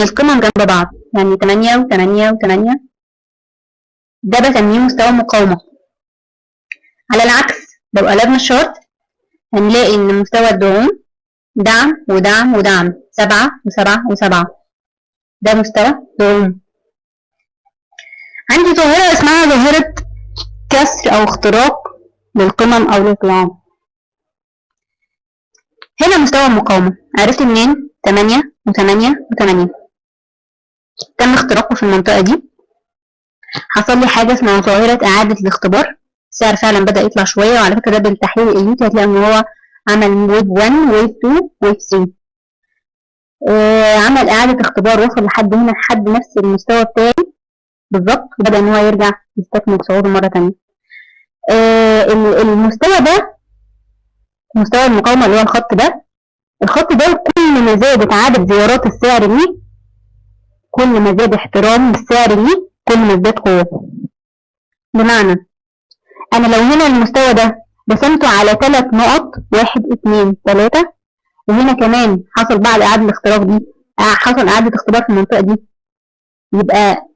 القمم جنب بعض، يعني 8 و8 و8، ده بسميه مستوى مقاومة. على العكس لو قلبنا الشارت هنلاقي ان مستوى الدعوم دعم ودعم ودعم، 7 و7 و7، ده مستوى دعوم. عندي ظاهرة اسمها ظاهرة كسر او اختراق للقمم او للقيام. هنا مستوى المقاومة عرفت منين؟ 8 و8 و8 تم اختراقه في المنطقة دي، حصل لي حاجة اسمها ظاهرة إعادة الاختبار، السعر فعلا بدأ يطلع شوية، وعلى فكرة ده بالتحليل الإيوتي هتلاقي إن هو عمل ويف 1 ويف 2 ويف 3، عمل إعادة اختبار وصل لحد هنا لحد نفس المستوى بتاعي بالظبط، وبدأ إن هو يرجع يستكمل صعوده مرة تانية. المستوى ده مستوى المقاومة اللي هو الخط ده، الخط ده كل ما زادت عدد زيارات السعر ليه، كل ما زاد احترام السعر ليه، كل ما ازداد قوة. بمعنى أنا لو هنا المستوى ده رسمته على 3 نقط 1 2 3، وهنا كمان حصل بعد إعادة الاختراق دي حصل إعادة اختبار في المنطقة دي، يبقى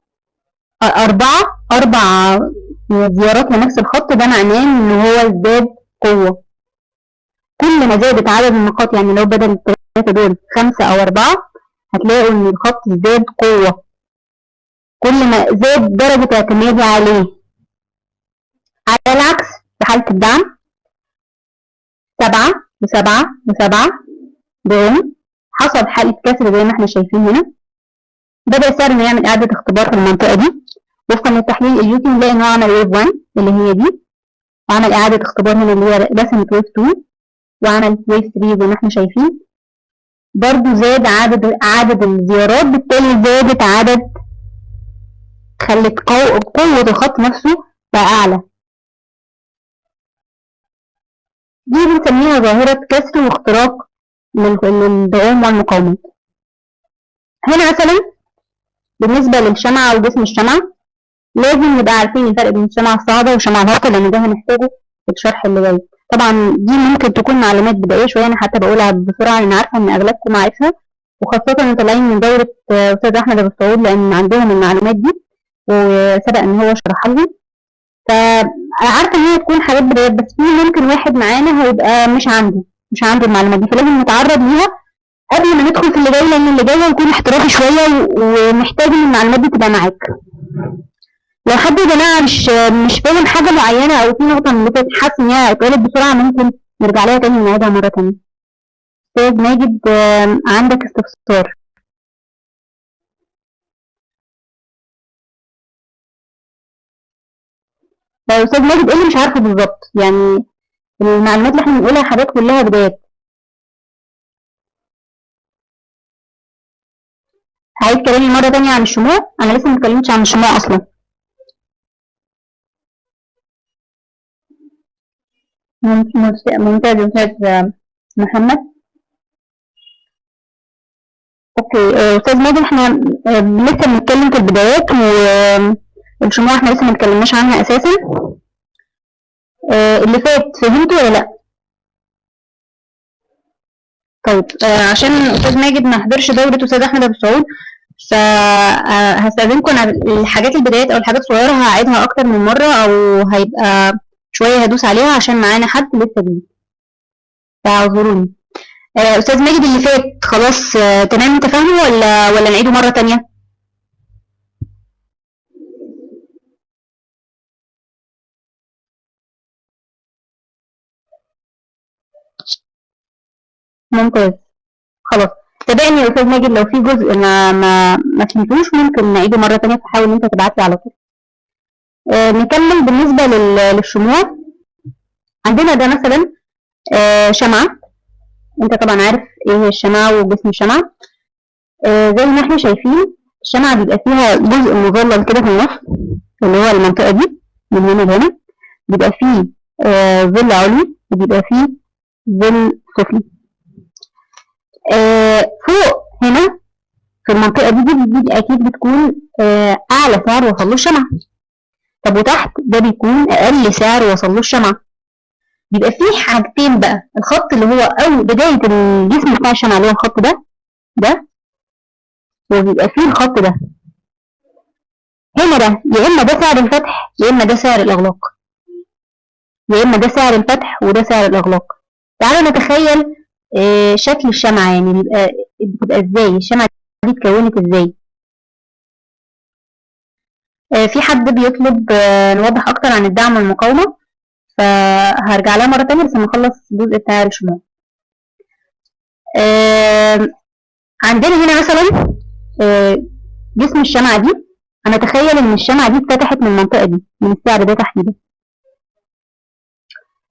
أربع زيارات لنفس الخط، ده معناه إن هو ازداد قوة. كل ما زادت عدد النقاط، يعني لو بدل الثلاثة دول 5 أو 4 هتلاقوا إن الخط ازداد قوة، كل ما زاد درجة اعتمادي عليه. على العكس في حالة الدعم 7 و7 و7 دعم، حصل حالة كسر زي ما احنا شايفين هنا، بدأ السعر انه يعمل إعادة اختبار في المنطقة دي وفقا للتحليل الإيوتي، نلاقي ان هو عمل ويف 1 اللي هي دي، وعمل إعادة اختبار هنا اللي هي رسمت ويف 2، وعمل ويف 3 زي ما احنا شايفين، برضو زاد عدد الزيارات، بالتالي زادت خلت قوة الخط نفسه بقى أعلى. دي بنسميها ظاهرة كسر واختراق للدعوم والمقاومات. هنا مثلا بالنسبة للشمعة وجسم الشمعة لازم نبقى عارفين الفرق بين الشمعة الصاعدة والشمعة الهابطة، لأن ده هنحتاجه في الشرح اللي جاي. طبعا دي ممكن تكون معلومات بدائية شوية، أنا حتى بقولها بسرعة لأن عارفة إن أغلبكم عارفها، وخاصة إن طالعين من دورة أستاذ أحمد أبو السعود لأن عندهم المعلومات دي وسبق إن هو شرحها لهم، فعارفة إن هي تكون حاجات بدائية، بس في ممكن واحد معانا هيبقى مش عنده المعلومات دي، فلازم نتعرض ليها قبل ما ندخل في اللي جاي، لأن اللي جاي هيكون احترافي شوية ومحتاج إن المعلومات دي تبقى معاك. لو حد يا جماعة مش فاهم حاجة معينة أو في نقطة من اللي فاتت حاسس إن هي اتقالت بسرعة، ممكن نرجع لها تاني ونعيدها مرة تانية. أستاذ ماجد عندك استفسار؟ أستاذ ماجد إيه اللي مش عارفه بالظبط؟ يعني المعلومات اللي احنا بنقولها حاجات كلها بدايات. عايز كلامي مرة تانية عن الشموع؟ أنا لسه متكلمتش عن الشموع أصلا. ممتاز أستاذ محمد. اوكي استاذ ماجد، احنا لسه بنتكلم في البدايات، والشموع احنا لسه ما اتكلمناش عنها اساسا. اللي فات فهمته ولا لا؟ طيب عشان استاذ ماجد ما حضرش دوره استاذ احمد ابو السعود، فهستاذنكم انا الحاجات البدايات او الحاجات الصغيره هعيدها اكتر من مره، او هيبقى شويه هدوس عليها عشان معانا حد لسه جديد، فاعذروني. استاذ ماجد اللي فات خلاص تمام انت فاهمه ولا نعيده مره تانية؟ ممتاز، خلاص تابعني يا استاذ ماجد، لو في جزء ما فهمتوش ممكن نعيده مره ثانيه، فحاول ان انت تبعت لي على طول. نكمل بالنسبه للشموع. عندنا ده مثلا شمعه، انت طبعا عارف ايه هي الشمعه وجسم الشمعه. زي ما احنا شايفين الشمعه بيبقى فيها جزء مظلل كده في النص اللي هو المنطقه دي من هنا لهنا، بيبقى فيه ظل علوي وبيبقى فيه ظل سفلي. فوق هنا في المنطقة دي أكيد بتكون أعلى سعر وصل له الشمعة. طب وتحت ده بيكون أقل سعر وصل له الشمعة. بيبقى فيه حاجتين بقى، الخط اللي هو أو بداية الجسم بتاع الشمعة اللي هو الخط ده وبيبقى فيه الخط ده هنا، ده يا اما ده سعر الفتح يا اما ده سعر الاغلاق، يا اما ده سعر الفتح وده سعر الاغلاق. تعالوا نتخيل شكل الشمعة، يعني بتبقى ازاي الشمعة دي اتكونت ازاي. في حد بيطلب نوضح اكتر عن الدعم والمقاومة، فهرجع لها مرة تانية بس نخلص الجزء بتاع الشموع. عندنا هنا مثلا جسم الشمعة دي، هنتخيل ان الشمعة دي اتفتحت من المنطقة دي، من السعر ده تحديدا،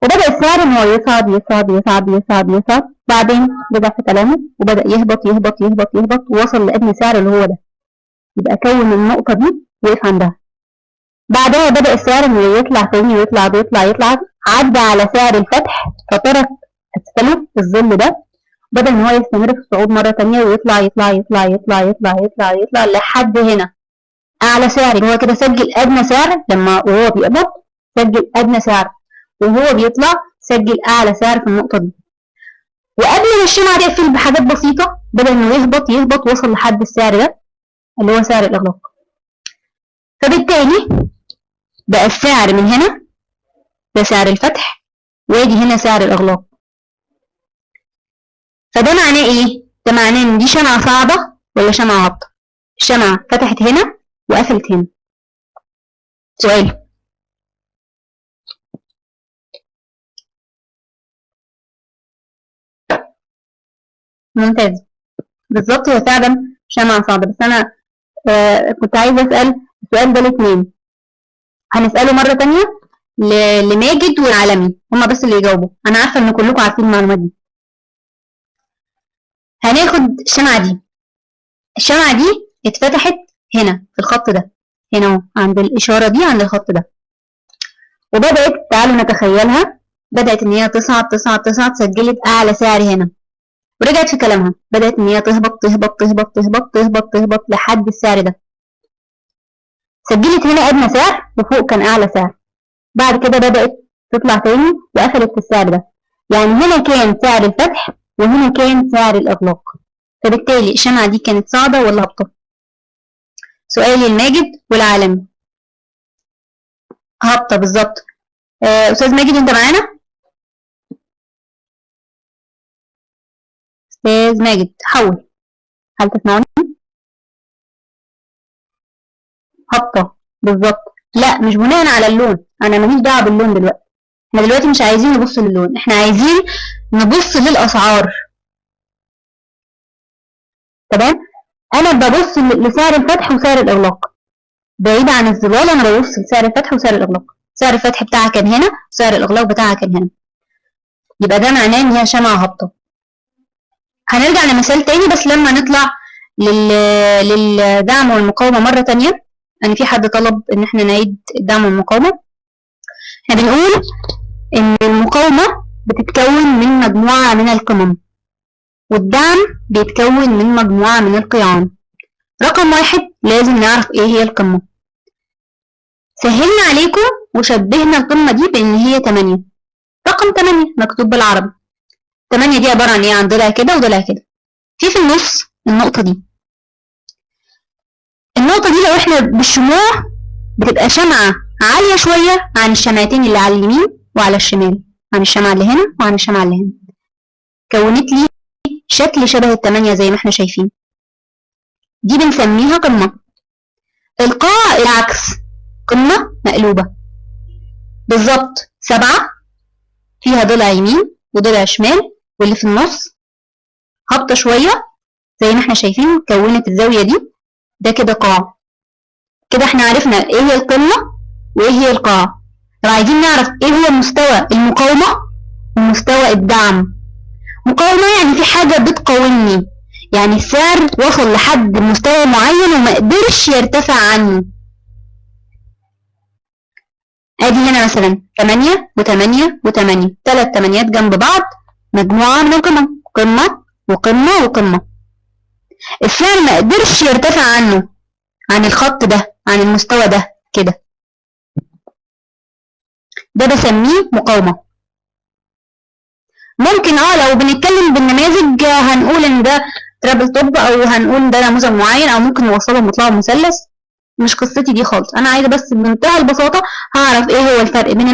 وبدأ السعر ان هو يصعد يصعد يصعد يصعد يصعد، بعدين رجع في كلامه وبدأ يهبط يهبط يهبط يهبط ووصل لأدنى سعر اللي هو ده، يبقى كون النقطة دي وقف عندها. بعدها بدأ السعر انه يطلع تاني ويطلع يطلع يطلع، عدى على سعر الفتح فترك اسفله في الظل ده، بدأ ان هو يستمر في الصعود مرة تانية ويطلع يطلع يطلع يطلع يطلع يطلع يطلع لحد هنا أعلى سعر. هو كده سجل أدنى سعر لما وهو بيقبض، سجل أدنى سعر، وهو بيطلع سجل أعلى سعر في النقطة دي. وقبل ما الشمعة تقفل بحاجات بسيطة بدأ إنه يهبط يهبط، وصل لحد السعر ده اللي هو سعر الإغلاق. فبالتالي بقى السعر من هنا ده سعر الفتح، ويجي هنا سعر الإغلاق. فده معناه إيه؟ ده معناه إن دي شمعة صاعدة ولا شمعة هابطة؟ الشمعة فتحت هنا وقفلت هنا. سؤال. ممتاز، بالظبط هي فعلا شمعة صاعدة، بس أنا كنت عايزة أسأل السؤال ده الاثنين، هنسأله مرة تانية لماجد والعالمي، هما بس اللي يجاوبوا، أنا عارفة إن كلكم عارفين المعلومات دي. هناخد الشمعة دي، الشمعة دي اتفتحت هنا في الخط ده، هنا اهو عند الإشارة دي، عند الخط ده، وبدأت، تعالوا نتخيلها، بدأت إن هي تصعد تصعد تصعد، سجلت أعلى سعر هنا، ورجعت في كلامها بدأت إن هي تهبط تهبط تهبط تهبط تهبط تهبط لحد السعر ده، سجلت هنا أدنى سعر وفوق كان أعلى سعر، بعد كده بدأت تطلع تاني وقفلت في السعر ده، يعني هنا كان سعر الفتح وهنا كان سعر الإغلاق. فبالتالي الشمعة دي كانت صاعدة ولا هابطة؟ سؤالي الماجد والعالمي. هابطة بالظبط. أستاذ ماجد أنت معانا؟ أستاذ ماجد حول، هل تسمعني؟ هابطة بالظبط. لا مش بناء على اللون، أنا ماليش دعوة باللون دلوقتي، احنا دلوقتي مش عايزين نبص للون، احنا عايزين نبص للأسعار. تمام؟ أنا ببص لسعر الفتح وسعر الإغلاق، بعيد عن الظلال، أنا ببص لسعر الفتح وسعر الإغلاق، سعر الفتح بتاعها كان هنا، سعر الإغلاق بتاعها كان هنا، يبقى ده معناه إن هي شمعة هابطة. هنرجع لمثال تاني بس لما نطلع للدعم والمقاومة مرة تانية، أنا في حد طلب إن احنا نعيد الدعم والمقاومة. احنا بنقول إن المقاومة بتتكون من مجموعة من القمم، والدعم بيتكون من مجموعة من القيعان. رقم واحد لازم نعرف ايه هي القمة. سهلنا عليكم وشبهنا القمة دي بان هي 8، رقم 8 مكتوب بالعربي. 8 دي عبارة عن ايه؟ عن ضلع كده وضلع كده، في النص النقطة دي. النقطة دي لو احنا بالشموع بتبقى شمعة عالية شوية عن الشمعتين اللي على اليمين وعلى الشمال، عن الشمعة اللي هنا وعن الشمعة اللي هنا، كونت لي شكل شبه ال8 زي ما احنا شايفين، دي بنسميها قمة. القاع العكس، قمة مقلوبة بالظبط، 7 فيها ضلع يمين وضلع شمال، واللي في النص هابطة شوية زي ما احنا شايفين كونت الزاوية دي، ده كده قاع. كده احنا عرفنا ايه هي القمة وايه هي القاع. طب عايزين نعرف ايه هو مستوى المقاومة ومستوى الدعم. مقاومة يعني في حاجة بتقاومني، يعني السعر وصل لحد مستوى معين وما قدرش يرتفع عنه. ادي هنا مثلا 8 و8 و8، 3 8 جنب بعض، مجموعة من القمم، قمة وقمة وقمة. السعر ما قدرش يرتفع عنه، عن الخط ده، عن المستوى ده كده، ده بسميه مقاومة. ممكن لو بنتكلم بالنماذج هنقول ان ده ترابل توب، او هنقول ده نموذج معين، او ممكن نوصلهم ونطلعوا مثلث. مش قصتي دي خالص، انا عايزه بس بمنتهى البساطه هعرف ايه هو الفرق بين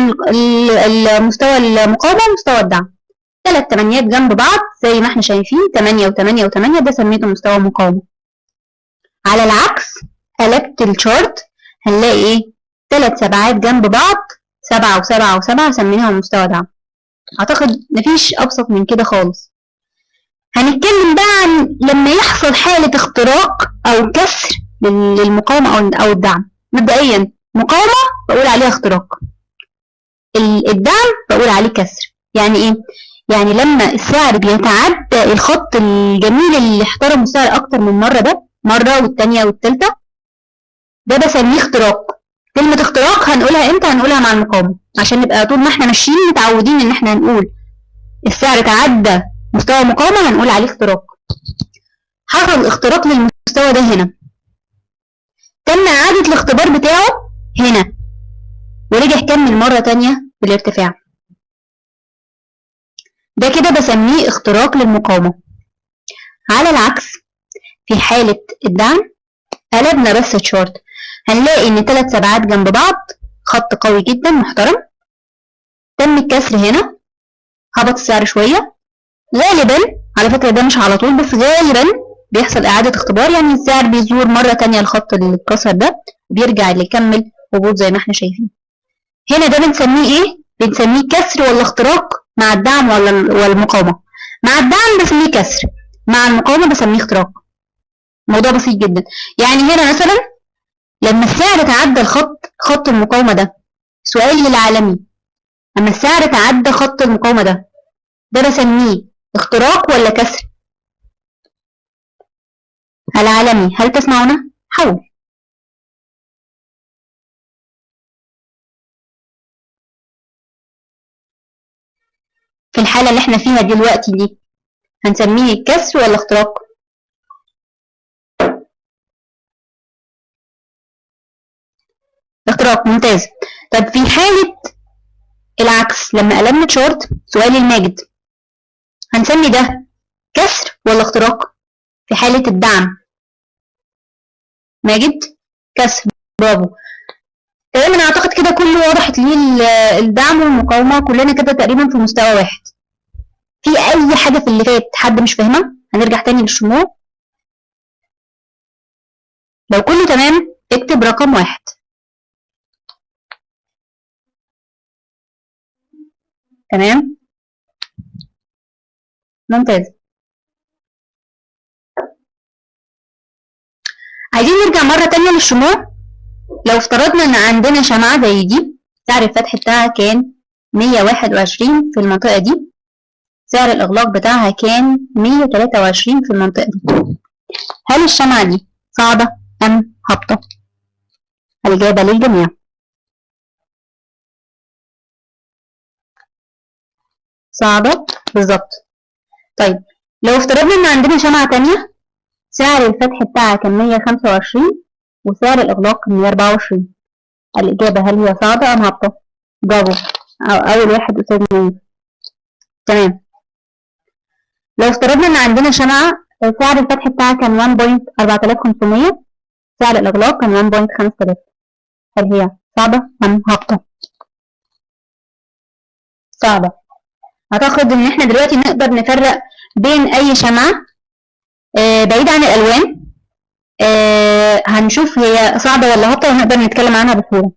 المستوى المقاومه ومستوى الدعم. 3 تمانيات جنب بعض زي ما احنا شايفين، 8 و8 و8، ده سميته مستوى مقاومه. على العكس قلبت الشارت هنلاقي ايه؟ 3 سبعات جنب بعض، 7 و7 و7، سميناهم مستوى دعم. اعتقد مفيش ابسط من كده خالص. هنتكلم بقى عن لما يحصل حالة اختراق او كسر للمقاومة او الدعم. مبدئيا مقاومة بقول عليها اختراق، الدعم بقول عليه كسر. يعني ايه؟ يعني لما السعر بيتعدى الخط الجميل اللي احترمه السعر اكتر من مرة، ده مرة والتانية والتالتة، ده بسميه اختراق. كلمة اختراق هنقولها امتى؟ هنقولها مع المقاومة، عشان نبقى طول ما احنا ماشيين متعودين ان احنا هنقول السعر تعدى مستوى مقاومة هنقول عليه اختراق. حصل اختراق للمستوى ده هنا، تم إعادة الاختبار بتاعه هنا، ورجع كمل مرة تانية بالارتفاع، ده كده بسميه اختراق للمقاومة. على العكس في حالة الدعم قلبنا بس الشارت، هنلاقي ان 3 سبعات جنب بعض، خط قوي جدا محترم، تم الكسر هنا، هبط السعر شوية. غالبا على فكرة ده مش على طول، بس غالبا بيحصل إعادة اختبار، يعني السعر بيزور مرة تانية الخط اللي اتكسر ده، بيرجع يكمل هبوط زي ما احنا شايفين. هنا ده بنسميه ايه؟ بنسميه كسر ولا اختراق مع الدعم ولا المقاومة؟ مع الدعم بسميه كسر، مع المقاومة بسميه اختراق. موضوع بسيط جدا. يعني هنا مثلا لما السعر تعدى خط المقاومة ده، سؤالي للعالمي، لما السعر تعدى خط المقاومة ده بسميه اختراق ولا كسر؟ العالمي هل تسمعنا؟ حاول. في الحالة اللي احنا فيها دلوقتي دي هنسميه كسر ولا اختراق؟ اختراق، ممتاز. طب في حالة العكس لما قلبنا تشارت، سؤالي الماجد، هنسمي ده كسر ولا اختراق في حالة الدعم؟ ماجد كسر، برافو. تقريبا اعتقد كده كله وضحت ليه الدعم والمقاومة، كلنا كده تقريبا في مستوى واحد. في اي حاجة في اللي فات حد مش فاهمها؟ هنرجع تاني للشموع. لو كله تمام اكتب رقم 1. تمام، ممتاز. عايزين نرجع مرة تانية للشموع. لو افترضنا ان عندنا شمعة زي دي، سعر الفتح بتاعها كان 121 في المنطقة دي، سعر الإغلاق بتاعها كان 123 في المنطقة دي. هل الشمعة دي صاعدة أم هابطة؟ الإجابة للجميع. صاعدة بالظبط. طيب لو افترضنا ان عندنا شمعة تانية سعر الفتح بتاعها كان 125 وسعر الإغلاق كان 124، الإجابة هل هي صاعدة أم هابطة؟ برافو، أول واحد أستاذ نايف. تمام. لو افترضنا ان عندنا شمعة سعر الفتح بتاعها كان 1.4500، سعر الإغلاق كان 1.5000، هل هي صعبة أم هابطة؟ صعبة. أعتقد إن إحنا دلوقتي نقدر نفرق بين أي شمعة بعيد عن الألوان، هنشوف هي صعبة ولا هابطة ونقدر نتكلم عنها بسهولة.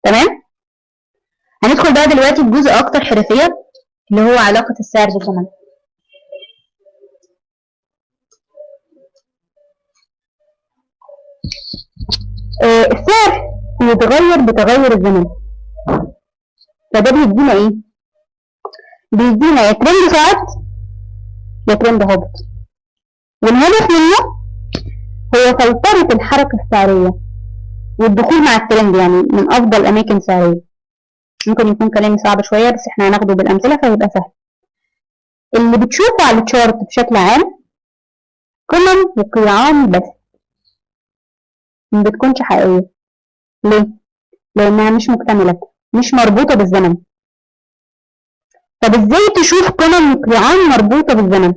تمام؟ هندخل بقى دلوقتي بجزء أكتر حرفية اللي هو علاقة السعر بالزمن. السعر بيتغير بتغير الزمن، فده بيدينا إيه؟ بيدينا يا ترند صاعد يا ترند هابط، والهدف منه هو سيطرة الحركة السعرية والدخول مع الترند، يعني من أفضل أماكن سعرية. ممكن يكون كلامي صعب شوية بس احنا هناخده بالأمثلة فيبقى سهل. اللي بتشوفه على التشارت بشكل عام قمم وقيعان بس، ما بتكونش حقيقية. ليه؟ لأنها مش مكتملة، مش مربوطة بالزمن. طب ازاي تشوف قمم وقيعان مربوطة بالزمن؟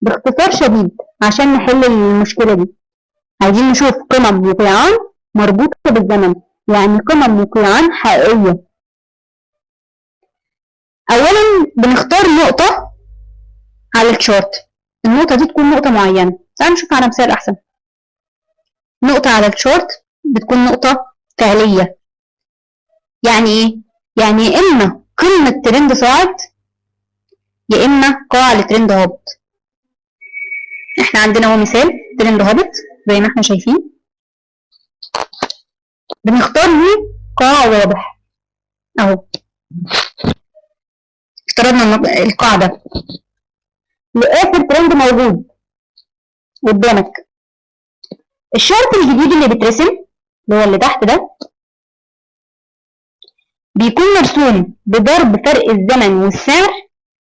باختصار شديد عشان نحل المشكلة دي عايزين نشوف قمم وقيعان مربوطة بالزمن، يعني قمم وقيعان حقيقية. أولا بنختار نقطة على الشارت، النقطة دي تكون نقطة معينة. تعالوا نشوف على مثال أحسن. نقطة على الشارت بتكون نقطة فعلية، يعني إيه؟ يعني يا إما قمة ترند صاعد يا إما قاع لترند هابط. إحنا عندنا هو مثال ترند هابط زي ما إحنا شايفين، بنختار ليه قاع واضح أهو. افترضنا القاع ده لآخر ترند موجود قدامك. الشارت الجديد اللي بيترسم اللي هو اللي تحت ده بيكون مرسوم بضرب فرق الزمن والسعر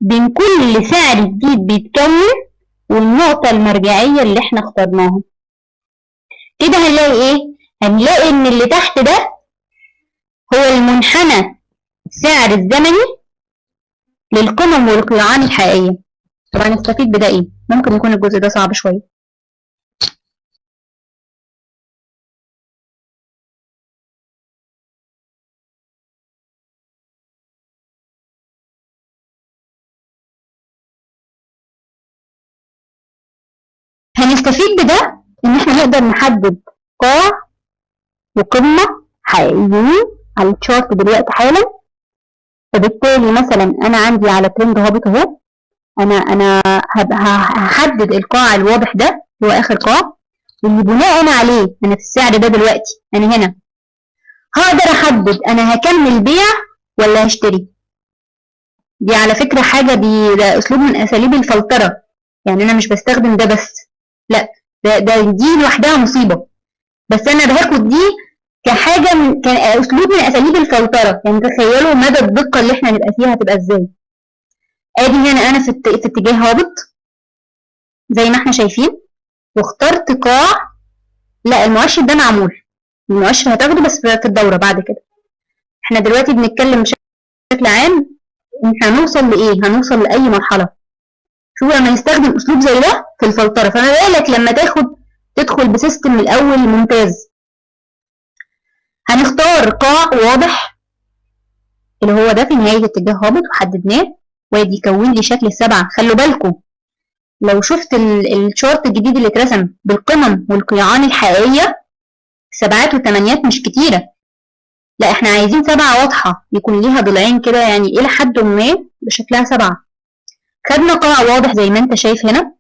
بين كل سعر جديد بيتكون والنقطة المرجعية اللي احنا اخترناها. كده هنلاقي ايه؟ هنلاقي ان اللي تحت ده هو المنحنى السعر الزمني للقمم والقيعان الحقيقية. طب هنستفيد بده ايه؟ ممكن يكون الجزء ده صعب شوية. هنستفيد بده ان احنا نقدر نحدد قاع وقمة حقيقيين على الشارت دلوقتي حالا. فبالتالي مثلا انا عندي على ترند هابط اهو، انا هحدد القاع الواضح ده اللي هو اخر قاع، واللي بناء عليه انا في السعر ده دلوقتي انا هنا هقدر احدد انا هكمل بيع ولا هشتري. دي على فكرة حاجة ده اسلوب من اساليب الفلترة، يعني انا مش بستخدم ده بس، لا دي لوحدها مصيبة، بس انا باخد دي كحاجة كأسلوب من اساليب الفلترة. يعني تخيلوا مدى الدقة اللي احنا نبقى فيها هتبقى ازاي. ادي هنا انا في اتجاه هابط زي ما احنا شايفين، واخترت قاع. لا المؤشر ده معمول، المؤشر هتاخده بس في الدورة بعد كده. احنا دلوقتي بنتكلم بشكل عام احنا هنوصل لايه، هنوصل لاي مرحلة. شوف لما نستخدم اسلوب زي ده في الفلترة، فما بالك لما تدخل بسيستم من الاول ممتاز. هنختار قاع واضح اللي هو ده في نهاية اتجاه هابط وحددناه، وادي يكون لي شكل السبعة. خلوا بالكم لو شفت الشارت الجديد اللي اترسم بالقمم والقيعان الحقيقية، سبعات وثمانيات مش كتيرة، لا احنا عايزين سبعة واضحة يكون ليها ضلعين كده، يعني الى حد ما بشكلها سبعة. خدنا قاع واضح زي ما انت شايف هنا،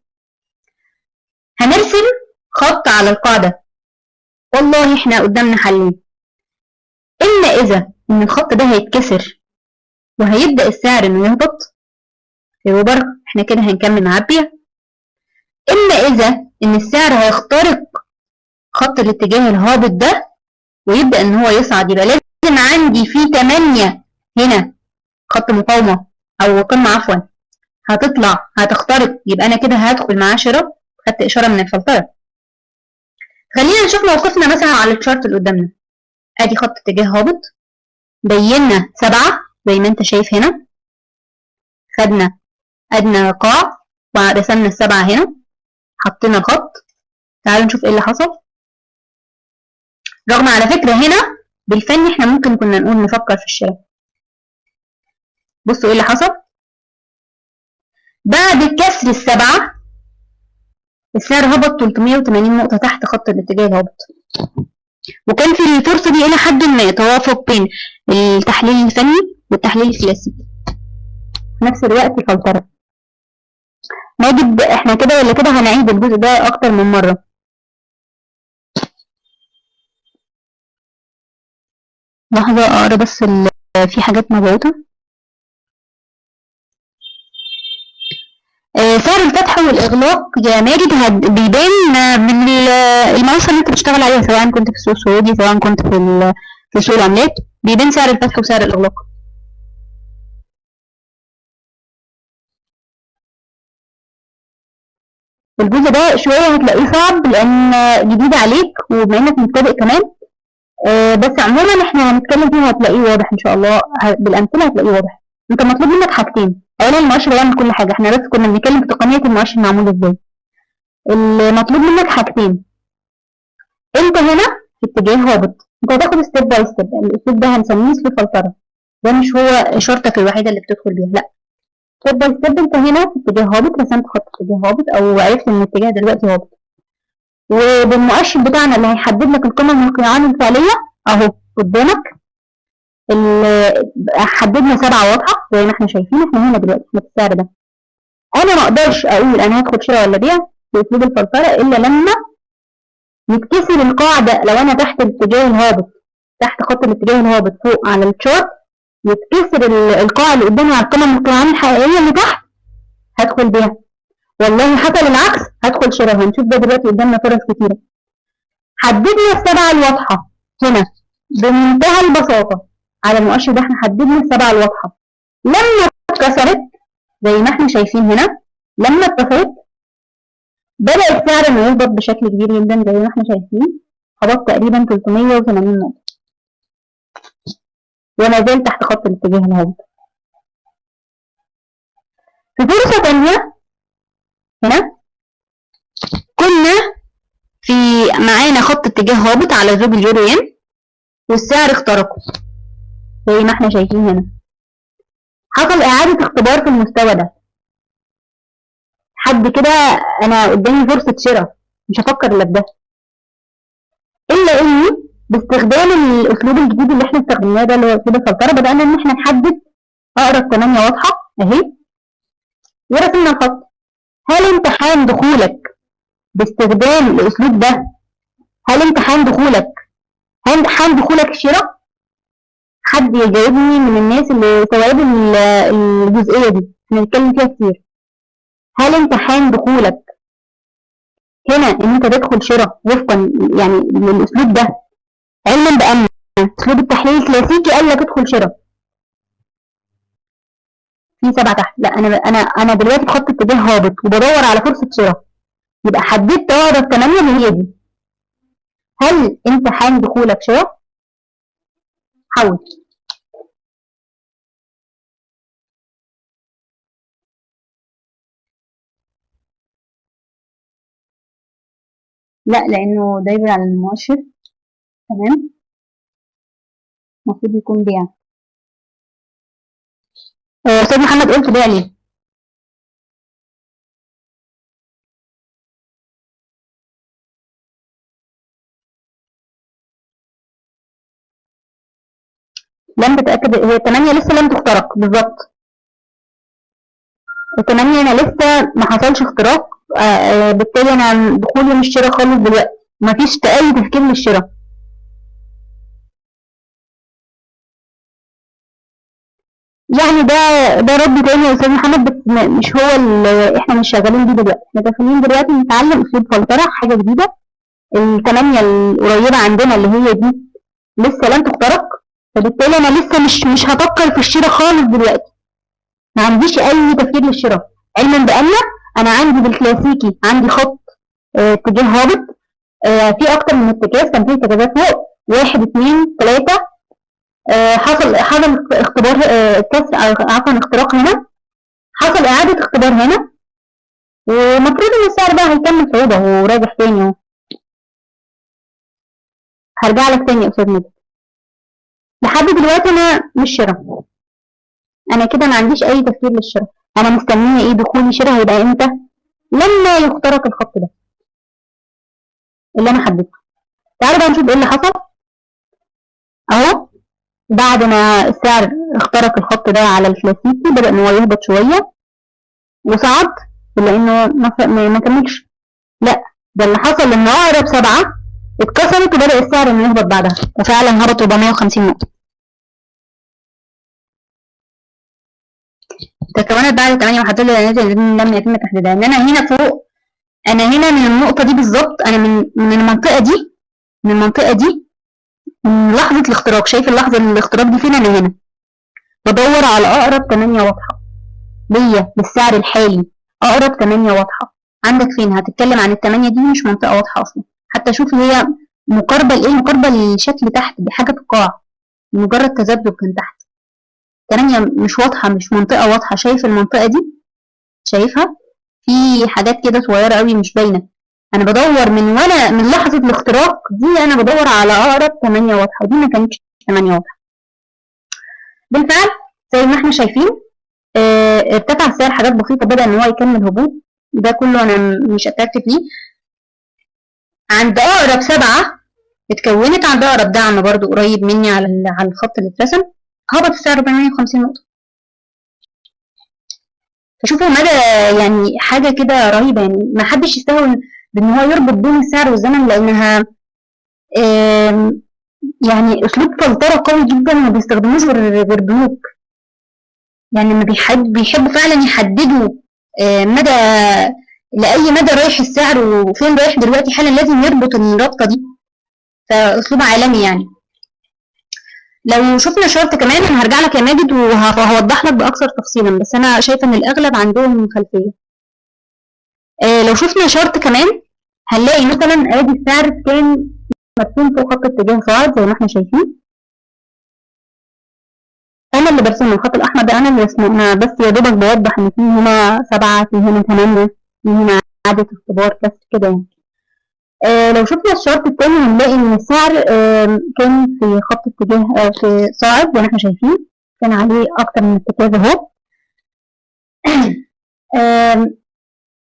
هنرسم خط على القاع ده. والله احنا قدامنا حلين، اما اذا ان الخط ده هيتكسر وهيبدأ السعر انه يهبط يبقى احنا كده هنكمل مع البيع، اما اذا ان السعر هيخترق خط الاتجاه الهابط ده ويبدأ ان هو يصعد، يبقى لازم عندي فيه 8 هنا خط مقاومة او قمة عفوا هتطلع هتخترق، يبقى انا كده هدخل معاه شراء. خدت اشارة من الفلترة. خلينا نشوف موقفنا مثلا على الشارت اللي قدامنا. ادي خط اتجاه هابط، بينا 7 زي ما انت شايف هنا، خدنا ادنى قاع ورسمنا السبعة هنا، حطينا الخط. تعالوا نشوف ايه اللي حصل. رغم على فكرة هنا بالفن احنا ممكن كنا نقول نفكر في الشراء. بصوا ايه اللي حصل. بعد كسر السبعة السعر هبط 380 نقطة تحت خط الاتجاه الهابط، وكان في الفرصة دي إلى حد ما توافق بين التحليل الفني والتحليل الكلاسيكي في نفس الوقت فلترة. ماجد احنا كده ولا كده هنعيد الجزء ده أكتر من مرة. لحظة أقرأ بس في حاجات مبعوثة. سعر الفتح والإغلاق يا ماجد بيبان من المنصة اللي أنت بتشتغل عليها، سواء كنت في السوق السعودي سواء كنت في سوق العملات، بيبان سعر الفتح وسعر الإغلاق. الجزء ده شوية هتلاقيه صعب لأن جديد عليك وبما إنك مبتدئ كمان، بس عموما احنا هنتكلم فيه هتلاقيه واضح إن شاء الله، بالأمثلة هتلاقيه واضح. أنت مطلوب منك حاجتين، اولا المؤشر يعمل كل حاجه، احنا بس كنا بنتكلم في تقنيه المؤشر معمول ازاي. المطلوب منك حاجتين. انت هنا في اتجاه هابط، انت هتاخد ستيب باي ستيب. الاسلوب ده هنسميه اسلوب فلتره، ده مش هو اشارتك الوحيده اللي بتدخل بيها، لا. ستيب باي ستيب، انت هنا في اتجاه هابط، رسمت خط اتجاه هابط او عرفت ان الاتجاه دلوقتي هابط، وبالمؤشر بتاعنا اللي هيحدد لك القيمه من القيعان الفعليه اهو قدامك. حددنا 7 واضحه زي ما احنا شايفين. احنا هنا دلوقتي في السعر ده، انا ما اقدرش اقول انا هدخل شراء ولا بيع باسلوب الفلتره الا لما يتكسر القاعده. لو انا تحت الاتجاه الهابط، تحت خط الاتجاه الهابط فوق على الشارت، يتكسر القاع اللي قدامي على القمم القيعان الحقيقيه اللي تحت، هدخل بيها. والله حصل العكس هدخل شراء. هنشوف ده دلوقتي قدامنا فرص كتيره. حددنا ال7 الواضحه هنا بمنتهى البساطه على المؤشر ده، احنا حددنا ال7 الواضحه. لما اتكسرت زي ما احنا شايفين هنا، لما اتكسرت بدأ السعر انه يهبط بشكل كبير جدا زي ما احنا شايفين. هبط تقريبا 380 نقطة، وما زال تحت خط الاتجاه الهابط. في فرصة تانية هنا كنا في معانا خط اتجاه هابط على زوج اليورو ين، والسعر اخترقه زي ما احنا شايفين هنا. حصل إعادة اختبار في المستوى ده. حد كده أنا قدامي فرصة شراء، مش هفكر إلا بده، إلا إني باستخدام الأسلوب الجديد اللي احنا استخدمناه ده اللي هو أسلوب الفلترة، بدأنا إن احنا نحدد أقرب 8 واضحة أهي، ورسمنا الخط. هل امتحان دخولك باستخدام الأسلوب ده، هل امتحان دخولك شراء؟ حد يجاوبني من الناس اللي استوعبوا الجزئية دي بنتكلم فيها كتير. هل امتحان دخولك هنا ان انت تدخل شراء وفقا يعني للاسلوب ده، علما بان اسلوب التحليل الكلاسيكي قال لك ادخل شراء في 7 تحت؟ لا، انا دلوقتي في خط اتجاه هابط وبدور على فرصه شراء، يبقى حددت اقرب 8 اللي هي دي. هل امتحان دخولك شراء؟ حاول. لا، لانه دايما على المؤشر. تمام، المفروض يكون بيع. استاذ محمد قلت بيع ليه؟ لم تتاكد، هي 8 لسه لم تخترق بالظبط. ال8 انا لسه ما حصلش اختراق، بالتالي انا دخولي مش شراء خالص دلوقتي، ما فيش اي تفكير للشراء. يعني ده رد تاني يا استاذ محمد، بس مش هو اللي احنا مش شغالين بيه دلوقتي. احنا داخلين دلوقتي نتعلم اسلوب فلتره، حاجه جديده. ال8 القريبه عندنا اللي هي دي لسه لم تخترق، فبالتالي انا لسه مش هفكر في الشراء خالص دلوقتي، ما عنديش اي تفكير للشراء، علما بان انا عندي بالكلاسيكي عندي خط اتجاه هابط، في اكتر من اتجاه، كان في اتجاهات فوق 1 2 3. حصل اختبار كسر، عفوا اختراق هنا، حصل اعاده اختبار هنا، ومفروض ان السعر بقى هيكمل صعوده وراجع تاني اهو. هرجع لك تاني يا استاذ مجد. لحد دلوقتي انا مش شراء، انا كده ما عنديش اي تفكير للشراء. انا مستنيه ايه؟ دخولي شراء هيبقى امتى؟ لما يخترق الخط ده اللي انا حددته. تعالوا بقى نشوف ايه اللي حصل. اهو بعد ما السعر اخترق الخط ده على الكلاسيكي، بدأ ان هو يهبط شويه وصعد، لانه ما كملش. لا، ده اللي حصل ان اقرب 7 اتكسرت وبدأ السعر انه يهبط بعدها، وفعلا هبط 450 نقطة. تكونت بعد 8 محطات للنازل لم يتم تحديدها. ان انا هنا فوق، انا هنا من النقطة دي بالظبط، انا من المنطقة دي، من لحظة الاختراق. شايف اللحظة الاختراق دي فين؟ انا هنا بدور على اقرب 8 واضحة ليا بالسعر الحالي. اقرب 8 واضحة عندك فين؟ هتتكلم عن ال8 دي مش منطقة واضحة اصلا. حتى شوف هي مقاربة لايه؟ مقاربة للشكل تحت، دي حاجة تقاع، مجرد تذبذب كان تحت. 8 مش واضحة، مش منطقة واضحة. شايف المنطقة دي؟ شايفها؟ في حاجات كده صغيرة قوي مش باينة. أنا بدور من لحظة الاختراق دي، أنا بدور على أقرب 8 واضحة، ودي ما كانتش 8 واضحة. بالفعل زي ما احنا شايفين ارتفع سعر حاجات بسيطة، بدأ إن هو يكمل هبوط. ده كله أنا مش أتأكد فيه. عند أقرب 7 اتكونت عند أقرب دعم برضو قريب مني على الخط اللي اترسم، هبط السعر 450 نقطة. فشوفوا مدى يعني حاجة كده رهيبة. يعني ما حدش يستهون بإن هو يربط بين السعر والزمن، لأنها يعني أسلوب فلترة قوي جدا وما بيستخدموش غير بنوك. يعني لما بيحبوا فعلا يحددوا مدى لأي مدى رايح السعر وفين رايح دلوقتي حالا، لازم يربط الرابطة دي. فأسلوب عالمي يعني. لو شفنا شارت كمان، انا هرجع لك يا ماجد وهوضح لك باكثر تفصيلا، بس انا شايفه ان الاغلب عندهم خلفيه. لو شفنا شارت كمان هنلاقي مثلا ادي السعر كان مرسوم فوق خط اتجاه صاعد زي ما احنا شايفين. انا اللي برسمه الخط الاحمر ده، انا اللي رسمه، انا بس يا دوبك بوضح ان في هنا 7، في هنا 8، في هنا عدد اختبار بس كده يعني. لو شفنا الشارت التاني هنلاقي ان السعر كان في خط اتجاه في صاعد زي ما احنا شايفين، كان عليه اكتر من اتجاه اهو.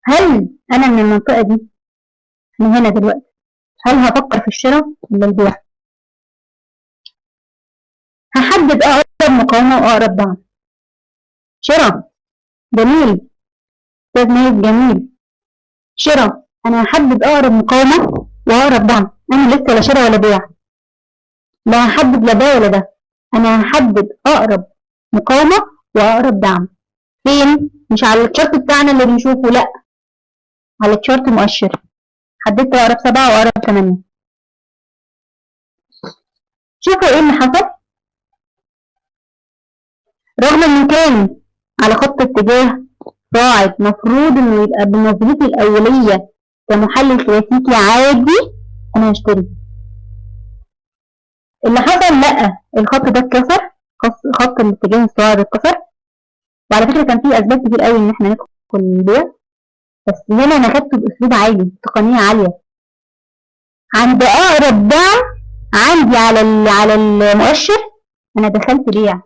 هل انا من المنطقه دي من هنا دلوقتي هل هفكر في الشراء ولا البيع؟ هحدد اقرب مقاومه واقرب دعم. شراء. جميل استاذ ماجد، جميل. شراء. انا هحدد اقرب مقاومه واقرب دعم. انا لسه لا شراء ولا بيع، لا هحدد لا ده ولا ده. انا هحدد اقرب مقاومه واقرب دعم. فين؟ مش على التشارت بتاعنا اللي بنشوفه، لا، على التشارت مؤشر. حددت اقرب 7 واقرب 8. شوفوا ايه اللي حصل. رغم انه كان على خط اتجاه صاعد، مفروض انه يبقى بنظرتي الاوليه كمحلل كلاسيكي عادي انا هشتري. اللي حصل لا، الخط ده اتكسر، خط الاتجاه الصاعد اتكسر. وعلى فكره كان في اسباب كتير قوي ان احنا ندخل البيع، بس هنا انا خدته باسلوب عالي، تقنيه عاليه. عند اقرب دعم عندي على المؤشر انا دخلت بيع،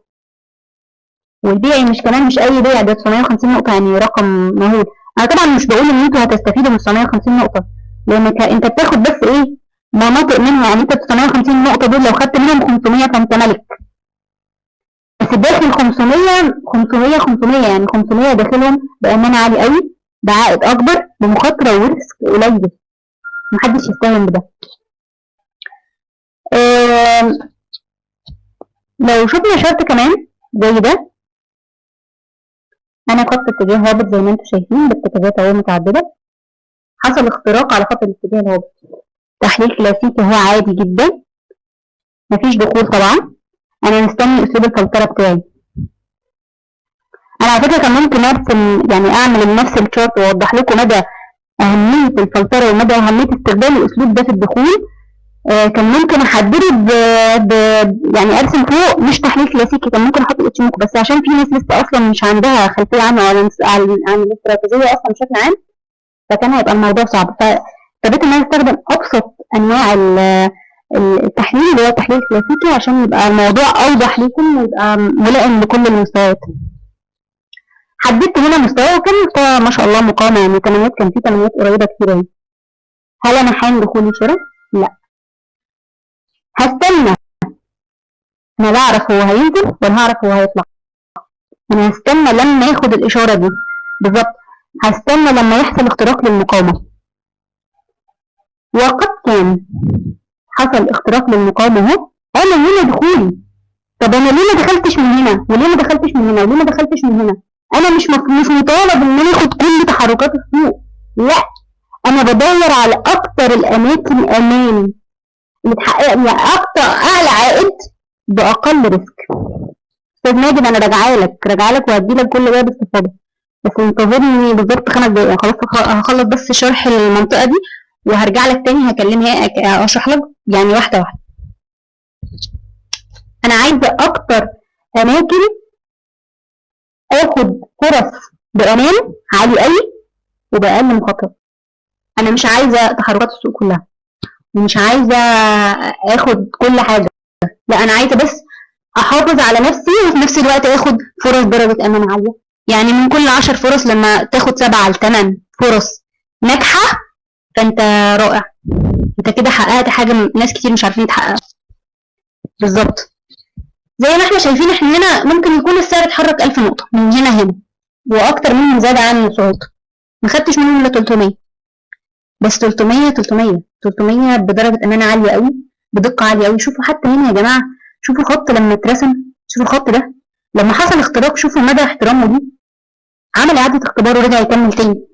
والبيع مش كمان مش اي بيع، ده 950 نقطه، يعني رقم مهول. انا طبعا مش بقول ان انتوا هتستفيدوا من 950 نقطه، لانك انت بتاخد بس ايه مناطق منها. يعني انت 950 نقطه دول لو خدت منهم 500 فانت ملك. بس داخل 500 يعني 500 داخلهم بأمانة عالي قوي، بعائد اكبر، بمخاطره وريسك قليل. محدش يستهون بده. لو شفنا شرط كمان زي ده، انا خط اتجاه هابط زي ما انتم شايفين باتجاهات اهو متعدده. حصل اختراق على خط الاتجاه الهابط. تحليل كلاسيكي هو عادي جدا، مفيش دخول طبعا. انا مستني اسلوب الفلتره بتاعي. انا على فكره كان ممكن ارسم يعني اعمل نفس الشارت واوضح لكم مدى اهميه الفلتره ومدى اهميه استخدام الاسلوب ده في الدخول. كان ممكن احدده يعني ارسم فوق مش تحليل كلاسيكي، كان ممكن احط الإيشيموكو، بس عشان في ناس لسه اصلا مش عندها خلفيه عنه عن الاستراتيجيه اصلا بشكل عام، فكان هيبقى الموضوع صعب. فابتديت ان انا استخدم ابسط انواع التحليل اللي هو التحليل الكلاسيكي عشان يبقى الموضوع اوضح لكم ويبقى ملائم لكل المستويات. حددت هنا مستوى، وكان مستوى ما شاء الله مقاومه، يعني تمانيات، كان في تمانيات قريبه كتير قوي. هل انا حان دخولي شراء؟ لا، هستنى. انا لا اعرف هو هينزل ولا هعرف هو هيطلع. انا هستنى لما ياخد الاشاره دي بالظبط، هستنى لما يحصل اختراق للمقاومه. وقد كان حصل اختراق للمقاومه اهو. انا هنا دخولي. طب انا ليه ما دخلتش من هنا وليه ما دخلتش من هنا وليه ما دخلتش من هنا؟ انا مش مطالب ان انا اخد كل تحركات السوق، لا، انا بدور على اكتر الاماكن امان اللي تحقق لي اكتر اعلى عائد باقل ريسك. استاذ ماجد انا راجعه لك وهدي لك كل ده باستفاضه، بس انتظرني بالظبط 5 دقايق. خلاص هخلص بس شرح المنطقه دي وهرجع لك تاني هكلمها اشرح لك يعني واحده واحده. انا عايزه اكتر اماكن فرص بامان عالي قوي وباقل مخاطره. انا مش عايزه تحركات السوق كلها ومش عايزه اخد كل حاجه، لا انا عايزه بس احافظ على نفسي وفي نفس الوقت اخد فرص درجه امان عاليه. يعني من كل 10 فرص لما تاخد 7 ل 8 فرص ناجحه فانت رائع، انت كده حققت حاجه ناس كتير مش عارفين تحققها. بالظبط زي ما احنا شايفين، احنا هنا ممكن يكون السعر اتحرك 1000 نقطه من هنا واكتر منهم زاد عن صعود، ما خدتش منهم الا 300 بس. 300 بدرجه امان عاليه قوي بدقه عاليه قوي. شوفوا حتى هنا يا جماعه، شوفوا الخط لما اترسم، شوفوا الخط ده لما حصل اختراق، شوفوا مدى احترامه دي، عمل اعاده اختبار ورجع يكمل تاني.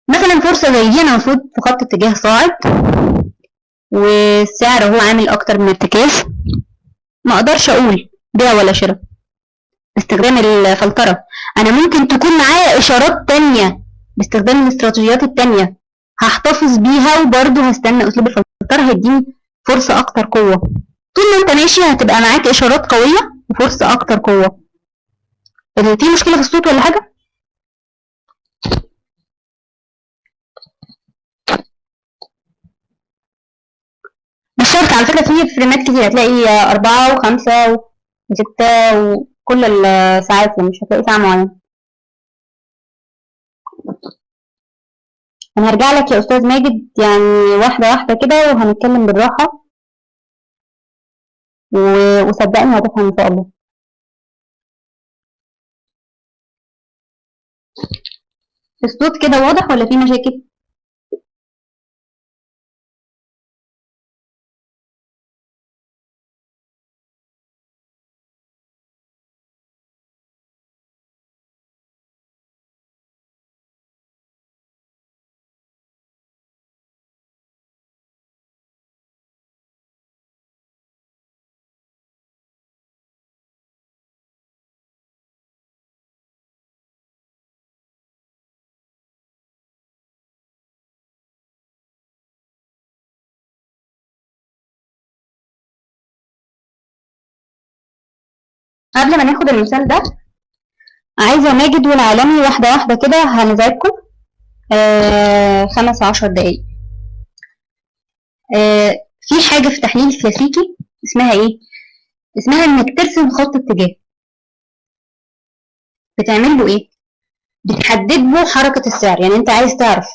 مثلا فرصه زي دي انا المفروض في خط اتجاه صاعد والسعر هو عامل اكتر من ارتكاز، ما اقدرش اقول بيع ولا شراء باستخدام الفلتره. انا ممكن تكون معايا اشارات تانية باستخدام الاستراتيجيات التانية هحتفظ بيها وبرضه هستنى اسلوب الفلتره هيديني فرصه اكتر قوه. طول ما انت ماشي هتبقى معاك اشارات قويه وفرصه اكتر قوه. في مشكله في الصوت ولا حاجه؟ مش شرط على فكره، في فريمات كتير هتلاقي 4 و5 و6 وكل الساعات، مش هتلاقي ساعه معينه. انا هرجع لك يا استاذ ماجد يعني واحده واحده كده وهنتكلم بالراحه وصدقني هتفهم ان شاء الله. الصوت كده واضح ولا في مشاكل؟ قبل ما ناخد المثال ده عايزه ماجد والعالمي واحده واحده كده هنزعجكم 15 دقايق. في حاجه في تحليل كلاسيكي اسمها ايه؟ اسمها انك ترسم خط اتجاه. بتعمل له ايه؟ بتحدد له حركه السعر. يعني انت عايز تعرف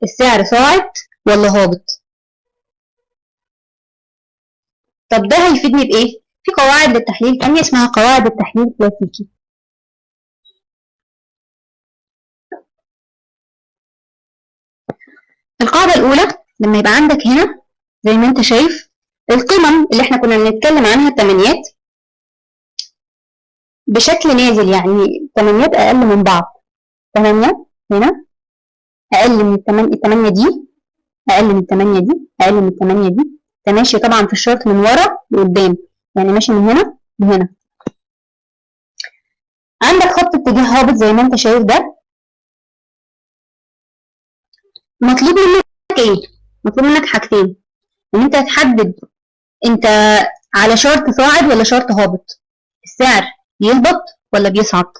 السعر صاعد ولا هابط. طب ده هيفيدني بايه؟ في قواعد للتحليل تانية اسمها قواعد التحليل الكلاسيكي. القاعدة الأولى لما يبقى عندك هنا زي ما انت شايف القمم اللي احنا كنا بنتكلم عنها التمانيات بشكل نازل، يعني التمانيات أقل من بعض. 8 هنا أقل من التمانية دي، أقل من التمانية دي، أقل من التمانية دي. انت ماشي طبعا في الشرط من ورا لقدام، يعني ماشي من هنا لهنا. عندك خط اتجاه هابط زي ما انت شايف ده. مطلوب منك ايه؟ مطلوب منك حاجتين، ان انت تحدد انت على شرط صاعد ولا شرط هابط، السعر بيهبط ولا بيصعد.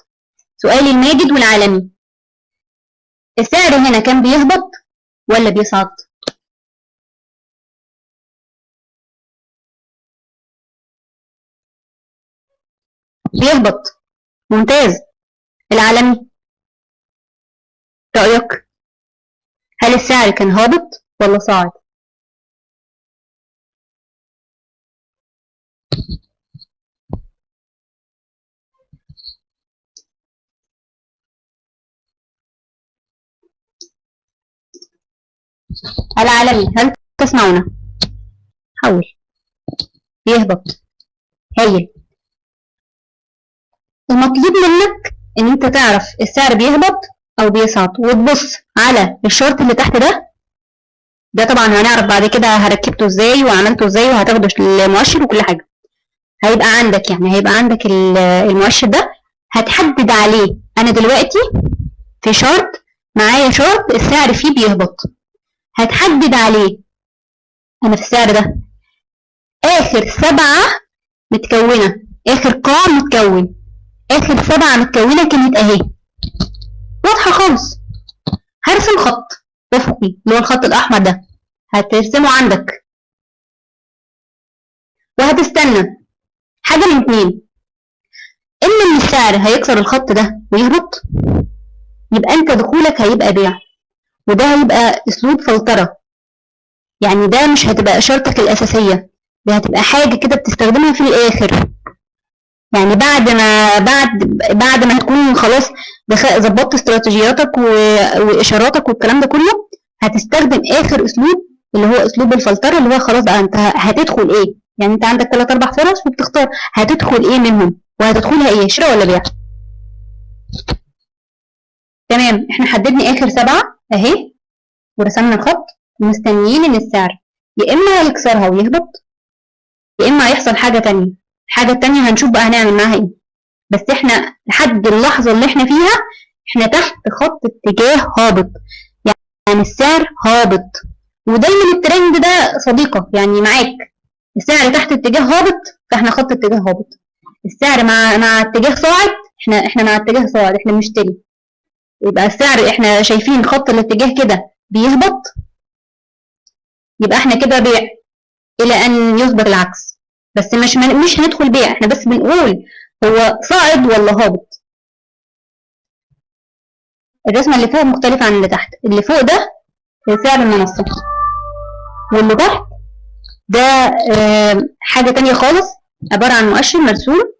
سؤالي الماجد والعالمي، السعر هنا كان بيهبط ولا بيصعد؟ بيهبط. ممتاز. العالمي رأيك؟ هل السعر كان هابط ولا صاعد؟ العالمي هل تسمعنا؟ حول. بيهبط. هايل. المطلوب منك ان انت تعرف السعر بيهبط او بيصعد وتبص على الشرط اللي تحت ده. ده طبعا هنعرف بعد كده هركبته ازاي وعملته ازاي وهتاخده المؤشر وكل حاجه. هيبقى عندك المؤشر ده هتحدد عليه. انا دلوقتي في شرط، معايا شرط السعر فيه بيهبط، هتحدد عليه انا في السعر ده اخر 7 متكونه، اخر قاع متكون اخر 7 متكونه كانت اهي، واضحه خالص. هرسم خط افقي اللي هو الخط الاحمر ده، هترسمه عندك وهتستنى حاجه من اتنين، اما ان السعر هيكسر الخط ده ويهبط، يبقى انت دخولك هيبقى بيع، وده هيبقى اسلوب فلتره، يعني ده مش هتبقى اشارتك الاساسيه، دي هتبقى حاجه كده بتستخدمها في الاخر، يعني بعد ما تكون خلاص ظبطت استراتيجياتك واشاراتك والكلام ده كله، هتستخدم اخر اسلوب اللي هو اسلوب الفلتره، اللي هو خلاص بقى انت هتدخل ايه، يعني انت عندك 3 4 فرص وبتختار هتدخل ايه منهم، وهتدخلها ايه، شراء ولا بيع. تمام، احنا حددنا اخر 7 اهي ورسمنا الخط، ومستنيين ان السعر يا اما هيكسرها ويهبط، يا اما هيحصل حاجه تانية. الحاجه التانية هنشوف بقى هنعمل معاها ايه، بس احنا لحد اللحظه اللي احنا فيها احنا تحت خط اتجاه هابط، يعني السعر هابط، ودايما الترند ده صديقه يعني معاك، السعر تحت اتجاه هابط فاحنا خط اتجاه هابط، السعر مع اتجاه صاعد احنا مع اتجاه صاعد، احنا بنشتري، يبقى السعر احنا شايفين خط الاتجاه كده بيهبط، يبقى احنا كده بيع الى ان يثبت العكس، بس مش هندخل بيع، احنا بس بنقول هو صاعد ولا هابط. الرسمه اللي فوق مختلفه عن اللي تحت، اللي فوق ده سعر المنصه، واللي تحت ده حاجه تانية خالص، عباره عن مؤشر مرسوم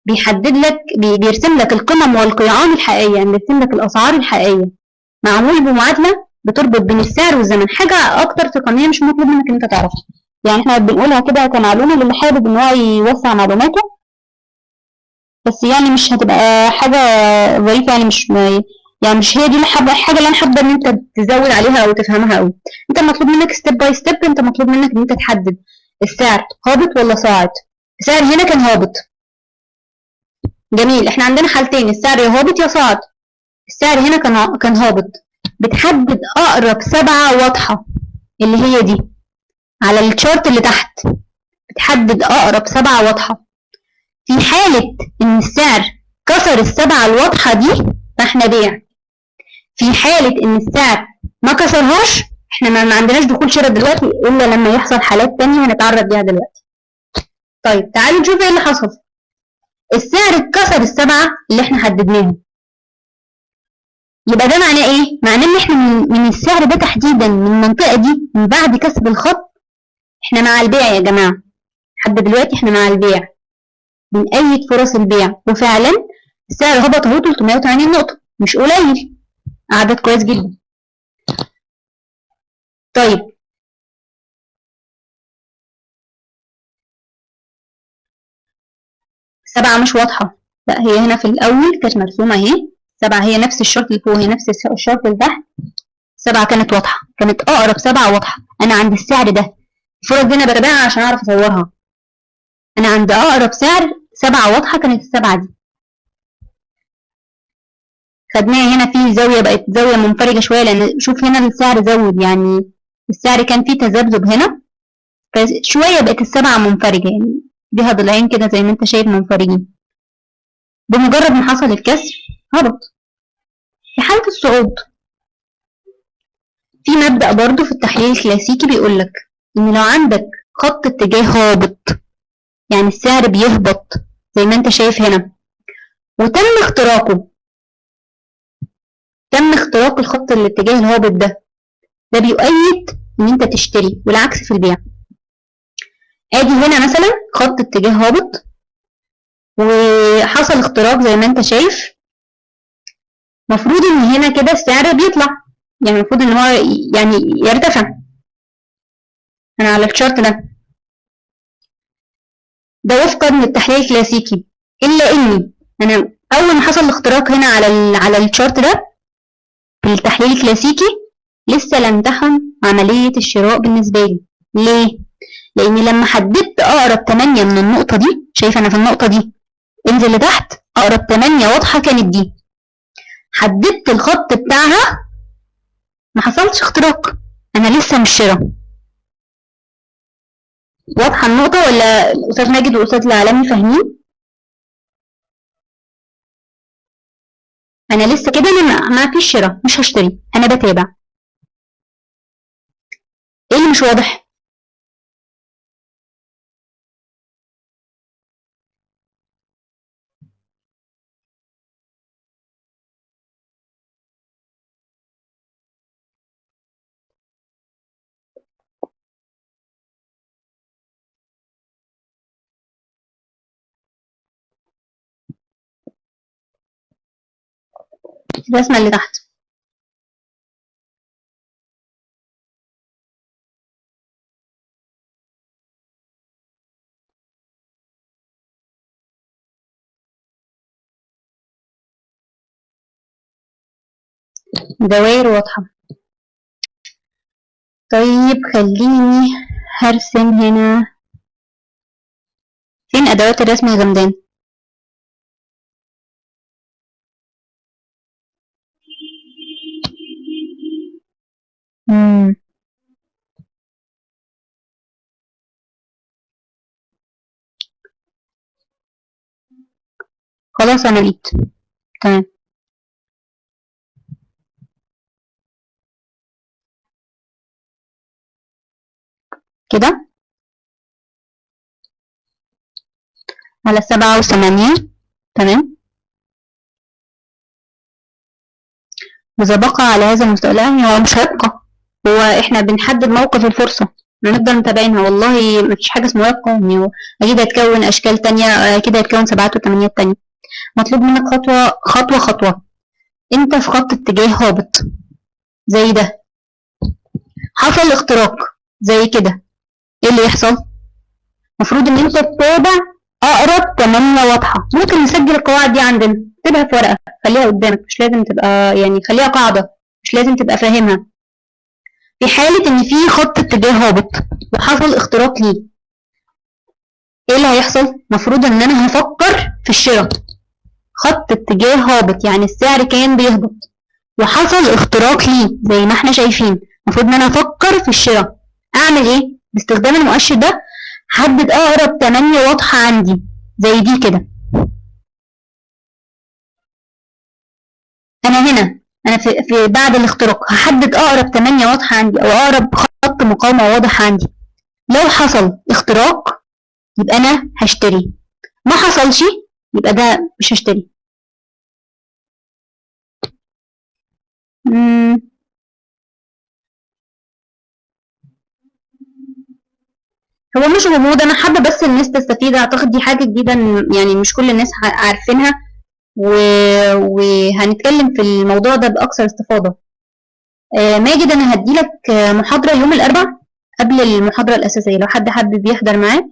بيحدد لك بيرسم لك القمم والقيعان الحقيقيه، يعني بيرسم لك الاسعار الحقيقيه، معمول بمعادله بتربط بين السعر والزمن، حاجه اكتر تقنيه مش مطلوب منك ان انت تعرفها، يعني احنا بنقولها كده كمعلومه للي حابب ان هو يوسع معلوماته، بس يعني مش هتبقى حاجه ظريفه، يعني مش هي دي الحاجه اللي انا حابه ان انت تزود عليها او تفهمها قوي. انت مطلوب منك ستيب باي ستيب، انت مطلوب منك ان انت تحدد السعر هابط ولا صاعد. السعر هنا كان هابط، جميل، احنا عندنا حالتين، السعر يا هابط يا صاعد، السعر هنا كان هابط، بتحدد اقرب 7 واضحه اللي هي دي على الشارت اللي تحت، بتحدد اقرب 7 واضحه، في حاله ان السعر كسر ال7 الواضحه دي فاحنا بيع، في حاله ان السعر ما كسرهاش احنا ما عندناش دخول شراء دلوقتي الا لما يحصل حالات تانية هنتعرض ليها دلوقتي. طيب تعالوا نشوف ايه اللي حصل، السعر اتكسر ال7 اللي احنا حددناهم، يبقى ده معناه ايه؟ معناه ان احنا من السعر ده تحديدا، من المنطقه دي من بعد كسر الخط احنا مع البيع يا جماعه، لحد دلوقتي احنا مع البيع، بنأيد فرص البيع، وفعلا السعر هبط اهو 380 نقطه، مش قليل، عدد كويس جدا. طيب 7 مش واضحه، لا هي هنا في الاول كانت مرسومه اهي 7، هي نفس الشرط اللي فوق، هي نفس الشرط اللي تحت، 7 كانت واضحه، كانت اقرب 7 واضحه، انا عند السعر ده الفرص دي انا بتابعها عشان اعرف اصورها، انا عند اقرب سعر 7 واضحه كانت ال7 دي، خدناها هنا في زاويه بقت زاويه منفرجه شويه، لان شوف هنا السعر زود، يعني السعر كان فيه تذبذب هنا، فشويه بقت ال7 منفرجه، يعني ليها ضلعين كده زي ما انت شايف منفرجين، بمجرد ما حصل الكسر هبط. في حاله الصعود في مبدأ برضو في التحليل الكلاسيكي بيقول لك ان لو عندك خط اتجاه هابط، يعني السعر بيهبط زي ما انت شايف هنا، وتم اختراقه، تم اختراق الخط الاتجاه الهابط ده بيؤيد ان انت تشتري، والعكس في البيع. ادي هنا مثلا خط اتجاه هابط وحصل اختراق زي ما انت شايف، مفروض ان هنا كده السعر بيطلع، يعني المفروض ان هو يعني يرتفع، انا على الشارت ده وفقا للتحليل الكلاسيكي، الا اني انا اول ما حصل الاختراق هنا على الشارت ده في التحليل الكلاسيكي لسه لم تحن عملية الشراء بالنسبة لي. ليه؟ لأني لما حددت أقرب 8 من النقطة دي، شايف أنا في النقطة دي انزل لتحت، أقرب 8 واضحة كانت دي، حددت الخط بتاعها ما حصلش اختراق، أنا لسه مش شراء. واضحة النقطة ولا الأستاذ ماجد والأستاذ العالمي فاهمين؟ انا لسه كده انا ما فيش شراء، مش هشتري، انا بتابع. ايه اللي مش واضح؟ الرسمة اللي تحت. دوائر واضحة. طيب خليني هرسم هنا. فين أدوات الرسم يا غمدان؟ مم. خلاص أنا لقيت. تمام كده على 7 و8. تمام. وإذا بقى على هذا المستوى، لا هو مش هيبقى، هو احنا بنحدد موقف الفرصة، هنفضل متابعينها. والله مفيش حاجة اسمها يبقى، يعني هو أكيد هيتكون أشكال تانية، أكيد هيتكون 7 و8 تانية. مطلوب منك خطوة خطوة خطوة. أنت في خط اتجاه هابط زي ده، حصل اختراق زي كده، ايه اللي يحصل؟ المفروض ان انت تتابع اقرب 8 واضحه. ممكن نسجل القواعد دي عندنا، اكتبها في ورقه، خليها قدامك، مش لازم تبقى يعني خليها قاعده، مش لازم تبقى فاهمها. في حاله ان في خط اتجاه هابط وحصل اختراق ليه، ايه اللي هيحصل؟ المفروض ان انا هفكر في الشراء. خط اتجاه هابط يعني السعر كان بيهبط وحصل اختراق ليه زي ما احنا شايفين، المفروض ان انا افكر في الشراء. اعمل ايه؟ باستخدام المؤشر ده حدد اقرب 8 واضحة عندي زي دي كده. انا هنا، انا في بعد الاختراق هحدد اقرب 8 واضحة عندي او اقرب خط مقاومة واضح عندي. لو حصل اختراق يبقى انا هشتري، ما حصلش يبقى ده مش هشتري. مم. هو مش غموض، انا حابة بس الناس تستفيد، اعتقد دي حاجة جديدة يعني مش كل الناس عارفينها، و... وهنتكلم في الموضوع ده بأكثر استفاضة. ماجد أنا هديلك محاضرة يوم الأربعاء قبل المحاضرة الأساسية، لو حد حابب يحضر معاه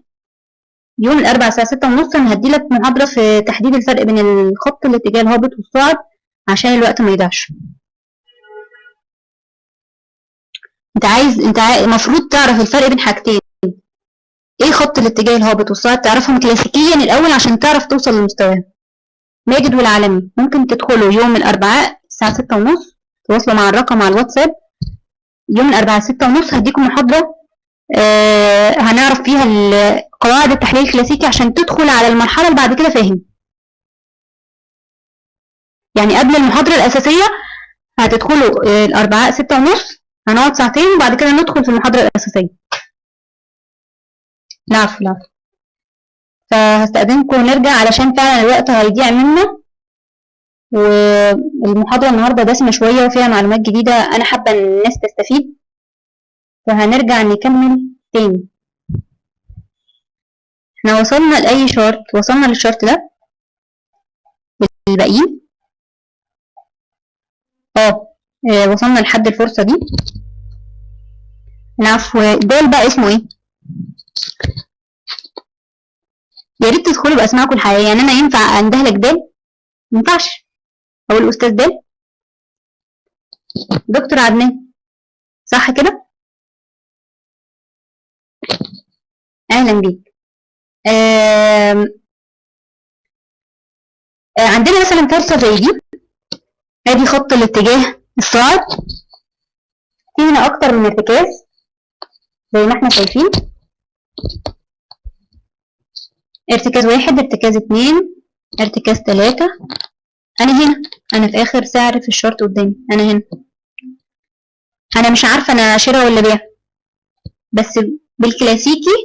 يوم الأربعاء الساعة 6:30. أنا هديلك محاضرة في تحديد الفرق بين الخط الاتجاه الهابط والصاعد عشان الوقت ما يضيعش. أنت المفروض تعرف الفرق بين حاجتين، إيه خط الاتجاه الهابط والصاعد، تعرفهم كلاسيكيا الأول عشان تعرف توصل لمستواهم. ماجد والعالمي ممكن تدخلوا يوم الأربعاء الساعة 6:30، تواصلوا مع الرقم على الواتساب. يوم الأربعاء 6:30 هديكم محاضرة هنعرف فيها قواعد التحليل الكلاسيكي عشان تدخل على المرحلة اللي بعد كده فاهم. يعني قبل المحاضرة الأساسية هتدخلوا الأربعاء 6:30، هنقعد ساعتين وبعد كده ندخل في المحاضرة الأساسية. العفو العفو. فهستأذنكم نرجع علشان فعلا الوقت هيضيع منا، والمحاضرة النهاردة دسمة شوية وفيها معلومات جديدة أنا حابة إن الناس تستفيد، فهنرجع نكمل تاني. احنا وصلنا لأي شرط؟ وصلنا للشرط ده الباقيين؟ وصلنا لحد الفرصة دي. العفو. دول بقى اسمه ايه؟ يا ريت تدخلوا بأسمائكم الحقيقية، يعني أنا ينفع أندهلك دال؟ مينفعش. أو الأستاذ دال؟ دكتور عدنان، صح كده؟ أهلا بيك. عندنا مثلا فرصة زي دي، ادي خط الاتجاه الصاعد، في هنا أكتر من ارتكاز زي ما احنا شايفين، ارتكاز 1، ارتكاز 2، ارتكاز 3، انا هنا، انا في اخر سعر في الشارت قدامي، انا هنا، انا مش عارفه انا شراء ولا بيع، بس بالكلاسيكي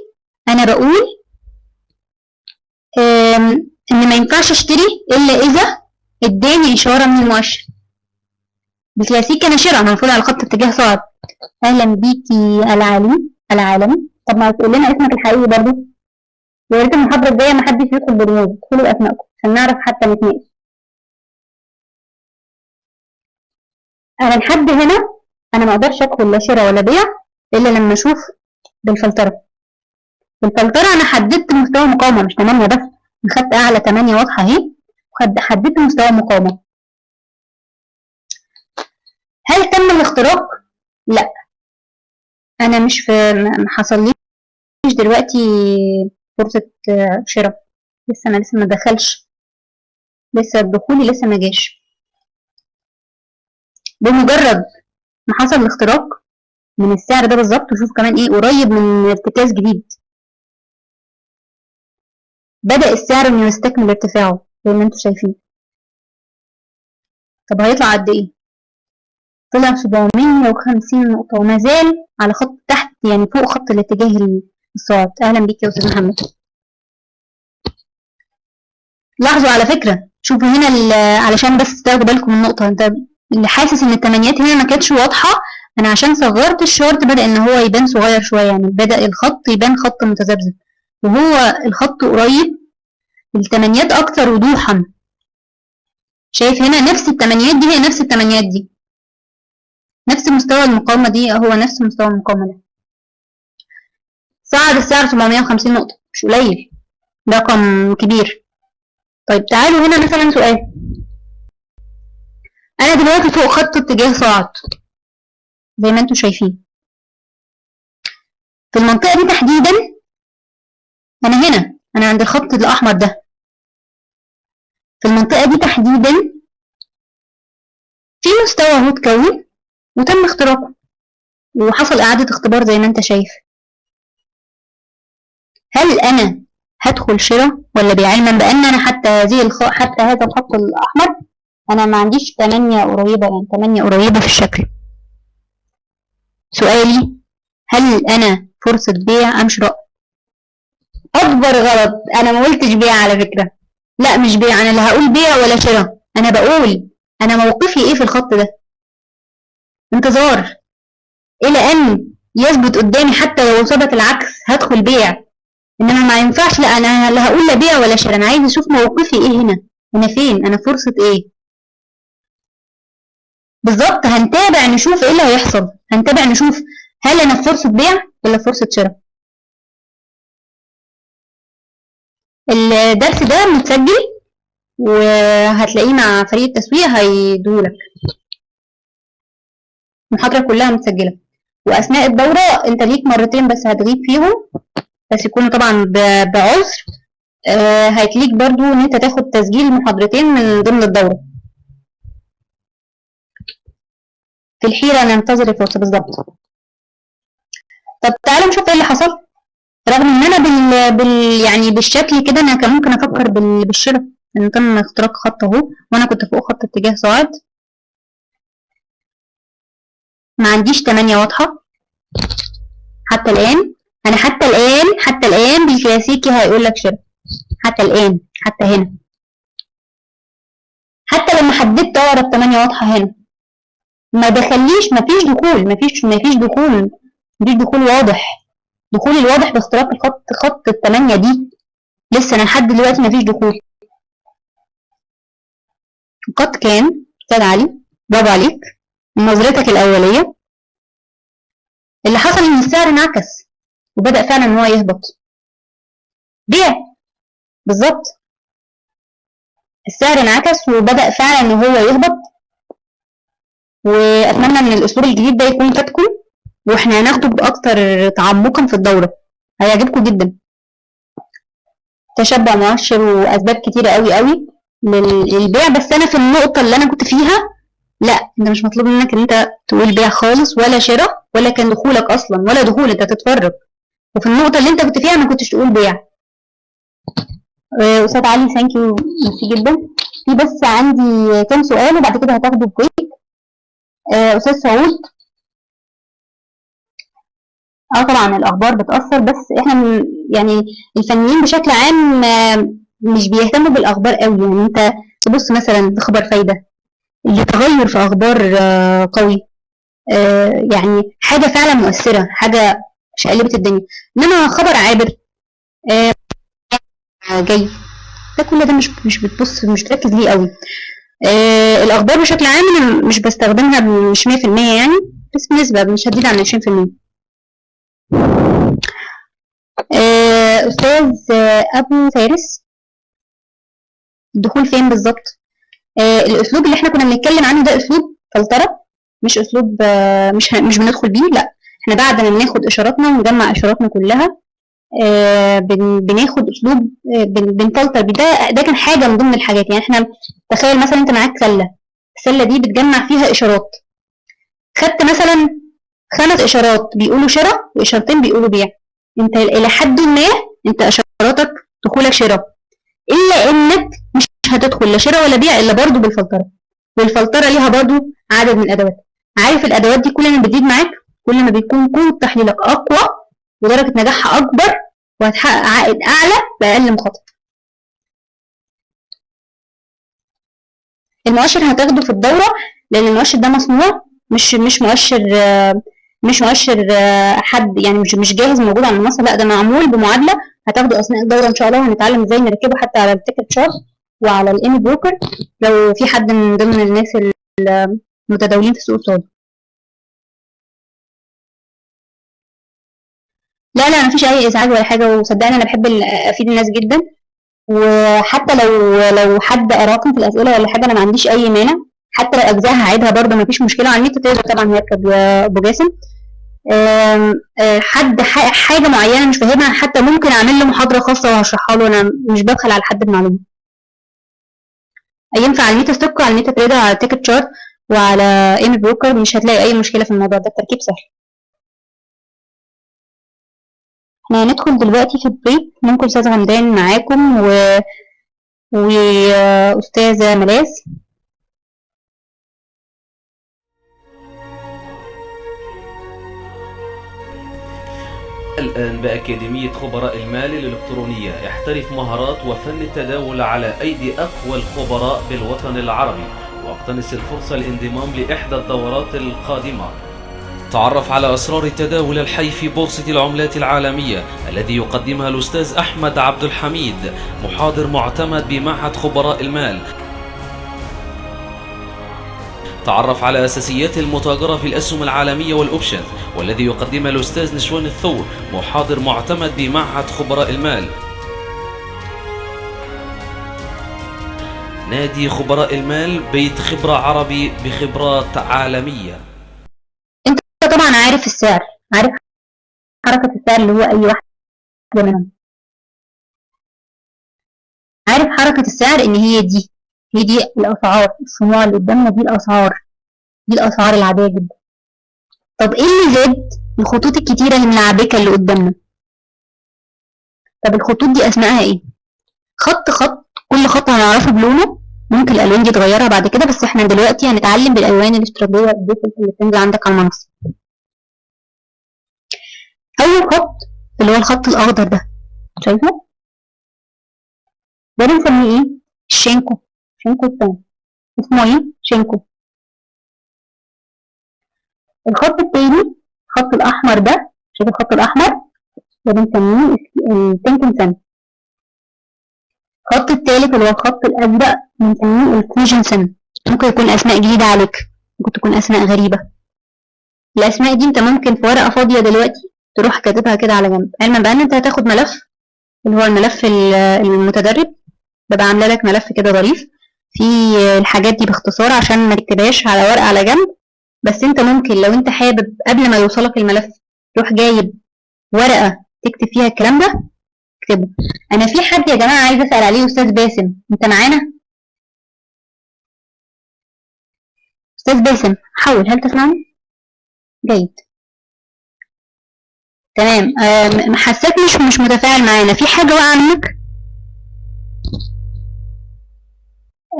انا بقول ان ما ينفعش اشتري الا اذا اداني اشاره من المؤشر. بالكلاسيكي انا شراء، انا المفروض على خط اتجاه صاعد. اهلا بيكي العالمي. طب ما تقول لنا اسمك الحقيقي برضه، ويا ريت المحاضره الجايه ما حدش يدخل بالرموز، ادخلوا باسمائكم عشان نعرف حتى نتناقش. انا لحد هنا انا ما اقدرش ادخل لا شراء ولا بيع الا لما اشوف بالفلتره. بالفلتره انا حددت مستوى مقاومه، مش 8 بس، انا خدت اعلى 8 واضحه اهي، وحددت مستوى مقاومه. هل تم الاختراق؟ لا، انا مش في، ما حصليش دلوقتي فرصه شراء، لسه انا لسه ما دخلش، لسه دخولي لسه ما جاش. بمجرد ما حصل الاختراق من السعر ده بالظبط، وشوف كمان ايه قريب من ارتكاز جديد، بدأ السعر انه يستكمل ارتفاعه زي ما انتم شايفين. طب هيطلع قد ايه؟ طلع 750 نقطة، وما زال على خط تحت، يعني فوق خط الاتجاه الصاعد. اهلا بيك يا استاذ محمد. لاحظوا على فكرة، شوفوا هنا علشان بس تاخدوا بالكم من النقطة، انت اللي حاسس ان التمانيات هنا ما كانتش واضحة، انا عشان صغرت الشارت بدأ ان هو يبان صغير شوية، يعني بدأ الخط يبان خط متذبذب، وهو الخط قريب، التمانيات اكثر وضوحا. شايف هنا نفس التمانيات دي هي نفس التمانيات دي، نفس مستوى المقاومة دي هو نفس مستوى المقاومة ده. صعد السعر 750 نقطة، مش قليل، رقم كبير. طيب تعالوا هنا مثلا سؤال، انا دلوقتي فوق خط اتجاه صاعد زي ما انتم شايفين، في المنطقة دي تحديدا، انا هنا، انا عند الخط الاحمر ده، في المنطقة دي تحديدا في مستوى اهو اتكون وتم اختراقه، وحصل اعادة اختبار زي ما انت شايف. هل انا هدخل شراء ولا بيع؟ علما بان انا حتى هذا الخط الاحمر انا ما عنديش 8 قريبة، يعني 8 قريبة في الشكل. سؤالي، هل انا فرصة بيع ام شراء؟ اكبر غلط، انا ما قلتش بيع على فكرة، لا مش بيع، انا لا هقول بيع ولا شراء، انا بقول انا موقفي ايه في الخط ده، انتظار الى ان يثبت قدامي، حتى لو ثبت العكس هدخل بيع، انما ما ينفعش، لا انا لا هقول لا بيع ولا شراء، انا عايز اشوف موقفي ايه هنا، انا فين، انا فرصة ايه بالظبط. هنتابع نشوف ايه اللي هيحصل، هنتابع نشوف هل انا في فرصة بيع ولا فرصة شراء. الدرس ده متسجل وهتلاقيه مع فريق التسويق هيدولك، المحاضرة كلها متسجلة، وأثناء الدورة أنت ليك مرتين بس هتغيب فيهم، بس يكونوا طبعا بعذر، هيتليك برضو إن أنت تاخد تسجيل محاضرتين من ضمن الدورة. في الحيرة ننتظر الفرصة بالظبط. طب تعالوا نشوف ايه اللي حصل، رغم ان انا يعني بالشكل كده انا كان ممكن افكر بالشراء، ان تم اختراق خط اهو وانا كنت فوق خط اتجاه صاعد، ما عنديش 8 واضحة حتى الآن. أنا حتى الآن بالكلاسيكي هيقول لك شراء، حتى الآن، حتى هنا، حتى لما حددت أقرب 8 واضحة هنا ما دخليش، مفيش دخول، مفيش دخول واضح، دخول الواضح باختراق خط ال8 دي لسه أنا لحد دلوقتي مفيش دخول. قد كان أستاذ علي، برافو عليك، نظرتك الأولية اللي حصل إن السعر انعكس وبدأ فعلا إن هو يهبط، بيع بالظبط، السعر انعكس وبدأ فعلا إن هو يهبط، وأتمنى إن الأسبوع الجديد ده يكون فاتكم، وإحنا هناخده بأكتر تعمقا في الدورة، هيعجبكم جدا. تشبع مؤشر وأسباب كتيرة قوي قوي للبيع، بس أنا في النقطة اللي أنا كنت فيها لا، أنت مش مطلوب منك إن أنت تقول بيع خالص ولا شراء ولا كان دخولك أصلا ولا دخول، أنت تتفرج، وفي النقطة اللي أنت كنت فيها ما كنتش تقول بيع. أستاذ علي ثانك يو، ميرسي جدا. في بس عندي كام سؤال وبعد كده هتاخدوا بريك. أستاذ سعود. طبعا الأخبار بتأثر، بس احنا يعني الفنيين بشكل عام مش بيهتموا بالأخبار قوي. يعني انت تبص مثلا خبر فايدة، التغير في أخبار قوي، يعني حاجة فعلا مؤثرة، حاجة شقلبت الدنيا. إنما خبر عابر جاي، ده كل ده مش بتبص، مش بتركز ليه قوي. الأخبار بشكل عام أنا مش بستخدمها مش 100% يعني، بس بنسبة مش هتزيد عن 20%. أستاذ أبو فارس، الدخول فين بالظبط؟ الأسلوب اللي احنا كنا بنتكلم عنه ده أسلوب فلترة، مش أسلوب مش بندخل بيه، لا. احنا بعد ما بناخد إشاراتنا ونجمع إشاراتنا كلها بناخد أسلوب بنفلتر بيه. ده كان حاجة من ضمن الحاجات. يعني احنا تخيل مثلا انت معاك سلة، السلة دي بتجمع فيها إشارات، خدت مثلا 5 إشارات بيقولوا شراء وإشارتين بيقولوا بيع، انت إلى حد ما انت إشاراتك دخولك شراء، إلا إنك مش هتدخل لا شراء ولا بيع إلا برضه بالفلترة. والفلترة ليها برضه عدد من الأدوات. عارف الأدوات دي كل ما بتزيد معاك كل ما بيكون قوة تحليلك أقوى ودرجة نجاحها أكبر، وهتحقق عائد أعلى بأقل مخاطرة. المؤشر هتاخده في الدورة، لأن المؤشر ده مصنوع، مش مؤشر حد يعني مش جاهز موجود على المنصة، لا ده معمول بمعادلة هتاخده أثناء الدورة إن شاء الله. هنتعلم إزاي نركبه حتى على التيكت شارت وعلى الإيمي بروكر لو في حد من ضمن الناس المتداولين في سوق السودا. لا مفيش أي إزعاج ولا حاجة، وصدقني أنا بحب أفيد الناس جدا، وحتى لو حد قراكم في الأسئلة ولا حاجة أنا ما عنديش أي مانع، حتى لو أجزاء هعيدها برضه مفيش مشكلة. على النت تقدر طبعا يركب يا أبو جاسم. حد حاجة معينة مش فاهمها حتى ممكن أعمل له محاضرة خاصة وهشرحها له، أنا مش ببخل على حد بمعلومة. ينفع على الميتا ستوك وعلى الميتا تريدر على التيكت شارت وعلى ايمي بروكر، مش هتلاقي أي مشكلة في الموضوع ده، التركيب سهل. احنا هندخل دلوقتي في البريك، ممكن أستاذ غمدان معاكم وأستاذة ملاذ. الآن بأكاديمية خبراء المال الإلكترونية يحترف مهارات وفن التداول على أيدي أقوى الخبراء بالوطن العربي، واقتنص الفرصة للانضمام لإحدى الدورات القادمة. تعرف على أسرار التداول الحي في بورصة العملات العالمية الذي يقدمها الأستاذ أحمد عبد الحميد، محاضر معتمد بمعهد خبراء المال. تعرف على أساسيات المتاجرة في الأسهم العالمية والأوبشن والذي يقدمها الأستاذ نشوان الثور، محاضر معتمد بمعهد خبراء المال. نادي خبراء المال، بيت خبرة عربي بخبرات عالمية. انت طبعا عارف السعر، عارف حركة السعر اللي هو أي واحد منهم، عارف حركة السعر إن هي دي الأسعار، الشموع اللي قدامنا دي الأسعار العادية جدا. طب إيه اللي زاد؟ الخطوط الكتيرة الملعبكة اللي قدامنا. طب الخطوط دي أسمائها إيه؟ خط كل خط هنعرفه بلونه، ممكن الألوان دي تغيرها بعد كده، بس إحنا دلوقتي هنتعلم بالألوان الافتراضية اللي بتنزل عندك على المنصة. أول خط اللي هو الخط الأخضر ده، شايفه؟ ده بنسميه إيه؟ الشينكو الثاني، اسمه إيه؟ شينكو. الخط التاني الخط الأحمر ده، شايف الخط الأحمر ده بنسميه التنكن سن. الخط التالت اللي هو الخط الأزرق بنسميه الفيوجن سن. ممكن يكون أسماء جديدة عليك، ممكن تكون أسماء غريبة. الأسماء دي أنت ممكن في ورقة فاضية دلوقتي تروح كاتبها كده على جنب، علما بأن أنت هتاخد ملف اللي هو الملف المتدرب، ببقى عاملة لك ملف كده ظريف فيه الحاجات دي باختصار عشان ما تكتبهاش على ورقة على جنب. بس أنت ممكن لو أنت حابب قبل ما يوصلك الملف تروح جايب ورقة تكتب فيها الكلام ده، اكتبه. أنا في حد يا جماعة عايز أسأل عليه، أستاذ باسم، أنت معانا؟ أستاذ باسم حاول، هل تسمعني؟ جيد، تمام. حسيت مش متفاعل معانا، في حاجة واقعة منك؟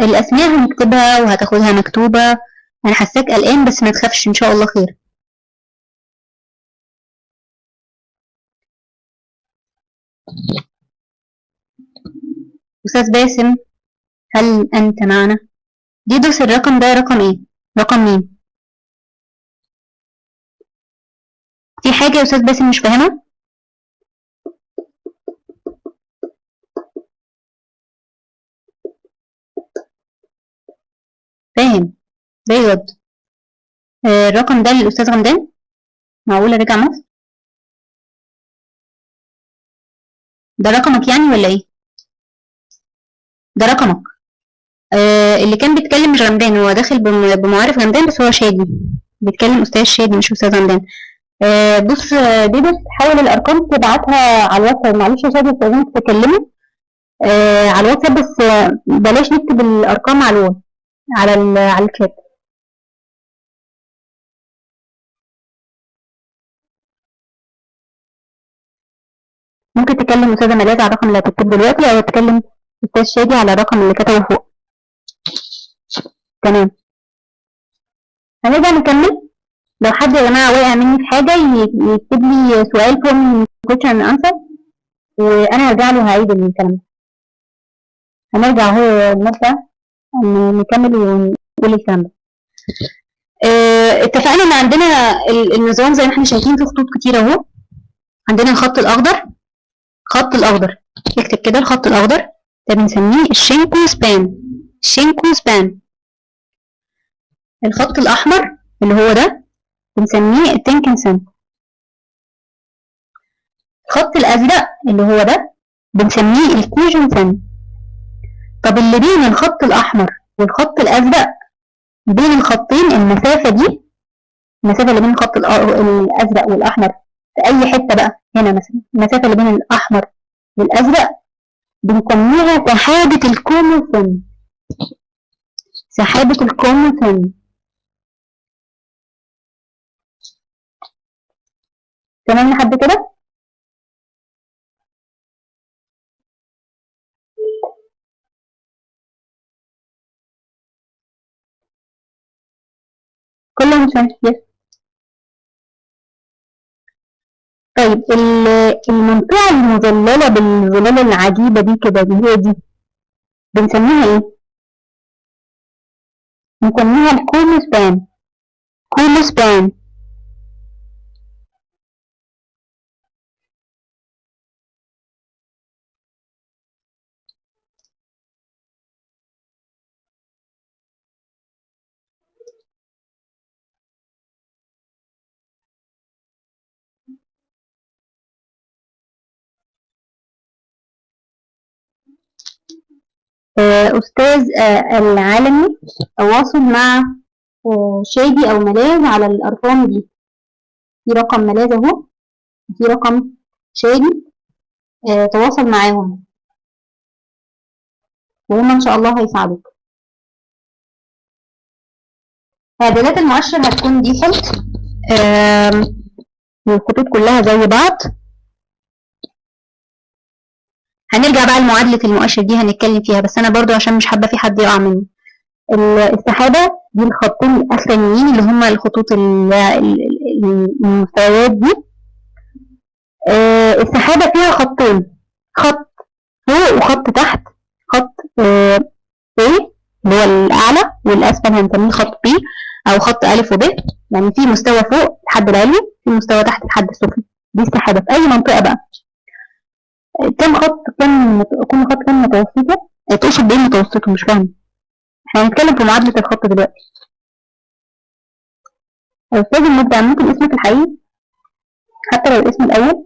الأسماء هنكتبها وهتاخدها مكتوبة. أنا حاساك قلقان بس ما تخافش إن شاء الله خير. أستاذ باسم هل أنت معنا؟ ديدوس الرقم ده رقم إيه؟ رقم مين؟ في حاجة يا أستاذ باسم مش فاهمها؟ فاهم. very good. الرقم ده للأستاذ غمدان؟ معقولة رجع مصر؟ ده رقمك يعني ولا إيه؟ ده رقمك. اللي كان بيتكلم مش غمدان، هو داخل بمعارف غمدان بس هو شادي. بيتكلم أستاذ شادي مش أستاذ غمدان. بص ديدوس حاول الأرقام تبعتها على الواتساب. معلش يا شادي استاذنك تكلمه على الواتساب بس بلاش نكتب الأرقام على الواتس على الشات. ممكن تكلم أستاذة ملاذ على الرقم اللي هتكتبه دلوقتي أو تكلم أستاذ شادي على الرقم اللي كتبه فوق. تمام. هنرجع نكمل. لو حد يا جماعة وقع مني في حاجة يكتب لي سؤال فوق من question and answer وأنا هرجع له هعيد الكلام ده. هنرجع هو نبدأ نكمل ونقول الكلام ده. اتفقنا ان عندنا النظام زي ما احنا شايفين في خطوط كتير اهو. عندنا الخط الاخضر. خط الاخضر اكتب كده الخط الاخضر ده بنسميه الشينكو سبان. الشينكو سبان. الخط الاحمر اللي هو ده بنسميه التنكن سن. الخط الازرق اللي هو ده بنسميه الكيجن سن. طب اللي بين الخط الاحمر والخط الازرق بين الخطين المسافة دي، المسافة اللي بين الخط الازرق والاحمر في اي حتة بقى هنا مثلا المسافة اللي بين الاحمر والازرق بنسميها سحابة الكوموسن. سحابة الكوموسن. تمام لحد كده؟ كله مش يس. طيب المنطقة المظللة بالظلال العجيبة دي كده دي هي دي بنسميها ايه؟ بنسميها الكوموسبان. كوموسبان. أستاذ العالمي تواصل مع شادي أو ملاذ على الأرقام دي. في رقم ملاذ أهو في رقم شادي. تواصل معاهم وهم إن شاء الله هيساعدوك. إعدادات المؤشر هتكون ديفولت والخطوط كلها زي بعض. هنرجع بقى لمعادلة المؤشر دي هنتكلم فيها بس أنا برضو عشان مش حابة في حد يقع مني. السحابة دي الخطين الأخرانيين اللي هما الخطوط المستويات دي. السحابة فيها خطين، خط فوق وخط تحت. خط A اللي هو الأعلى والأسفل هنسميه خط B أو خط أ وب. يعني في مستوى فوق لحد العلوي في مستوى تحت لحد السفلي. دي السحابة في أي منطقة بقى. كم خط كل خط كام متوسطة؟ تقصد بإيه متوسطة؟ مش فاهم. احنا هنتكلم في معادلة الخط دلوقتي. أستاذ المبدع ممكن اسمك الحقيقي حتى لو الاسم الأول؟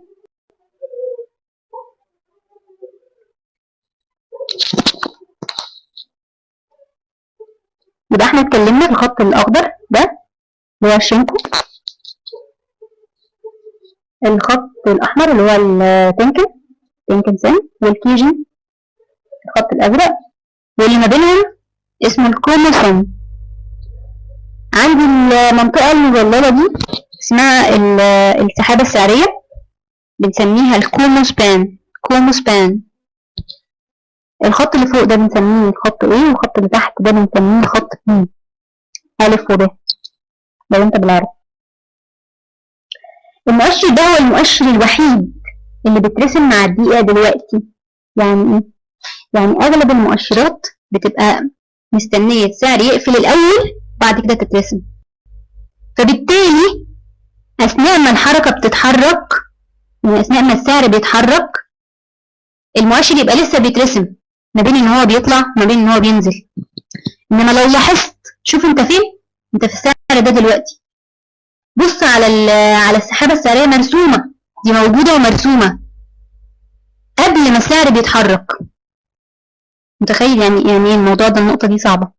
يبقى احنا اتكلمنا في الخط الأخضر ده اللي هو الشينكو. الخط الأحمر اللي هو التنكن سن والكيجن الخط الأزرق واللي ما بينهم اسمه الكوموسن. عندي المنطقة المظللة دي اسمها السحابة السعرية بنسميها الكوموسبان. كوموسبان. الخط اللي فوق ده بنسميه الخط A، والخط اللي تحت ده بنسميه خط B، ألف وب لو أنت بالعربي. المؤشر ده هو المؤشر الوحيد اللي بيترسم مع الدقيقة دلوقتي. يعني إيه؟ يعني أغلب المؤشرات بتبقى مستنية السعر يقفل الأول بعد كده تترسم. فبالتالي أثناء ما الحركة بتتحرك، يعني أثناء ما السعر بيتحرك، المؤشر يبقى لسه بيترسم ما بين إن هو بيطلع ما بين إن هو بينزل. إنما لو لاحظت، شوف أنت فين؟ أنت في السعر ده دلوقتي. بص على السحابة السعرية مرسومة، دي موجودة ومرسومة قبل ما السعر بيتحرك. متخيل يعني ايه الموضوع ده؟ النقطة دي صعبة.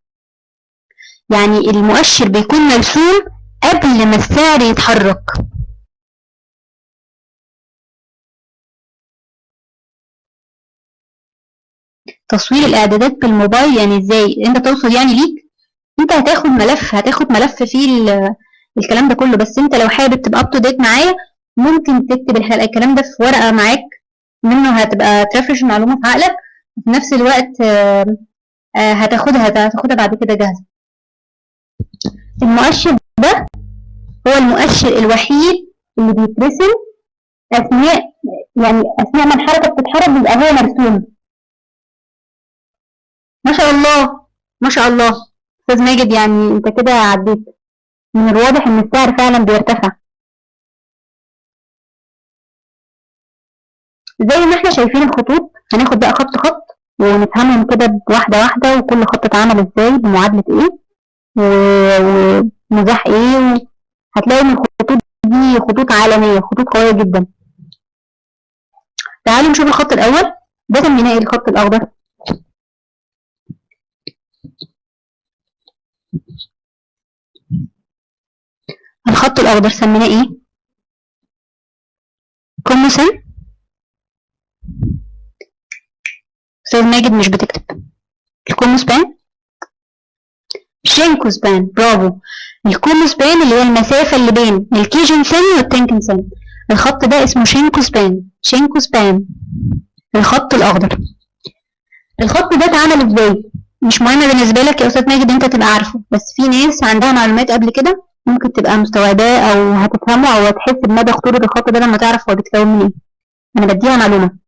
يعني المؤشر بيكون مرسوم قبل ما السعر يتحرك. تصوير الاعدادات بالموبايل يعني ازاي؟ انت تقصد يعني ليك انت هتاخد ملف فيه الكلام ده كله، بس انت لو حابب تبقى اب تو ديت معايا ممكن تكتب الكلام ده في ورقة معاك، منه هتبقى ترفرش المعلومة في عقلك، وفي نفس الوقت هتاخدها بعد كده جاهزة. المؤشر ده هو المؤشر الوحيد اللي بيترسم أثناء ما الحركة بتتحرك، بيبقى هو مرسوم. ما شاء الله ما شاء الله أستاذ ماجد، يعني أنت كده عديت. من الواضح إن السعر فعلا بيرتفع زي ما احنا شايفين الخطوط. هناخد بقى خط خط ونفهمهم كده واحدة واحدة، وكل خط اتعمل ازاي بمعادلة ايه ومزاح ايه. هتلاقي ان الخطوط دي خطوط عالمية، خطوط قوية جدا. تعالوا نشوف الخط الأول ده، سميناه ايه؟ الخط الأخضر. الخط الأخضر سميناه ايه؟ كوموسن. أستاذ ماجد مش بتكتب. الكوموسبان، شينكوسبان، برافو. الكوموسبان اللي هي المسافة اللي بين الكيجن سن والتنكن سن، الخط ده اسمه شينكوسبان. شينكوسبان الخط الأخضر. الخط ده اتعمل ازاي؟ مش مهم بالنسبة لك يا أستاذ ماجد انت تبقى عارفه، بس في ناس عندها معلومات قبل كده ممكن تبقى مستوعباه أو هتفهمه أو هتحس بمدى خطورة الخط ده لما تعرف هو بيتكون من ايه. أنا بديها معلومة.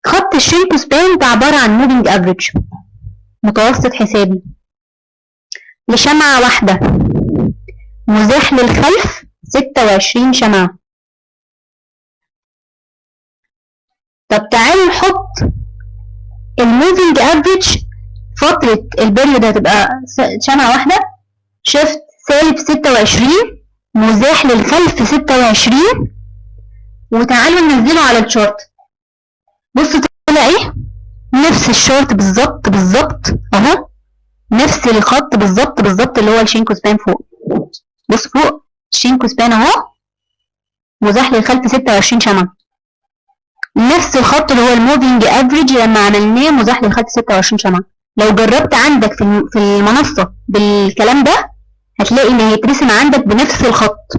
خط الشينكوسبان ده عبارة عن موفينج افريج، متوسط حسابي لشمعة واحدة مزاح للخلف 26 شمعة. طب تعالوا نحط الموفينج افريج، فترة البريود هتبقى شمعة واحدة، شيفت -26 مزاح للخلف 26، وتعالوا ننزله على الشارت. بص طلع ايه؟ نفس الشارت بالظبط اهو، نفس الخط بالظبط اللي هو الشينكوسبان فوق. بص فوق الشينكوسبان اهو مزاح للخلف 26 شمعة، نفس الخط اللي هو الموفينج افريج لما عملناه مزاح للخلف 26 شمعة. لو جربت عندك في المنصة بالكلام ده هتلاقي ان هيترسم عندك بنفس الخط.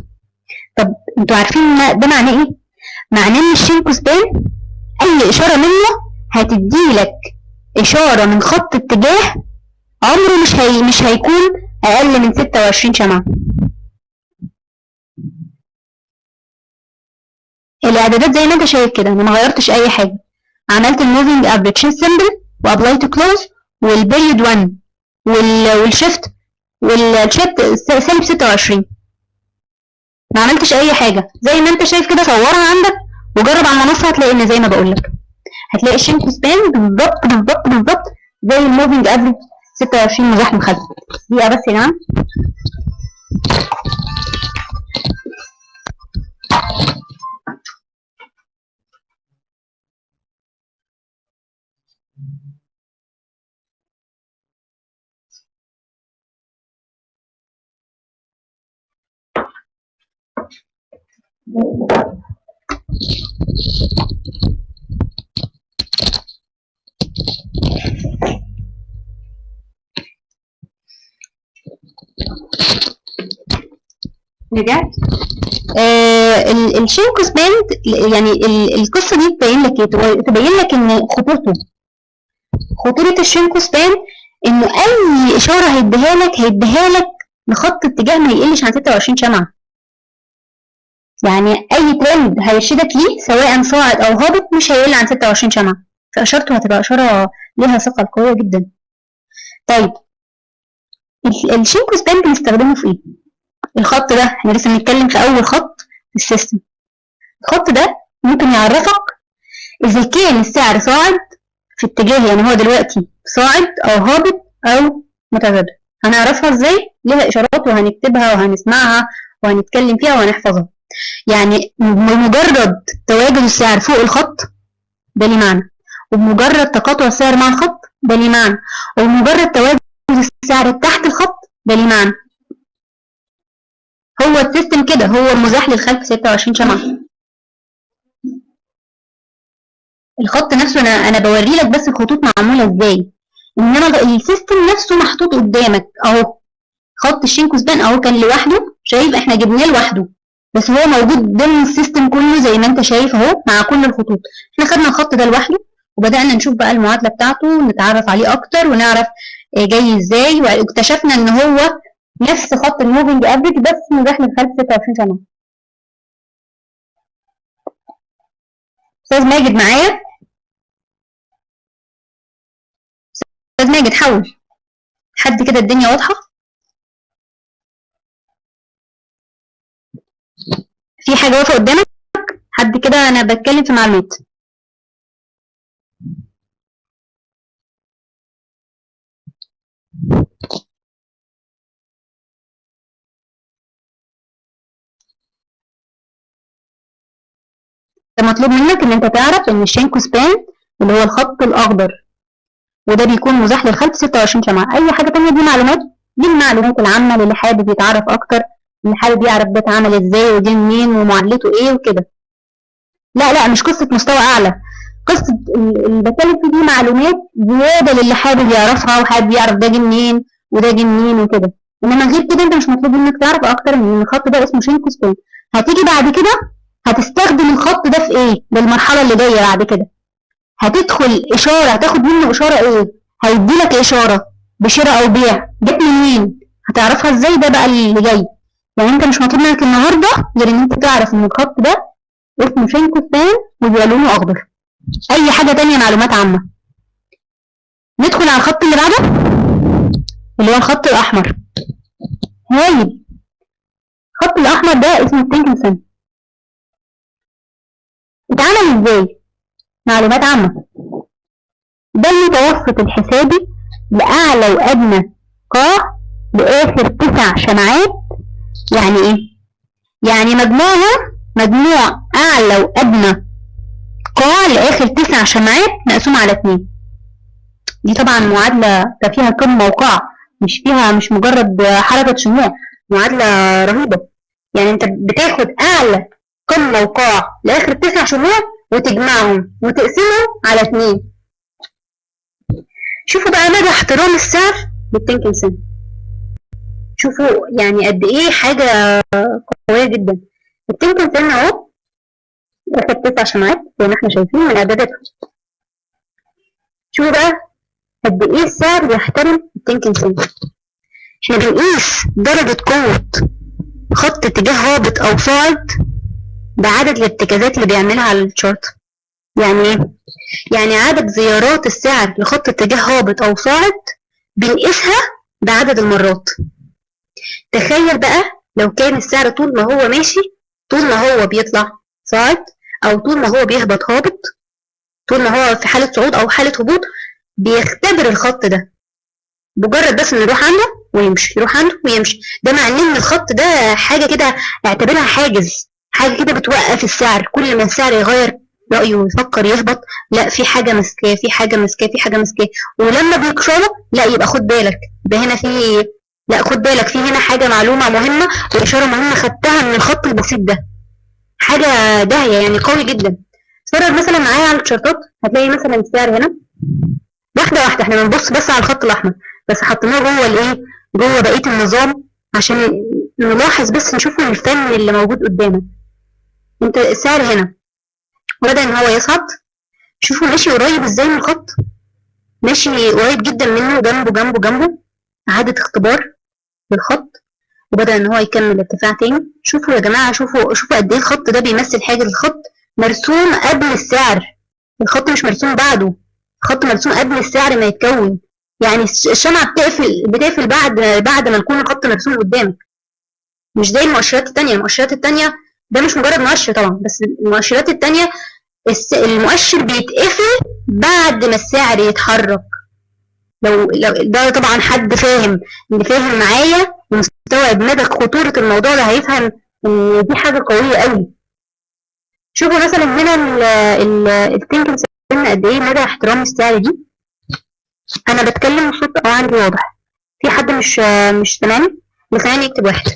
طب انتوا عارفين ده معناه ايه؟ معناه ان الشينكوسبان اي اشارة منه هتديلك اشارة من خط اتجاه عمره مش هيكون اقل من 26 شمعة. الاعدادات زي ما انت شايف كده، انا ما غيرتش اي حاجة. عملت الموفينج افريج سيمبل وابلاي تو كلوز والبيريود 1 والشيفت سالب 26. ما عملتش اي حاجة، زي ما انت شايف كده. صورها عندك وجرب على المنصة هتلاقي ان زي ما بقول لك، هتلاقي الشينكوسبان بالظبط زي الموفينج افريج 26 مزاح للخلف. دقيقة بس يا جماعة. رجعت. الشينكوسبان يعني القصة دي تبين لك ايه؟ تبين لك ان خطوطه خطورة الشينكو سبان انه اي اشارة هيديها لك لخط اتجاه ما يقلش عن 26 شمعة. يعني اي ترند هيرشدك ليه سواء صاعد او هابط مش هيقل عن 26 شمعة، فاشارته هتبقى اشارة ليها ثقل قوية جدا. طيب الشينكو سبان بنستخدمه في ايه؟ الخط ده احنا لسه بنتكلم في اول خط في السيستم. الخط ده ممكن يعرفك اذا كان السعر صاعد في اتجاه، يعني هو دلوقتي صاعد او هابط او متذبذب. هنعرفها ازاي؟ ليها اشارات وهنكتبها وهنسمعها وهنتكلم فيها وهنحفظها. يعني بمجرد تواجد السعر فوق الخط ده ليه معنى، وبمجرد تقاطع السعر مع الخط ده ليه معنى، وبمجرد تواجد السعر تحت الخط ده ليه معنى. هو السيستم كده، هو المزاح للخلف 26 شمعة. الخط نفسه انا بوري لك بس الخطوط معموله ازاي، انما السيستم نفسه محطوط قدامك اهو. خط الشينكو سبان اهو كان لوحده، شايف احنا جبناه لوحده بس هو موجود ضمن السيستم كله زي ما انت شايف اهو مع كل الخطوط. احنا خدنا الخط ده لوحده وبدانا نشوف بقى المعادله بتاعته، نتعرف عليه اكتر ونعرف جاي ازاي، واكتشفنا ان هو نفس خط الموفينج افريج بس مزاح للخلف 26 سنه. استاذ ماجد معايا؟ استاذ ماجد حاول حد كده الدنيا واضحه. في حاجه واقفه قدامك حد كده؟ انا بتكلم في معلومات. مطلوب منك ان انت تعرف ان الشينكو سبان اللي هو الخط الاخضر وده بيكون مزاح للخلف 26 شمعة. اي حاجه تانية دي معلومات، دي المعلومات العامه للي حابب يتعرف اكتر، اللي حابب يعرف ده اتعمل ازاي وجه منين ومعادلته ايه وكده. لا مش قصه مستوى اعلى، قصه اللي بتكلم فيه دي معلومات زياده للي حابب يعرفها وحابب يعرف ده جه منين وده جه منين وكده. انما غير كده انت مش مطلوب منك تعرف اكتر من الخط ده اسمه شينكو سبان. هتيجي بعد كده هتستخدم الخط ده في ايه للمرحله اللي جايه بعد كده. هتدخل اشاره، هتاخد منه اشاره ايه، هيديلك اشاره بشراء او بيع، جت منين، هتعرفها ازاي، ده بقى اللي جاي. يعني انت مش مطلوب منك النهارده غير ان انت تعرف ان الخط ده اسمه شينكو سبان وبيبقى لونه اخضر. اي حاجه تانية معلومات عامه. ندخل على الخط اللي بعده اللي هو الخط الاحمر. هايل. الخط الاحمر ده اسمه التنكنسن. اتعمل ازاي؟ معلومات عامه. ده المتوسط الحسابي لأعلى وأدنى قاع لآخر 9 شمعات. يعني إيه؟ يعني مجموع أعلى وأدنى قاع لآخر 9 شمعات مقسوم على 2. دي طبعا معادلة ده فيها قمة وقاع، مش مجرد حركة شموع، معادلة رهيبة. يعني أنت بتاخد أعلى قمة وقاع لآخر 9 شموع وتجمعهم وتقسمهم على 2. شوفوا بقى مدى احترام السعر للتنكنسن. شوفوا يعني قد ايه حاجة قوية جدا. التنكنسن اهو اخد 9 شمعات زي ما احنا شايفين من اعداداتها. شوفوا بقى قد ايه السعر يحترم التنكنسن. احنا بنقيس درجة قوة خط اتجاه هابط او صاعد بعدد الارتكازات اللي بيعملها على الشارت. يعني ايه؟ يعني عدد زيارات السعر لخط اتجاه هابط او صاعد بنقيسها بعدد المرات. تخيل بقى لو كان السعر طول ما هو ماشي، طول ما هو بيطلع صاعد او طول ما هو بيهبط هابط، طول ما هو في حالة صعود او حالة هبوط، بيختبر الخط ده مجرد بس انه يروح عنده ويمشي، يروح عنده ويمشي. ده معناه ان الخط ده حاجة كده اعتبرها حاجز، حاجة كده بتوقف السعر. كل ما السعر يغير رأيه ويفكر يهبط، لا في حاجة ماسكاه، في حاجة ماسكاه، في حاجة ماسكاه. ولما بيكسره لا يبقى خد بالك، ده هنا في، لا خد بالك في هنا حاجة، معلومة مهمة وإشارة مهمة خدتها من الخط البسيط ده. حاجة داهية يعني، قوي جدا. اتفرج مثلا معايا على الشارتات، هتلاقي مثلا السعر هنا واحدة واحدة. احنا بنبص بس على الخط الأحمر بس حطيناه جوه الايه، جوه بقية النظام عشان نلاحظ بس نشوف الفن اللي موجود قدامك. انت السعر هنا بدأ ان هو يصعد، شوفوا ماشي قريب ازاي من الخط، ماشي قريب جدا منه، جنبه جنبه جنبه، إعادة اختبار للخط، وبدأ إن هو يكمل ارتفاع تاني. شوفوا يا جماعة، شوفوا قد إيه الخط ده بيمثل حاجة. الخط مرسوم قبل السعر، الخط مش مرسوم بعده، الخط مرسوم قبل السعر ما يتكون. يعني الشمعة بتقفل بعد ما يكون الخط مرسوم قدامك، مش زي المؤشرات التانية. المؤشرات التانية ده مش مجرد مؤشر طبعا، بس المؤشرات التانية المؤشر بيتقفل بعد ما السعر يتحرك. لو ده طبعا حد فاهم، اللي فاهم معايا ومستوعب مدى خطورة الموضوع ده هيفهم ان دي حاجة قوية قوي. شوفوا مثلا هنا التنكن سيبنا قد ايه مدى احترام السعر دي. انا بتكلم بصوت عندي واضح، في حد مش تمام؟ لساني يكتب واحد.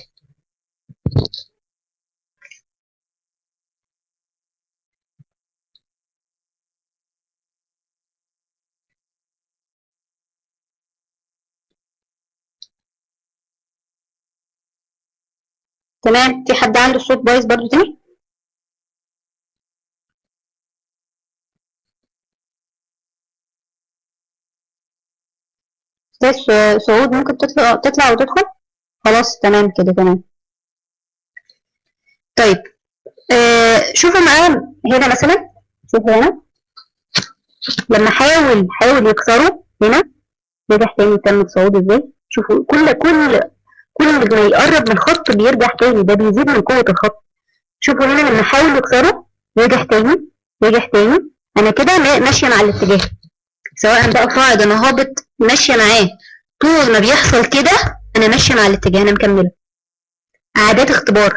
تمام، في حد عنده الصوت بايظ برضو تاني؟ استاذ سعود ممكن تطلع وتدخل؟ خلاص تمام كده تمام. طيب شوفوا معايا هنا مثلا، شوفوا هنا لما حاول يكسره هنا، نجح تاني. يكمل صعود ازاي؟ شوفوا كل ما يقرب من الخط بيرجع تاني، ده بيزيد من قوة الخط. شوفوا هنا لما حاول يكسره رجع تاني، رجع تاني. انا كده ماشية مع الاتجاه، سواء بقى صاعد انا هابط ماشية معاه. طول ما بيحصل كده انا ماشية مع الاتجاه، انا مكملة. اعادات اختبار،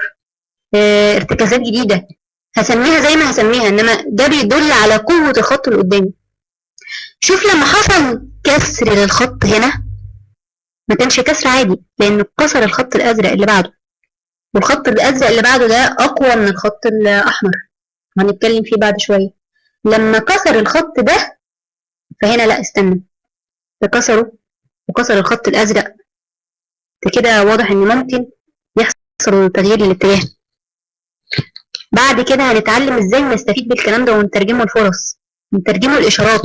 ارتكازات جديدة، هسميها زي ما هسميها، انما ده بيدل على قوة الخط اللي قدامي. شوف لما حصل كسر للخط هنا، ما كانش كسر عادي، لانه كسر الخط الازرق اللي بعده، والخط الازرق اللي بعده ده اقوى من الخط الاحمر، هنتكلم فيه بعد شوية. لما كسر الخط ده فهنا لا استنى، ده كسره وكسر الخط الازرق، كده واضح ان ممكن يحصل تغيير للاتجاه. بعد كده هنتعلم ازاي نستفيد بالكلام ده ونترجمه لفرص، نترجمه لاشارات.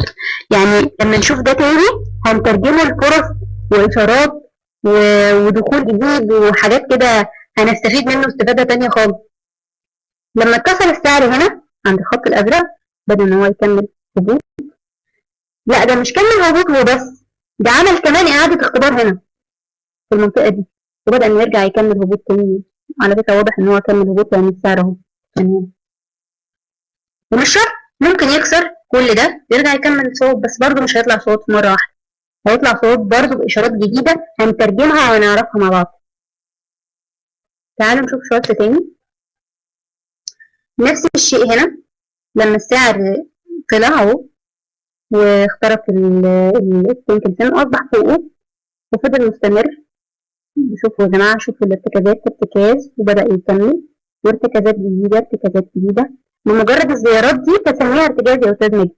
يعني لما نشوف ده تاني هنترجمه لفرص واشارات ودخول جديد وحاجات كده، هنستفيد منه استفادة تانية خالص. لما اتكسر السعر هنا عند الخط الازرق بدأ ان هو يكمل هبوط. لا ده مش كمل هبوط هو بس، ده عمل كمان اعادة اختبار هنا في المنطقة دي، وبدأ انه يرجع يكمل هبوط تاني. على فكرة واضح ان هو كمل هبوط لان السعر اهو تمام. ومش شرط، ممكن يكسر كل ده يرجع يكمل صعود، بس برضه مش هيطلع صعود في مرة واحدة، هيطلع صعود برضه بإشارات جديدة هنترجمها ونعرفها مع بعض. تعالوا نشوف شرط تاني. نفس الشيء هنا لما السعر طلع اهو واخترق السنك سن أصبح فوقه وفضل مستمر. شوفوا يا جماعة، شوفوا الارتكازات، ارتكاز وبدأ يكمل، وارتكازات جديدة، ارتكازات جديدة. بمجرد الزيارات دي بسميها ارتكاز يا أستاذ مجدي،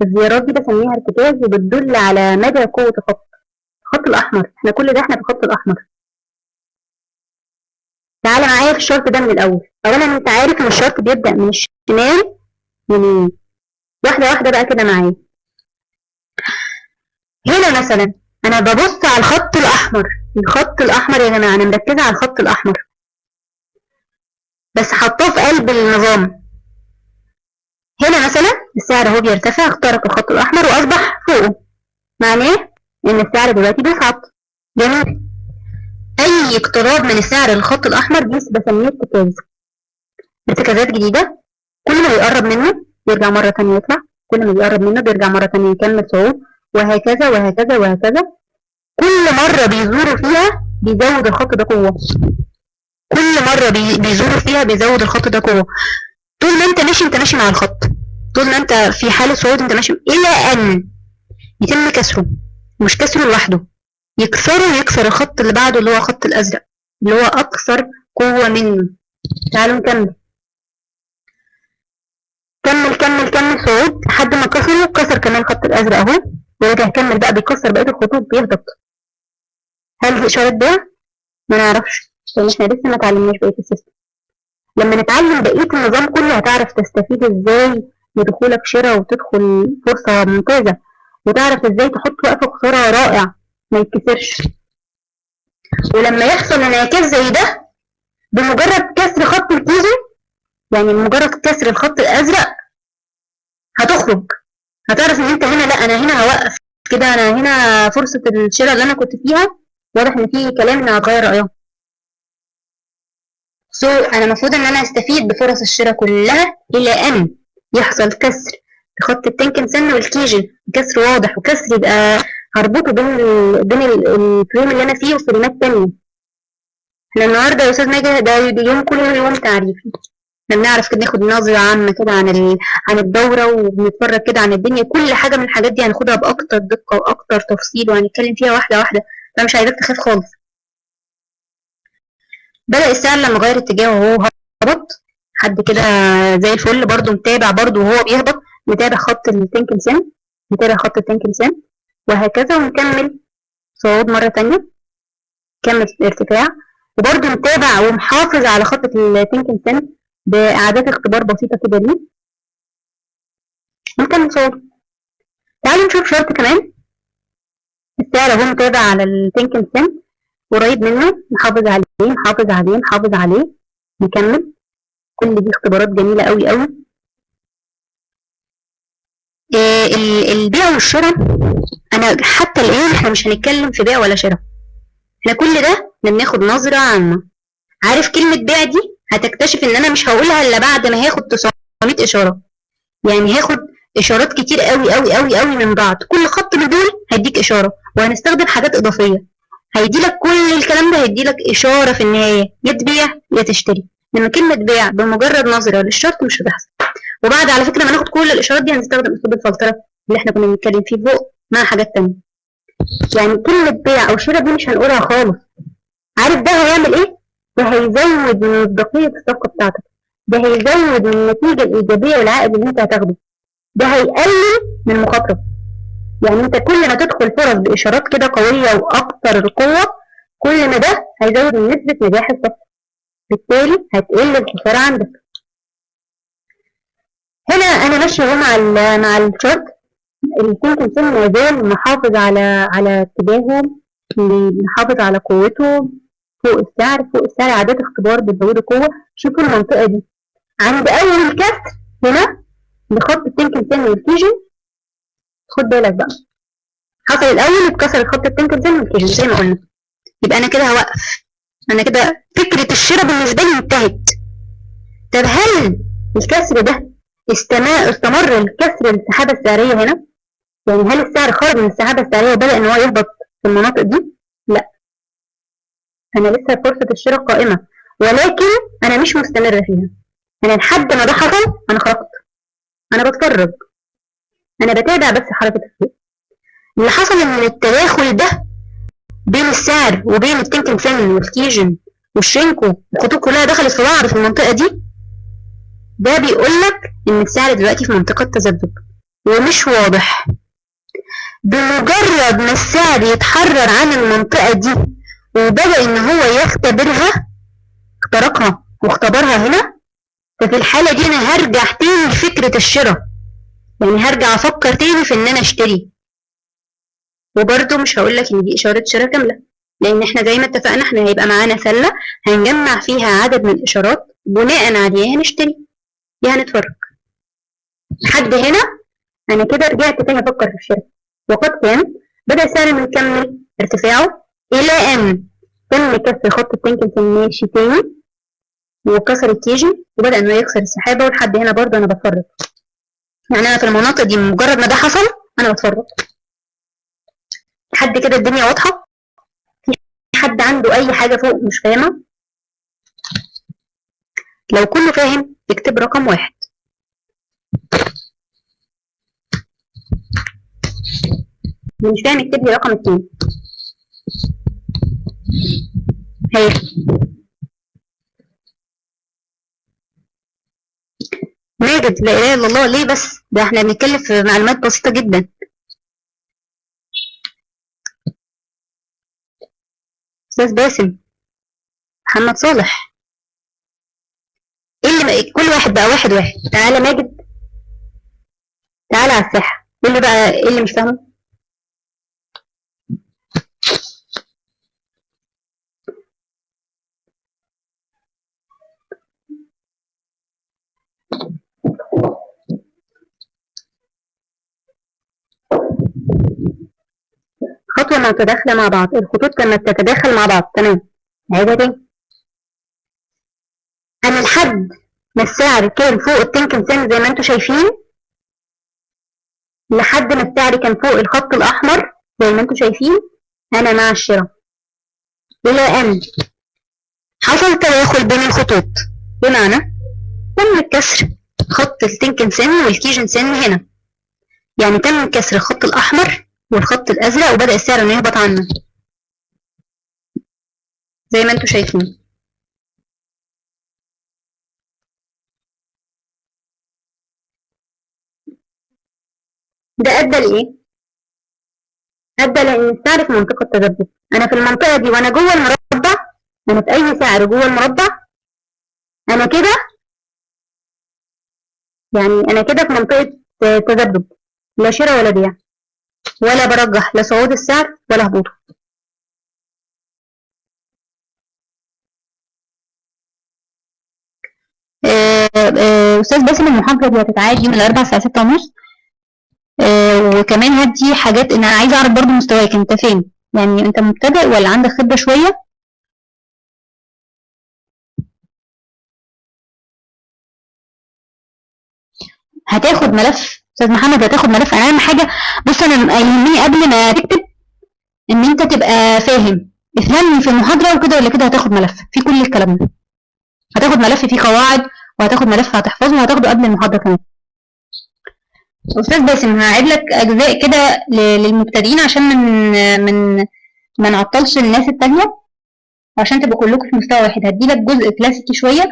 الزيارات دي بسميها ارتكاز وبتدل على مدى قوة الخط. الخط الأحمر، احنا كل ده احنا في الخط الأحمر. تعالى معايا في الشرط ده من الأول. أولا أنت عارف إن الشرط بيبدأ من الشمال يمين، واحدة واحدة بقى كده معايا. هنا مثلا أنا ببص على الخط الأحمر، الخط الأحمر يا جماعة أنا مركزة على الخط الأحمر، بس حطاه في قلب النظام. هنا مثلا السعر اهو بيرتفع، اخترق الخط الأحمر وأصبح فوقه، معناه إن السعر دلوقتي بيصعد. جميل. أي اقتراب من السعر للخط الأحمر دي بسميه ارتكاز. ارتكازات جديدة، كل ما بيقرب منه بيرجع مرة تانية يطلع، كل ما بيقرب منه بيرجع مرة تانية يكمل صعود، وهكذا وهكذا وهكذا. كل مرة بيزوروا فيها بيزود الخط ده قوة، كل مرة بيزوروا فيها بيزود الخط ده قوة. طول ما انت ماشي مع الخط، طول ما انت في حالة صعود انت ماشي، إلى أن يتم كسره، مش كسره لوحده، يكسر الخط اللي بعده اللي هو الخط الأزرق اللي هو أكثر قوة منه. تعالوا نكمل، كمل صعود لحد ما كسر كمان الخط الأزرق أهو، ورجع يكمل بقى بيكسر بقية الخطوط بيهبط. هل دي إشارة بيع؟ ما نعرفش، لأن احنا لسه ما اتعلمناش بقية السيستم. لما نتعلم بقية النظام كله هتعرف تستفيد ازاي بدخولك شراء وتدخل فرصة ممتازة. وتعرف ازاي تحط وقف خسارة رائع ما يتكسرش. ولما يحصل انعكاس زي ده بمجرد كسر خط الكيزو، يعني مجرد كسر الخط الازرق هتخرج، هتعرف ان انت هنا لا انا هنا هوقف كده، انا هنا فرصة الشراء اللي انا كنت فيها واضح ان في كلام ان هتغير رأيها. انا المفروض ان انا استفيد بفرص الشراء كلها الى ان يحصل كسر خط التنكن سن والكيجن، كسر واضح وكسر يبقى هربطه بين الفريم اللي انا فيه وفريمات تانية. احنا النهارده يا استاذ ماجد ده يوم كله يوم تعريفي، احنا بنعرف كده ناخد نظرة عامة كده عن الدورة وبنتفرج كده عن الدنيا، كل حاجة من الحاجات دي هناخدها بأكتر دقة وأكتر تفصيل وهنتكلم فيها واحدة واحدة، فمش عايزاك تخاف خالص. بدأ السعر لما غير اتجاهه وهو هبط حد كده زي الفل، برضو متابع برضو وهو بيهبط، متابع خط التنكن سن، متابع خط التنكن سن وهكذا، ونكمل صعود مرة تانية، كمل ارتفاع وبرضو متابع ومحافظ على خط التنكن سن بإعادات اختبار بسيطة كده ليه، ونكمل صعود. تعالوا نشوف شرط كمان، السعر اهو متابع على التنكن سن قريب منه، محافظ عليه محافظ عليه محافظ عليه، نكمل. كل دي اختبارات جميلة قوي قوي. البيع والشراء انا حتى الان احنا مش هنتكلم في بيع ولا شراء، احنا كل ده بناخد نظرة عامة. عارف كلمة بيع دي هتكتشف ان انا مش هقولها الا بعد ما هاخد 900 اشارة، يعني هاخد اشارات كتير قوي قوي قوي قوي من بعض، كل خط من دول هيديك اشارة، وهنستخدم حاجات اضافية هيديلك كل الكلام ده، هيديلك اشارة في النهاية يا تبيع يا تشتري. لما كلمة بيع بمجرد نظرة للشرط مش هتحصل. وبعد على فكرة ما ناخد كل الاشارات دي هنستخدم اسلوب الفلترة اللي احنا كنا بنتكلم فيه فوق مع حاجات تانية. يعني كلمة بيع او شراء دي مش هنقولها خالص. عارف ده هيعمل ايه؟ ده هيزود من مصداقية الصفقة بتاعتك، ده هيزود من النتيجة الإيجابية والعائد اللي انت هتاخده، ده هيقلل من المخاطرة. يعني انت كل ما تدخل فرص بإشارات كده قوية وأكثر القوة، كل ما ده هيزود من نسبة نجاح الصفقة، بالتالي هتقل الخسارة عندك. هنا أنا ماشية اهو مع الشارت، التنكن سن ما زال محافظ على اتجاهه، محافظ على قوته فوق السعر، فوق السعر عادات اختبار بتزود قوة. شوفوا المنطقة دي عند أول كسر هنا لخط التنكن سن والكيجن، خد بالك بقى حصل الأول اتكسر خط التنكن سن والكيجن زي ما قلنا، يبقى أنا كده هوقف، أنا كده فكرة الشراء بالنسبة لي انتهت. طب هل الكسر ده استمر الكسر السحابة السعرية هنا؟ يعني هل السعر خرج من السحابة السعرية وبدأ إن هو يهبط في المناطق دي؟ لا، أنا لسه فرصة الشراء قائمة، ولكن أنا مش مستمرة فيها. أنا لحد ما ده حصل أنا خرجت، أنا بتفرج، أنا بتابع بس حركة السوق. اللي حصل إن التداخل ده بين السعر وبين التنكن سن والكيجن والشينكو، الخطوط كلها دخلت في بعض في المنطقة دي، ده بيقول لك إن السعر دلوقتي في منطقة تذبذب ومش واضح. بمجرد ما السعر يتحرر عن المنطقة دي وبدأ إن هو يختبرها، اخترقها واختبرها هنا، ففي الحالة دي أنا هرجع تاني لفكرة الشراء، يعني هرجع أفكر تاني في إن أنا أشتري. وبرده مش هقولك إن دي إشارة شراء كاملة، لأن إحنا زي ما اتفقنا إحنا هيبقى معانا سلة هنجمع فيها عدد من الإشارات بناء عليها هنشتري يا هنتفرج. لحد هنا أنا كده رجعت تاني أفكر في الشراء، وقد كان بدأ السعر مكمل ارتفاعه إلى أن تم كسر خط التنكن سن ماشي تاني وكسر الكيجن وبدأ إنه يكسر السحابة، ولحد هنا برضه أنا بتفرج. يعني أنا في المناطق دي مجرد ما ده حصل أنا بتفرج. لحد كده الدنيا واضحة؟ في حد عنده أي حاجة فوق مش فاهمة؟ لو كله فاهم اكتب رقم 1. اللي مش فاهم اكتب لي رقم 2. هي ماجد لا إله إلا الله ليه بس؟ ده احنا بنتكلم في معلومات بسيطة جدا. أستاذ باسم، محمد صالح، ايه اللي كل واحد بقى واحد. تعالى ماجد، تعالى على الساحة، قول لي بقى ايه اللي مش فاهمه. متداخلة مع بعض، الخطوط كانت تتداخل مع بعض. تمام، عيدها تاني. أنا لحد ما السعر كان فوق التنكن سن زي ما انتوا شايفين، لحد ما السعر كان فوق الخط الأحمر زي ما انتوا شايفين، أنا مع الشراء، إلى أن حصل تداخل بين الخطوط، بمعنى تم كسر خط التنكن سن والكيجن سن هنا، يعني تم كسر الخط الأحمر والخط الأزرق وبدأ السعر إنه يهبط عنه زي ما انتوا شايفين. ده أدى لإيه؟ أدى لأن السعر في منطقة تذبذب. أنا في المنطقة دي وأنا جوه المربع، أنا في أي سعر جوه المربع، أنا كده يعني أنا كده في منطقة تذبذب، لا شراء ولا بيع، ولا برجح لا صعود السعر ولا هبوطه. أستاذ باسم، المحاضرة دي هتتعاد يوم الأربعاء الساعة 6:30. وكمان هدي حاجات، أنا عايزة أعرف برضو مستواك أنت فين، يعني أنت مبتدئ ولا عندك خبرة شوية؟ هتاخد ملف أستاذ محمد، هتاخد ملف. أنا أهم حاجة، بص أنا يهمني قبل ما تكتب إن أنت تبقى فاهم، افهمني في المحاضرة وكده ولا كده. هتاخد ملف فيه كل الكلام ده، هتاخد ملف فيه قواعد، وهتاخد ملف هتحفظه، وهتاخده قبل المحاضرة كمان. أستاذ باسم، هعيد لك أجزاء كده للمبتدئين عشان من ما نعطلش الناس التانية، وعشان تبقوا كلكم في مستوى واحد. هديلك جزء كلاسيكي شوية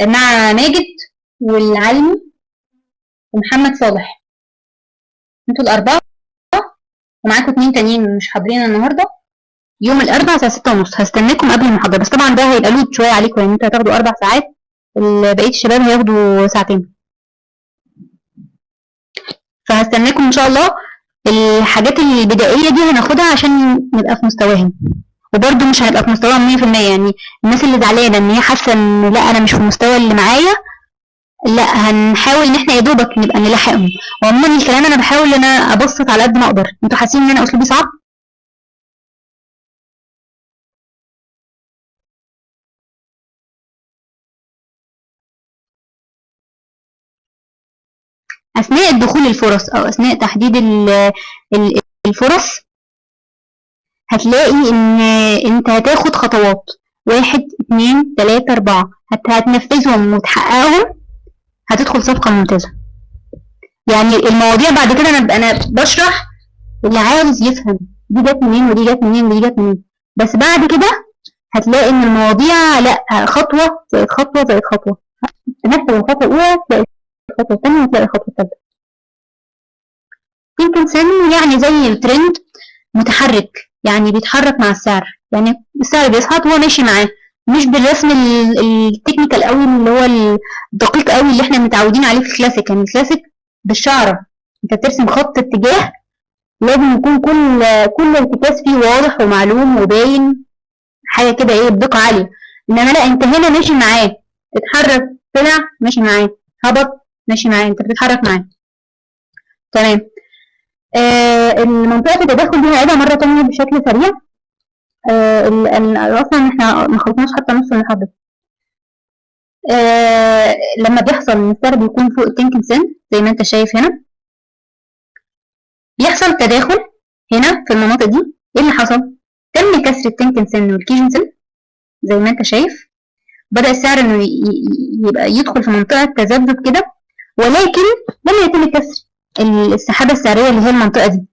مع ماجد والعلمي ومحمد صالح، انتوا الأربعة، ومعاكم 2 تانيين مش حاضرين النهارده. يوم الأربعاء الساعة 6:30 هستناكم قبل المحاضرة، بس طبعا ده هيبقى لود شوية عليكم، يعني انتوا هتاخدوا 4 ساعات، بقية الشباب هياخدوا ساعتين، فهستناكم إن شاء الله. الحاجات البدائية دي هناخدها عشان نبقى في مستواهم، وبرده مش هنبقى في مستواهم 100%. يعني الناس اللي زعلانة ان هي حاسة ان لا انا مش في المستوى اللي معايا، لا هنحاول ان احنا يا دوبك نبقى نلحقهم. وعموما الكلام انا بحاول ان انا ابسط على قد ما اقدر. انتوا حاسين ان انا اسلوبي صعب؟ اثناء الدخول الفرص او اثناء تحديد الفرص، هتلاقي ان انت هتاخد خطوات 1 2 3 4 هتنفذهم وتحققهم، هتدخل صفقة ممتازة. يعني المواضيع بعد كده انا بشرح اللي عاوز يفهم دي جت منين ودي جت منين ودي جت منين، بس بعد كده هتلاقي ان المواضيع لا، خطوة زائد خطوة زائد خطوة، تنفذ الخطوة الأولى تلاقي الخطوة الثانية وتلاقي الخطوة الثالثة. يمكن سن يعني زي الترند متحرك، يعني بيتحرك مع السعر، يعني السعر بيصعد وهو ماشي معاه، مش بالرسم التكنيكال قوي اللي هو الدقيق قوي اللي احنا متعودين عليه في الكلاسيك. يعني الكلاسيك بالشعرة، انت بترسم خط اتجاه لازم يكون كل ارتكاز فيه واضح ومعلوم وباين، حاجة كده ايه بدقة عالية. انما لا، انت هنا ماشي معاه، اتحرك طلع ماشي معاه، هبط ماشي معاه، انت بتتحرك معاه. تمام. المنطقة التداخل دي هعيدها مرة تانية بشكل سريع. اصلا احنا ما خلصناش حتى نص المحاضرة. لما بيحصل ان السعر بيكون فوق التنكن سن زي ما انت شايف هنا، بيحصل تداخل هنا في المناطق دي. ايه اللي حصل؟ تم كسر التنكن سن والكيجن سن زي ما انت شايف، بدأ السعر انه يبقى يدخل في منطقة تذبذب كده، ولكن لم يتم كسر السحابة السعرية اللي هي المنطقة دي.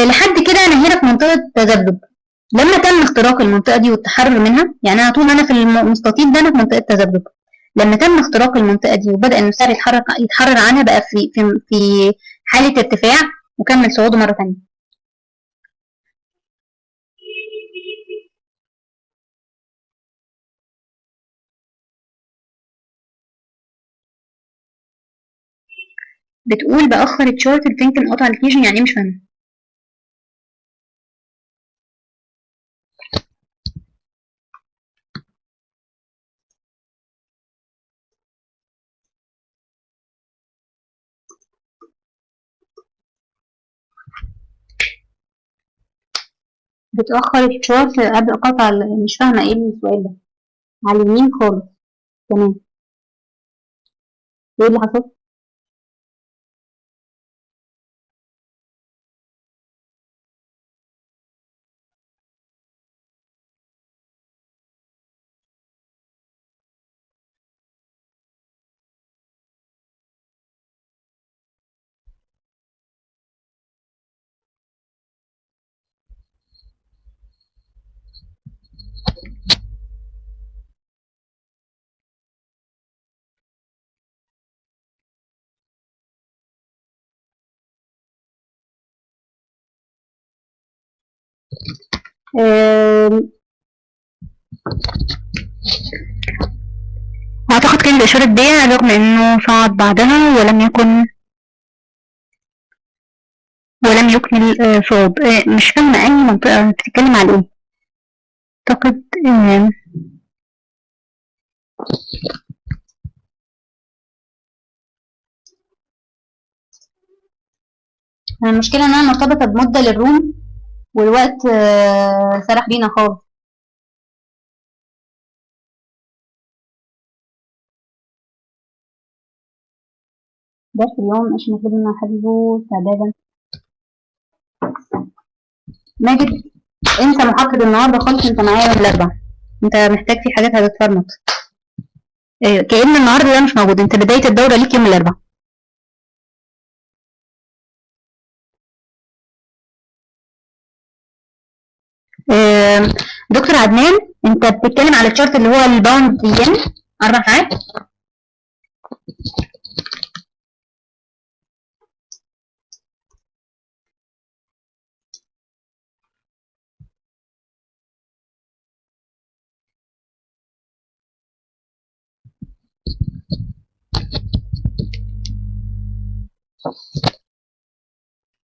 لحد كده انا هنا في منطقة تذبذب. لما تم اختراق المنطقة دي والتحرر منها، يعني انا طول ما انا في المستطيل ده انا في منطقة تذبذب، لما تم اختراق المنطقة دي وبدأ ان السعر يتحرر عنها، بقى في حالة ارتفاع وكمل صعوده مرة ثانية. بتقول بأخر الشورت الفينكن قطع الكيجن، يعني ايه؟ مش فاهمة. بتأخر الشارت قبل قطع مش فاهمة ايه السؤال ده. على اليمين خالص. تمام. ايه اللي حصل؟ أعتقد كان بإشارة بيع رغم إنه صعد بعدها ولم يكمل صعود. مش فاهمة أي منطقة بتتكلم عن إيه. أعتقد المشكلة إن أنا مرتبطة بمدة للروم والوقت سرح بينا خالص. درس اليوم ايش المفروض ان انا احدده استعدادا. ماجد انسى محاضرة النهارده خالص، انت معايا يوم الاربعاء. انت محتاج في حاجات هتتفرمط. كأن النهارده ده مش موجود، انت بداية الدورة ليك يوم الاربعاء. دكتور عدنان، انت بتتكلم على الشارت اللي هو الباوند ين 4 ساعات.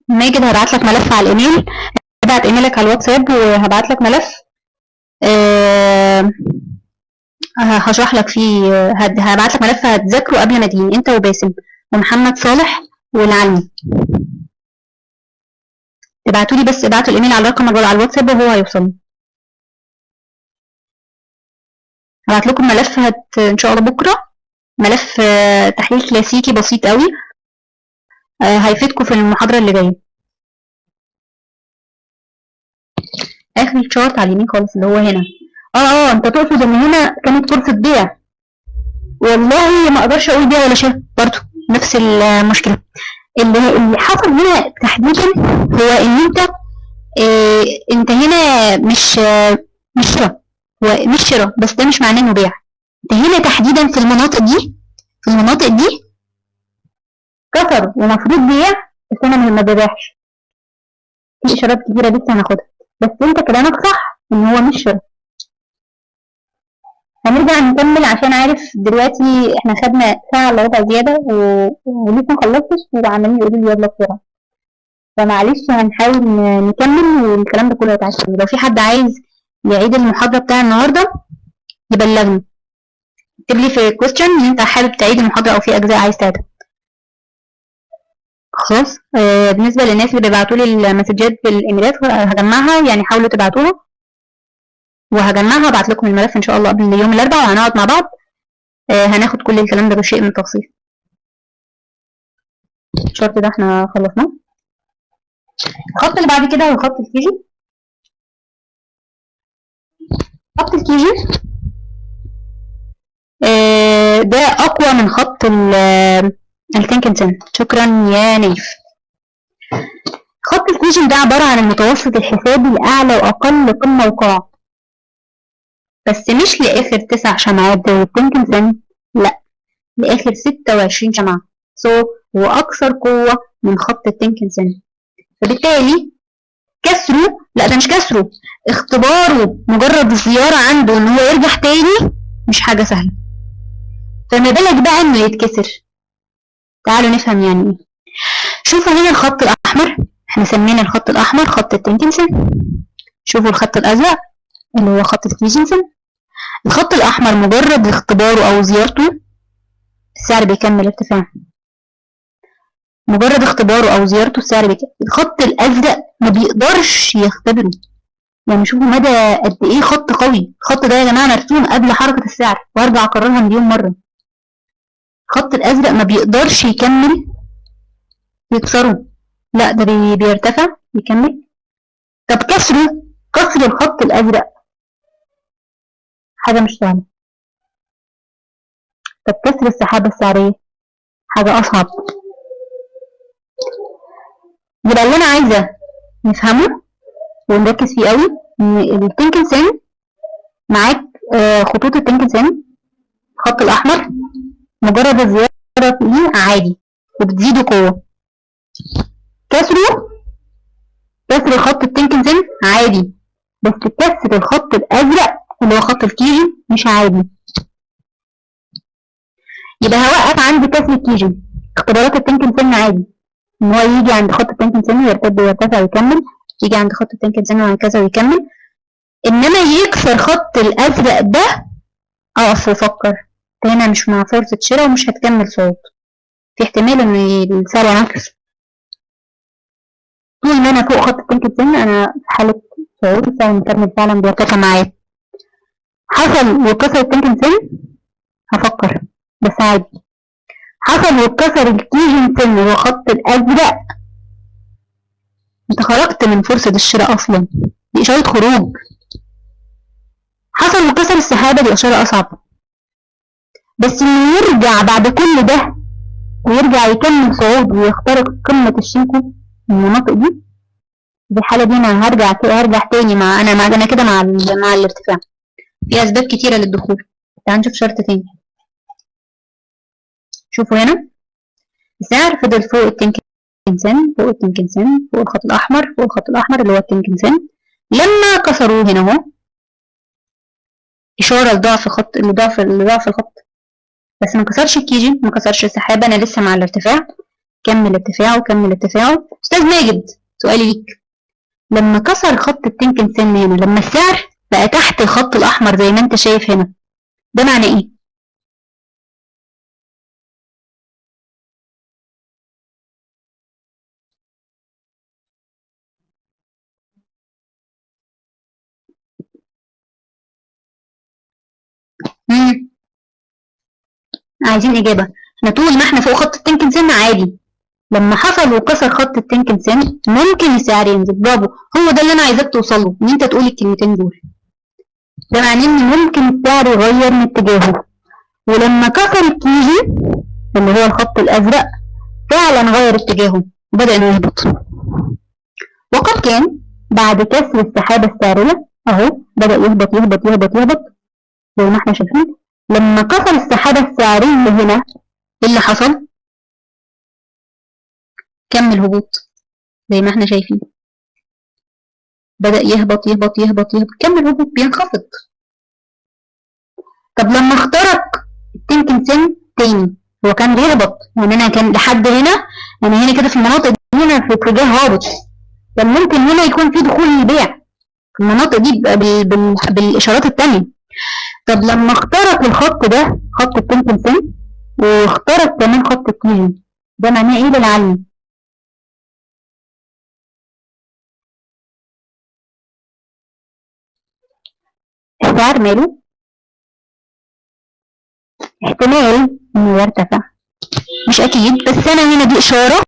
ماجد هبعت لك ملف على الايميل، ابعت ايميلك على الواتساب وهبعت لك ملف هشرح لك فيه. هبعت لك ملف هتذاكره قبل ما تجيني انت وباسم ومحمد صالح والعلمي. ابعتوا لي بس، ابعتوا الايميل على الرقم على الواتساب وهو هيوصل. هبعت لكم ملف ان شاء الله بكره، ملف تحليل كلاسيكي بسيط قوي هيفيدكم في المحاضره اللي جايه. اخر شارت على اليمين خالص اللي هو هنا. انت تقصد ان هنا كانت فرصه بيع. والله ما اقدرش اقول بيع ولا شراء، برضه نفس المشكله. اللي حصل هنا تحديدا هو ان انت هنا مش شراء، هو مش شراء بس ده مش معناه انه بيع. انت هنا تحديدا في المناطق دي كسر ومفروض بيع، بس انا ما ببيعش. في اشارات كتيره لسه هناخدها، بس انت كلامك صح ان هو مش شراء. هنرجع نكمل عشان عارف دلوقتي احنا خدنا ساعه الا ربع زياده ولسه مخلصتش وعمالين يقولوا لي يلا بسرعه، فمعلش هنحاول نكمل والكلام ده كله يتعاد. لو في حد عايز يعيد المحاضرة بتاع النهاردة يبلغني، اكتب لي في question ان انت حابب تعيد المحاضرة او في اجزاء عايز تعيدها. خلاص. بالنسبة للناس اللي بيبعتوا لي المسجات بالايميلات هجمعها، يعني حاولوا تبعتوها وهجمعها وابعت لكم الملف ان شاء الله قبل يوم الاربعاء وهنقعد مع بعض هناخد كل الكلام ده بشيء من التفصيل. الشرط ده احنا خلصناه. الخط اللي بعد كده هو خط الكيجي. خط الكيجي ده اقوى من خط التنكنسن. شكرا يا نيف. خط الكيجي ده عبارة عن المتوسط الحسابي لأعلى وأقل قمة وقاع، بس مش لآخر 9 شمعات زي التنكنسن، لأ لآخر 26 شمعة. هو أكثر قوة من خط التنكنسن، فبالتالي كسره، لا ده مش كسره، اختباره مجرد الزيارة عنده ان هو يرجع تاني مش حاجة سهلة، فما بالك بقى انه يتكسر. تعالوا نفهم يعني ايه. شوفوا هنا الخط الأحمر، احنا سمينا الخط الأحمر خط التنكنسن. شوفوا الخط الأزرق اللي هو خط الكليجنسن. الخط الأحمر مجرد اختباره أو زيارته السعر بيكمل ارتفاع، مجرد اختباره أو زيارته السعر بيكمل. الخط الأزرق ما بيقدرش يختبره، يعني شوفوا مدى قد ايه خط قوي. الخط ده يا جماعه مرسوم قبل حركه السعر، وهرجع اكررها مليون مره. الخط الازرق ما بيقدرش يكمل يكسره، لا ده بيرتفع يكمل. طب كسر الخط الازرق حاجه مش سهله. طب كسر السحابه السعريه حاجه اصعب. يبقى اللي انا عايزه نفهمه ونركز فيه قوي ان التنكن سن معاك، خطوط التنكن سن الخط الاحمر مجرد الزياده فيه عادي وبتزيد قوه. كسر خط التنكن سن عادي، بس كسر الخط الازرق اللي هو خط الكيجي مش عادي. يبقى هوقف عند كسر الكيجي. اختبارات التنكن سن عادي ان هو يجي عند خط التنكن سن يرتد ويرتفع ويكمل، يجي عند خط التنكن سن وهكذا ويكمل. انما يكسر خط الازرق ده اقف وافكر هنا مش مع فرصة شراء ومش هتكمل صعود، في احتمال ان السعر ينعكس. طول ما انا فوق خط التنكن سن انا في حالة صعود، السعر مكمل فعلا بيرتفع معايا. حصل وكسر التنكن سن هفكر بس عادي. حصل وكسر الكيجن سن هو خط الازرق، انت خرجت من فرصة الشراء اصلا، دي اشارة خروج. حصل وكسر السحابة دي اشارة اصعب، بس انه يرجع بعد كل ده ويرجع يكمل صعود ويخترق قمة الشيموكو المناطق دي، في الحالة دي انا هرجع تاني مع انا كده مع الارتفاع. في اسباب كتيرة للدخول. تعال نشوف شرط تاني. شوفوا هنا السعر فضل فوق التنكن سن، فوق التنكن سن، فوق الخط الاحمر، فوق الخط الاحمر اللي هو التنكن سن. لما كسروه هنا اهو اشاره لضعف الخط، لضعف الخط، بس ما كسرش الكيجي، ما كسرش السحابه، انا لسه مع الارتفاع. كمل ارتفاعه كمل ارتفاعه. استاذ ماجد سؤالي ليك، لما كسر خط التنكن سن هنا، لما السعر بقى تحت الخط الاحمر زي ما انت شايف هنا، ده معناه ايه؟ عايزين اجابه. احنا طول ما احنا فوق خط التنكن سن عادي، لما حصل وكسر خط التنكن سن ممكن السعر ينزل. برافو، هو ده اللي انا عايزاك توصل له، ان انت تقول الكلمتين دول. ده معناه ان ممكن السعر يغير من اتجاهه، ولما كسر الكيجي اللي هو الخط الازرق فعلا غير اتجاهه وبدأ انه يهبط. وقد كان بعد كسر السحابة السعرية اهو بدأ يهبط يهبط يهبط يهبط زي ما احنا شايفين. لما كسر السحابة السعرية هنا ايه اللي حصل؟ كمل هبوط زي ما احنا شايفين، بدأ يهبط يهبط يهبط يهبط، كمل هبوط بينخفض. طب لما اخترق التنكن سن تاني، هو كان بيهبط يعني انا كان لحد هنا، يعني هنا كده في المناطق دي هنا في اتجاه هابط، كان ممكن هنا يكون في دخول للبيع في المناطق دي بالاشارات التانية. طب لما اخترق الخط ده خط التنكن سن واخترق كمان خط الكيجي، ده معناه ايه للعلم؟ السعر ماله احتمال انه يرتفع، مش اكيد، بس انا هنا دي اشاره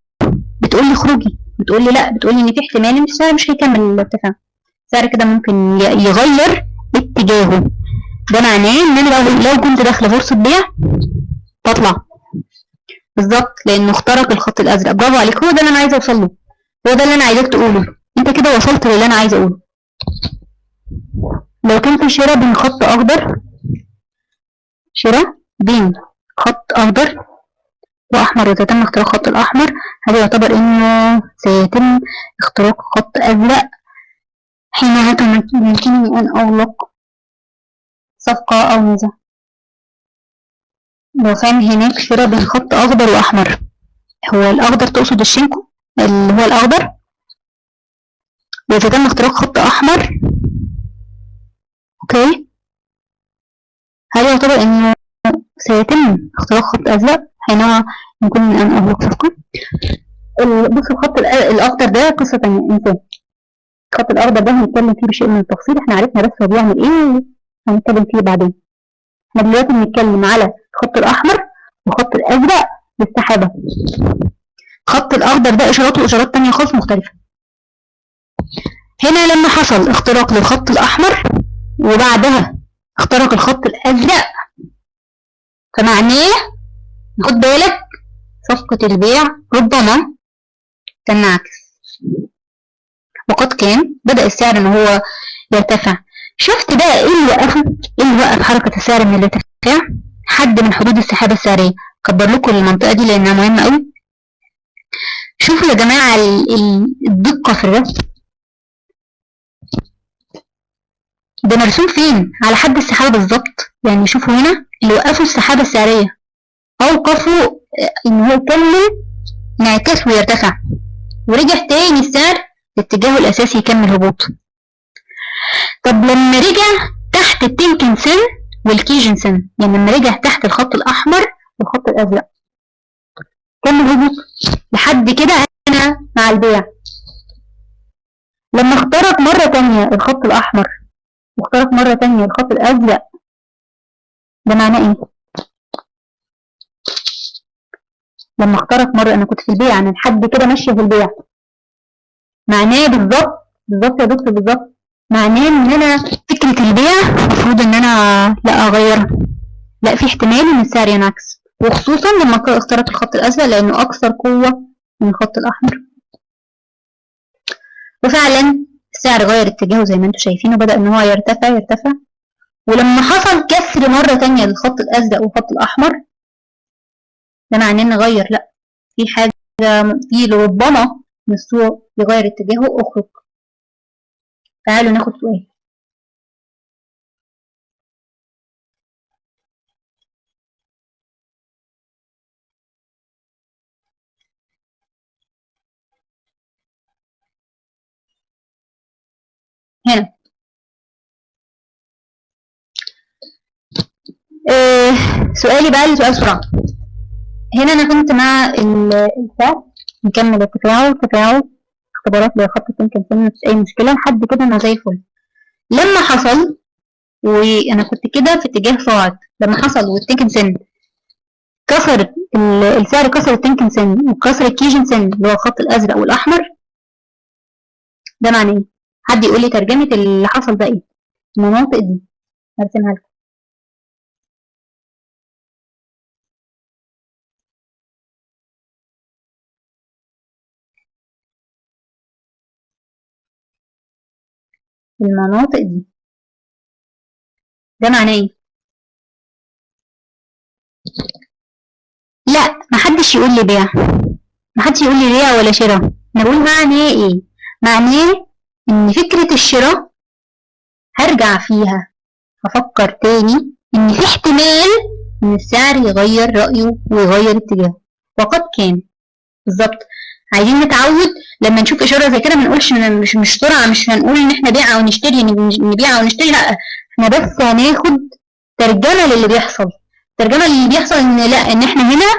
بتقول لي خروجي، بتقول لي لا، بتقول لي ان في احتمال ان السعر مش هيكمل الارتفاع، السعر كده ممكن يغير اتجاهه. ده معناه ان انا لو كنت داخله فرصه بيع تطلع بالظبط، لانه اخترق الخط الازرق. برافو عليك، هو ده اللي انا عايزه اوصل له، هو ده اللي انا عايزاك تقوله. انت كده وصلت للي انا عايزه اقوله. لو كان في شراء بين خط اخضر، شراء بين خط اخضر واحمر وتتم اختراق خط الاحمر، هذا يعتبر انه سيتم اختراق خط ازرق، حينها يمكنني ان اغلق صفقة او نزاع. لو كان هناك شراء بين خط اخضر واحمر، هو الاخضر تقصد الشيموكو اللي هو الاخضر، ويتم اختراق خط احمر، اوكي، هل يعتبر انه سيتم اختراق خط ازرق حينما يمكنني ان اغلق صفقة؟ بص الخط الاخضر ده قصة تانية، انسان الخط الأخضر ده هنتكلم فيه بشيء من التفصيل، احنا عرفنا بس هو بيعمل ايه هنتكلم فيه بعدين. احنا دلوقتي بنتكلم على الخط الأحمر والخط الأزرق للسحابة. الخط الأخضر ده إشاراته إشارات تانية خالص مختلفة. هنا لما حصل اختراق للخط الأحمر وبعدها اخترق الخط الأزرق، فمعناه خد بالك صفقة البيع ربما تنعكس، وقد كان بدأ السعر ان هو يرتفع. شفت بقى ايه اللي وقفه؟ ايه اللي وقف حركة السعر من الارتفاع؟ حد من حدود السحابة السعرية. كبر لكم المنطقة دي لانها مهمة قوي. شوفوا يا جماعة الدقة في الرسم ده مرسوم فين؟ على حد السحابة بالظبط. يعني شوفوا هنا اللي وقفوا السحابة السعرية اوقفوا ان هو يكمل انعكاس ويرتفع، ورجع تاني السعر لاتجاهه الاساسي يكمل هبوط. طب لما رجع تحت التنكن سن والكيجن سن، يعني لما رجع تحت الخط الاحمر والخط الازرق كمل هبوط لحد كده انا مع البيع. لما اخترق مرة تانية الخط الاحمر واخترق مرة تانية الخط الازرق، ده معناه ايه؟ لما اخترق مرة انا كنت في البيع، انا لحد كده ماشية في البيع، معناه بالظبط يا دكتور بالظبط، معناه ان انا فكرة البيع المفروض ان انا لا اغيرها، لا في احتمال ان السعر ينعكس، وخصوصا لما اخترق الخط الازرق لانه اكثر قوة من الخط الاحمر. وفعلا السعر غير اتجاهه زي ما انتم شايفين وبدأ ان هو يرتفع. ولما حصل كسر مرة تانية للخط الازرق والخط الاحمر، ده معناه ان غير، لا في حاجة، في ربما من السوق يغير اتجاهه. اخرج. تعالوا ناخد سؤال. هنا سؤالي بقى لسؤال سرعة. هنا انا كنت مع السعر نكمل ارتفاعه اختبارات لخط التنكن سن، مفيش اي مشكلة لحد كده انا زي الفل. لما حصل وانا كنت كده في اتجاه صاعد، لما حصل والتنكن سن كسر السعر، كسر التنكن سن وكسر الكيجن سن اللي هو الخط الازرق والاحمر، ده معناه ايه؟ حد يقول لي ترجمة اللي حصل ده ايه؟ المناطق دي هرسمها لكم. المناطق دي ده معناه ايه؟ لا محدش يقول لي بيع، محدش يقول لي بيع ولا شراء. انا بقول معناه ايه؟ معناه ان فكرة الشراء هرجع فيها هفكر تاني ان في احتمال ان السعر يغير رأيه ويغير اتجاهه، وقد كان بالظبط. عايزين نتعود لما نشوف اشاره زي كده ما نقولش مش سرعه، مش هنقول ان احنا بيع او نشتري، نبيع او نشتري، لا احنا بس هناخد ترجمه للي بيحصل. الترجمه اللي بيحصل ان لا، ان احنا هنا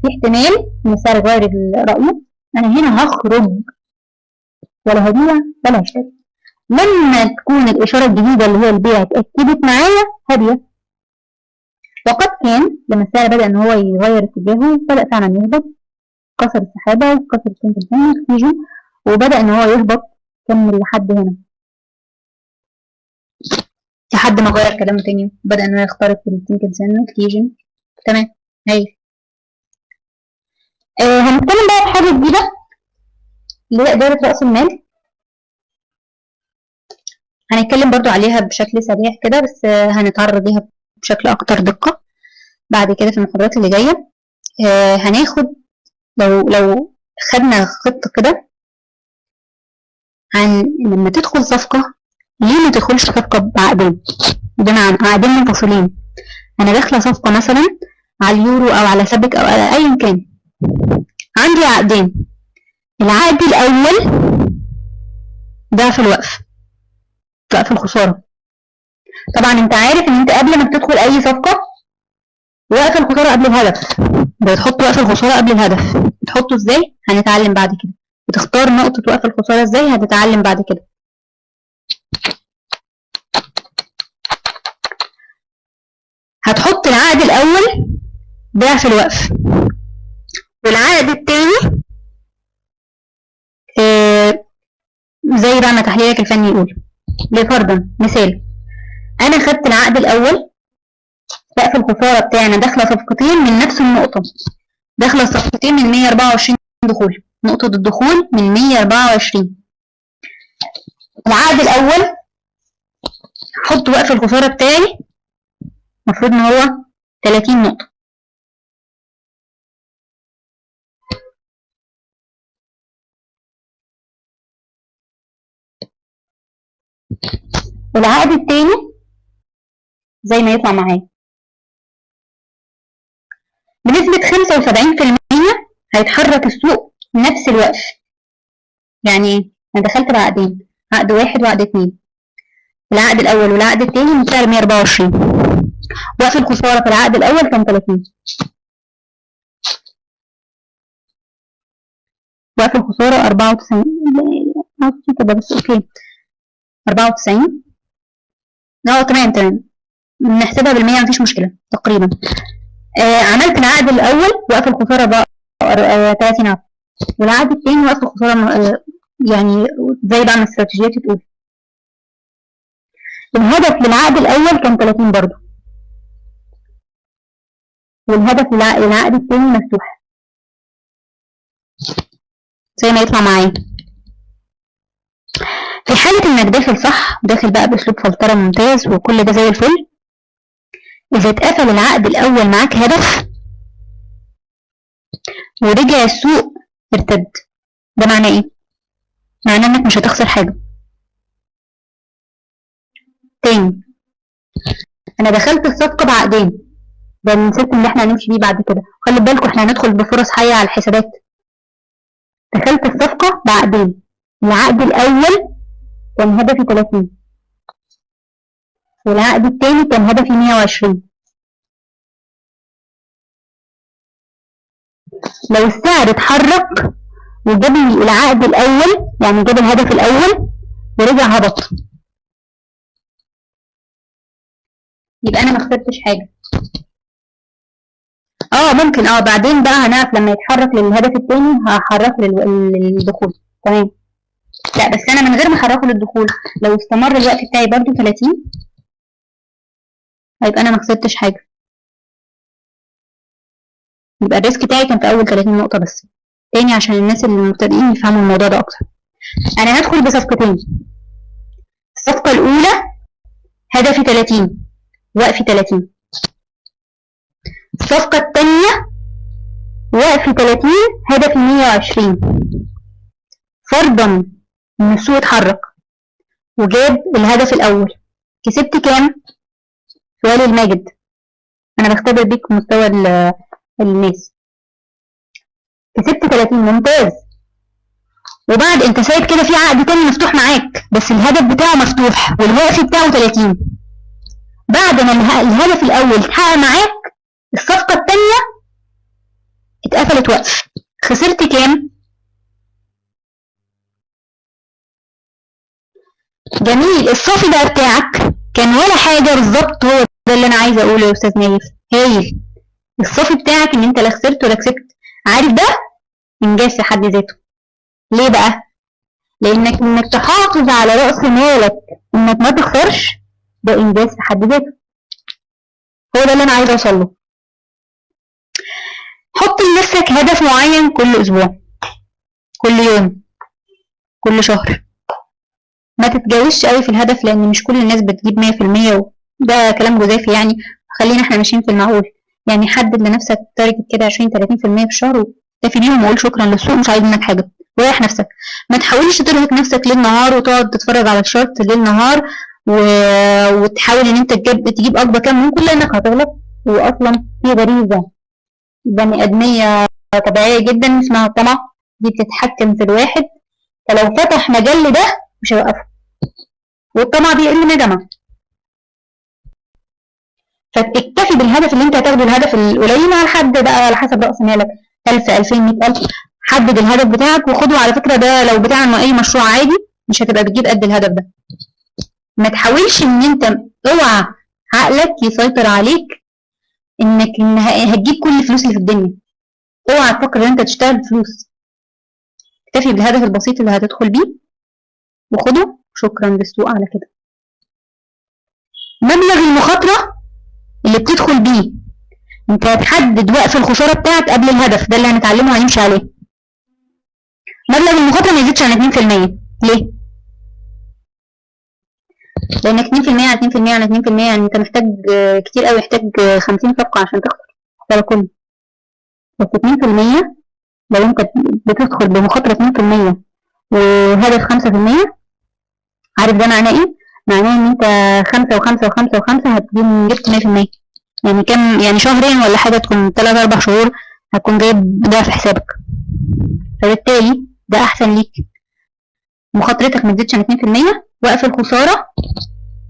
في احتمال ان السعر يغير رايه، انا هنا هخرج ولا هبيع ولا هشتري. لما تكون الاشاره الجديده اللي هي البيع اتاكدت معايا هبيع. وقد كان لما السعر بدا ان هو يغير اتجاهه بدا فعلا يهبط، كسر السحابة وكسر التنكن سن والكيجن وبدأ ان هو يهبط، كمل لحد هنا لحد ما غير كلامه تاني، بدأ ان هو يخترق التنكن سن والكيجن. تمام. هاي هنتكلم بقى في حاجة جديدة اللي هي إدارة رأس المال. هنتكلم برضو عليها بشكل سريع كده، بس هنتعرض ليها بشكل أكتر دقة بعد كده في المحاضرات اللي جاية. هناخد لو خدنا خطة كده عن لما تدخل صفقة ليه ما تدخلش صفقة بعقدين، بمعنى عقدين منفصلين. أنا داخلة صفقة مثلا على اليورو أو على سبك أو على أيا كان، عندي عقدين. العقد الأول ده في الوقف، وقف الخسارة. طبعا أنت عارف إن أنت قبل ما بتدخل أي صفقة وقف الخسارة قبل الهدف، بتحط وقف الخسارة قبل الهدف. بتحطه إزاي؟ هنتعلم بعد كده. بتختار نقطة وقف الخسارة إزاي؟ هتتعلم بعد كده. هتحط العقد الأول ضعف الوقف، والعقد التاني زي بقى ما تحليلك الفني يقول. لفرضا مثال، أنا خدت العقد الأول، سقف الخسارة بتاعنا داخلة صفقتين من نفس النقطة، داخلة صفقتين من 124 دخول، نقطة الدخول من 124. العقد الأول حط وقف الخسارة بتاعي المفروض إن هو 30 نقطة. العقد التاني زي ما يطلع معايا بنسبة 75% هيتحرك السوق نفس الوقف. يعني ايه؟ أنا دخلت بعقدين، عقد واحد وعقد اتنين. العقد الأول والعقد التاني من سعر 124. وقف الخسارة في العقد الأول كان 30. وقف الخسارة 94 كده بس اوكي 94. تمام نحسبها بالمية مفيش مشكلة تقريبا. عملت العقد الأول وقف الخسارة بقى 30 عفوا، والعقد التاني وقف الخسارة يعني زي بقى ما الاستراتيجية تقول. الهدف للعقد الأول كان 30 برضه، والهدف للعقد التاني مفتوح زي ما يطلع معايا. في حالة انك داخل صح وداخل بقى باسلوب فلترة ممتاز وكل ده زي الفل، اذا اتقفل العقد الاول معاك هدف ورجع السوق ارتد، ده معناه ايه؟ معناه انك مش هتخسر حاجة. تاني، انا دخلت الصفقة بعقدين، ده السيستم اللي احنا هنمشي بيه بعد كده. خلي بالكم احنا هندخل بفرص حية على الحسابات. دخلت الصفقة بعقدين، العقد الاول كان هدفي 30 والعقد التاني كان هدفي 120. لو السعر اتحرك وجاب لي العقد الاول، يعني جاب الهدف الاول ورجع هبط، يبقى انا ما خسرتش حاجه. ممكن بعدين بقى هنعرف لما يتحرك للهدف التاني هحركه للدخول. تمام. لا بس انا من غير ما احركه للدخول لو استمر الوقت بتاعي برضو 30 هيبقى انا ما خسرتش حاجه، يبقى الريسك بتاعي كان في اول 30 نقطه بس. تاني عشان الناس اللي مبتدئين يفهموا الموضوع ده اكتر، انا هدخل بصفقتين. الصفقه الاولى هدفي 30 وقفي 30. الصفقه الثانيه وقفي 30 هدفي 120. فرضا ان السوق اتحرك وجاب الهدف الاول، كسبت كام؟ سؤال الماجد، انا بختبر بيك مستوى الناس. كسبت 30 ممتاز. وبعد انت سايب كده في عقد تاني مفتوح معاك بس الهدف بتاعه مفتوح والوقف بتاعه 30. بعد ما الهدف الاول اتحقق معاك الصفقه الثانيه اتقفلت وقف، خسرت كام؟ جميل. الصافي بقى بتاعك كان ولا حاجه بالظبط. هو ده اللي انا عايزه اقوله يا استاذ نايف. هايل. الصافي بتاعك ان انت لا خسرت ولا كسبت. عارف ده انجاز في حد ذاته. ليه بقى؟ لانك تحافظ على راس مالك انك ما تخسرش، ده انجاز في حد ذاته. هو ده اللي انا عايزه اوصل له. حط لنفسك هدف معين كل اسبوع، كل يوم، كل شهر. ما تتجاوزش قوي في الهدف لان مش كل الناس بتجيب 100% وده كلام جزافي يعني. خلينا احنا ماشيين في المعقول. يعني حدد لنفسك تارجت كده 20-30% في الشهر وتكتفي بيهم وقول شكرا للسوق مش عايز منك حاجه. وريح نفسك. ما تحاولش ترهق نفسك ليل نهار وتقعد تتفرج على الشارت ليل نهار وتحاول ان انت تجيب اكبر كم ممكن لانك هتغلط. واصلا في غريزه بني ادميه طبيعيه جدا اسمها الطمع، دي بتتحكم في الواحد. فلو فتح مجال لده مش هيوقفه. والطمع بيقل ندمه. فتكتفي بالهدف اللي انت هتاخده، الهدف القليل على حد بقى على حسب راس مالك 1000 2000 100000. حدد الهدف بتاعك وخده. على فكره ده لو بتاع اي مشروع عادي مش هتبقى بتجيب قد الهدف ده. ما تحاولش ان انت، اوعى عقلك يسيطر عليك ان هتجيب كل الفلوس اللي في الدنيا. اوعى تفكر ان انت تشتغل بفلوس. اكتفي بالهدف البسيط اللي هتدخل بيه وخده، شكرا للسوق على كده. مبلغ المخاطرة اللي بتدخل بيه، انت هتحدد وقف الخسارة بتاعك قبل الهدف ده اللي هنتعلمه وهنمشي عليه. مبلغ المخاطرة ما يزيدش عن 2%. ليه؟ لان 2% على 2% على 2% يعني انت محتاج كتير قوي، محتاج 50 صفقة عشان تخسر ده كله. بس 2% لو انت بتدخل بمخاطرة 2% وهدف 5%، عارف ده معناه ايه؟ معناه ان انت 5 و5 و5 و5 هتجيب جبت 100%. يعني كام؟ يعني شهرين ولا حاجة، تكون 3 4 شهور هتكون جايب ضعف حسابك. فبالتالي ده احسن ليك. مخاطرتك ما تزيدش عن 2%، وقف الخسارة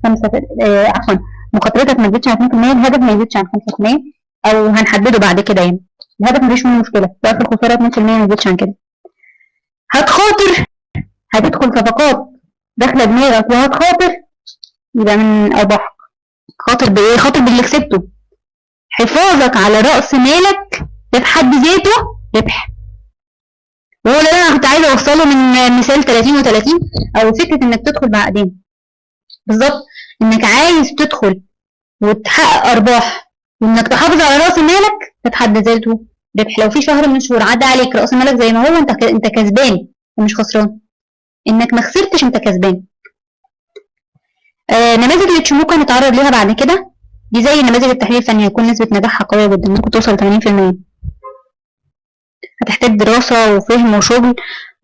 5 عفوا، مخاطرتك ما تزيدش عن 2%، الهدف ما يزيدش عن 5%، او هنحدده بعد كده يعني. الهدف مفيش منه مشكلة، وقف الخسارة 2% ما يزيدش عن كده. هتخاطر، هتدخل صفقات داخلة دماغك وهتخاطر، يبقى من أرباحك. خاطر بإيه؟ خاطر باللي كسبته. حفاظك على رأس مالك ده في حد ذاته ربح. وهو اللي أنا كنت عايزة أوصله من مثال 30 و30، أو فكرة إنك تدخل بعقدين. بالظبط، إنك عايز تدخل وتحقق أرباح، وإنك تحافظ على رأس مالك ده في حد ذاته ربح. لو في شهر من الشهور عدى عليك رأس مالك زي ما هو، أنت كسبان ومش خسران. إنك ما خسرتش أنت كسبان. نماذج الإيشيموكو هنتعرض ليها بعد كده. دي زي نماذج التحليل الفني، هيكون نسبة نجاحها قوية جدا، ممكن توصل 80%. هتحتاج دراسة وفهم وشغل،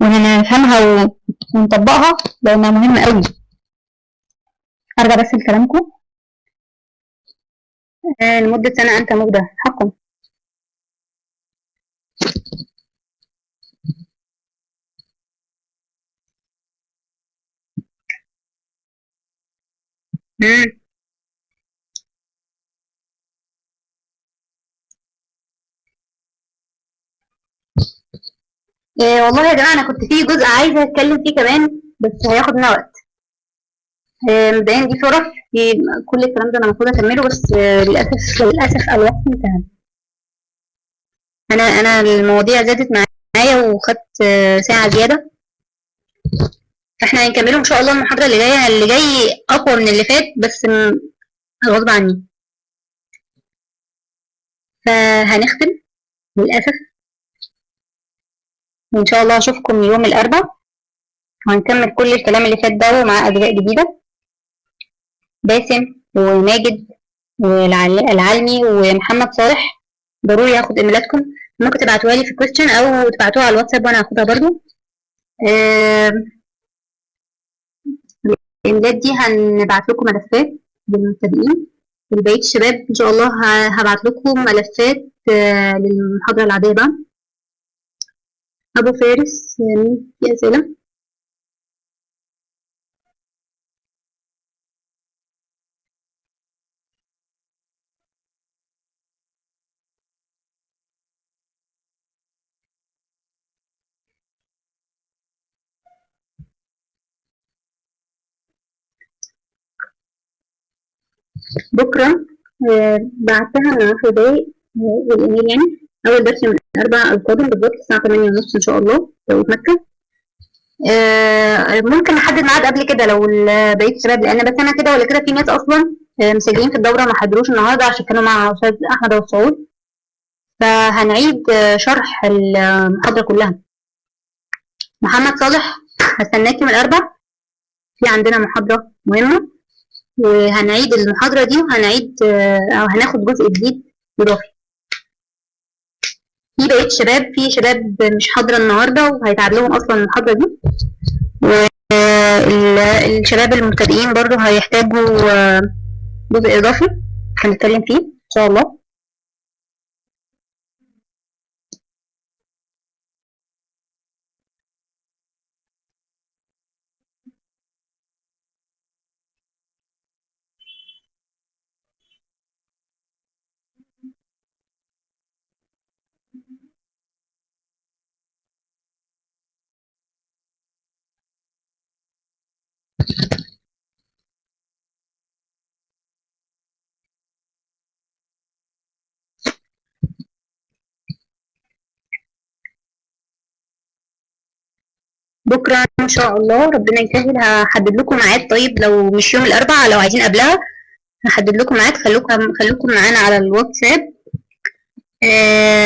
ونفهمها ونطبقها لأنها مهمة قوي. أرجع بس لكلامكم. لمدة سنة أنت مبدع حقا. والله يا جماعة أنا كنت في جزء عايزة أتكلم فيه كمان، بس هياخد مننا وقت. مبدئيا دي فرص، في كل الكلام ده أنا المفروض أكمله، بس للأسف الوقت انتهى. أنا المواضيع زادت معايا وخدت ساعة زيادة، فاحنا هنكمله إن شاء الله المحاضرة اللي جاية. اللي جاي أقوى من اللي فات، بس غصب عني. فهنختم للأسف، وإن شاء الله أشوفكم يوم الأربعاء، وهنكمل كل الكلام اللي فات ده ومع أجزاء جديدة. باسم وماجد والعلمي ومحمد صالح، ضروري هاخد ايميلاتكم. ممكن تبعتوها لي في كويستشن او تبعتوها على الواتساب وانا هاخدها برضو. الايميلات دي هنبعت لكم ملفات للمبتدئين، ولبقية الشباب ان شاء الله هبعت لكم ملفات للمحاضرة العادية بقى. ابو فارس، مين في اسئلة؟ بكرة بعتها من 10 دقايق بالايميل يعني. اول درس من الاربعاء القادم بالظبط الساعة 8:30 ان شاء الله توقيت مكة. ممكن نحدد ميعاد قبل كده لو بقيت الشباب، لان بس انا كده ولا كده في ناس اصلا مسجلين في الدوره ما حضروش النهارده عشان كانوا مع استاذ احمد ابو سعود. فهنعيد شرح المحاضره كلها. محمد صالح، هستناك يوم الاربعاء، في عندنا محاضره مهمه، وهنعيد المحاضره دي، وهنعيد او هناخد جزء جديد اضافي. في بقيه الشباب، في شباب مش حاضره النهارده وهيتعاد لهم اصلا المحاضره دي، والشباب المبتدئين برضو هيحتاجوا جزء إضافي هنتكلم فيه إن شاء الله. بكرة إن شاء الله ربنا يسهل هحدد لكم ميعاد. طيب لو مش يوم الأربعاء، لو عايزين قبلها هحدد لكم ميعاد. خلوكم معانا على الواتساب.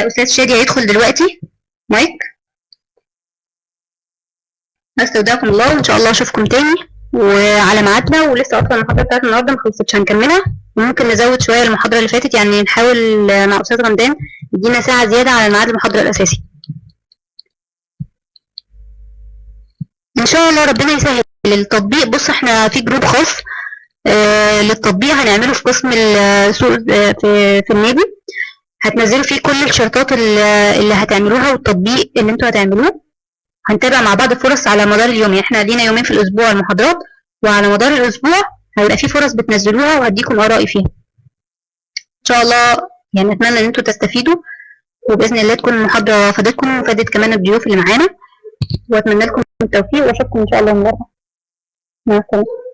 أستاذ شادي هيدخل دلوقتي. مايك. استودعكم الله، وإن شاء الله أشوفكم تاني وعلى ميعادنا. ولسه أصلا المحاضرة بتاعت النهاردة مخلصتش، هنكملها وممكن نزود شوية المحاضرة اللي فاتت، يعني نحاول مع أستاذ رمضان يدينا ساعة زيادة على ميعاد المحاضرة الأساسي إن شاء الله. ربنا يسهل. التطبيق، بص احنا في جروب خاص للتطبيق هنعمله في قسم السوق في النادي. هتنزلوا فيه كل الشرطات اللي هتعملوها والتطبيق اللي انتوا هتعملوه. هنتابع مع بعض فرص على مدار اليوم، يعني احنا لينا يومين في الاسبوع المحاضرات، وعلى مدار الاسبوع هيبقى في فرص بتنزلوها وهديكم ارائي فيها ان شاء الله. يعني اتمنى ان انتوا تستفيدوا، وباذن الله تكون المحاضره فادتكم وفادت كمان الضيوف اللي معانا، واتمنى لكم التوفيق واشوفكم ان شاء الله النهارده. مع السلامه.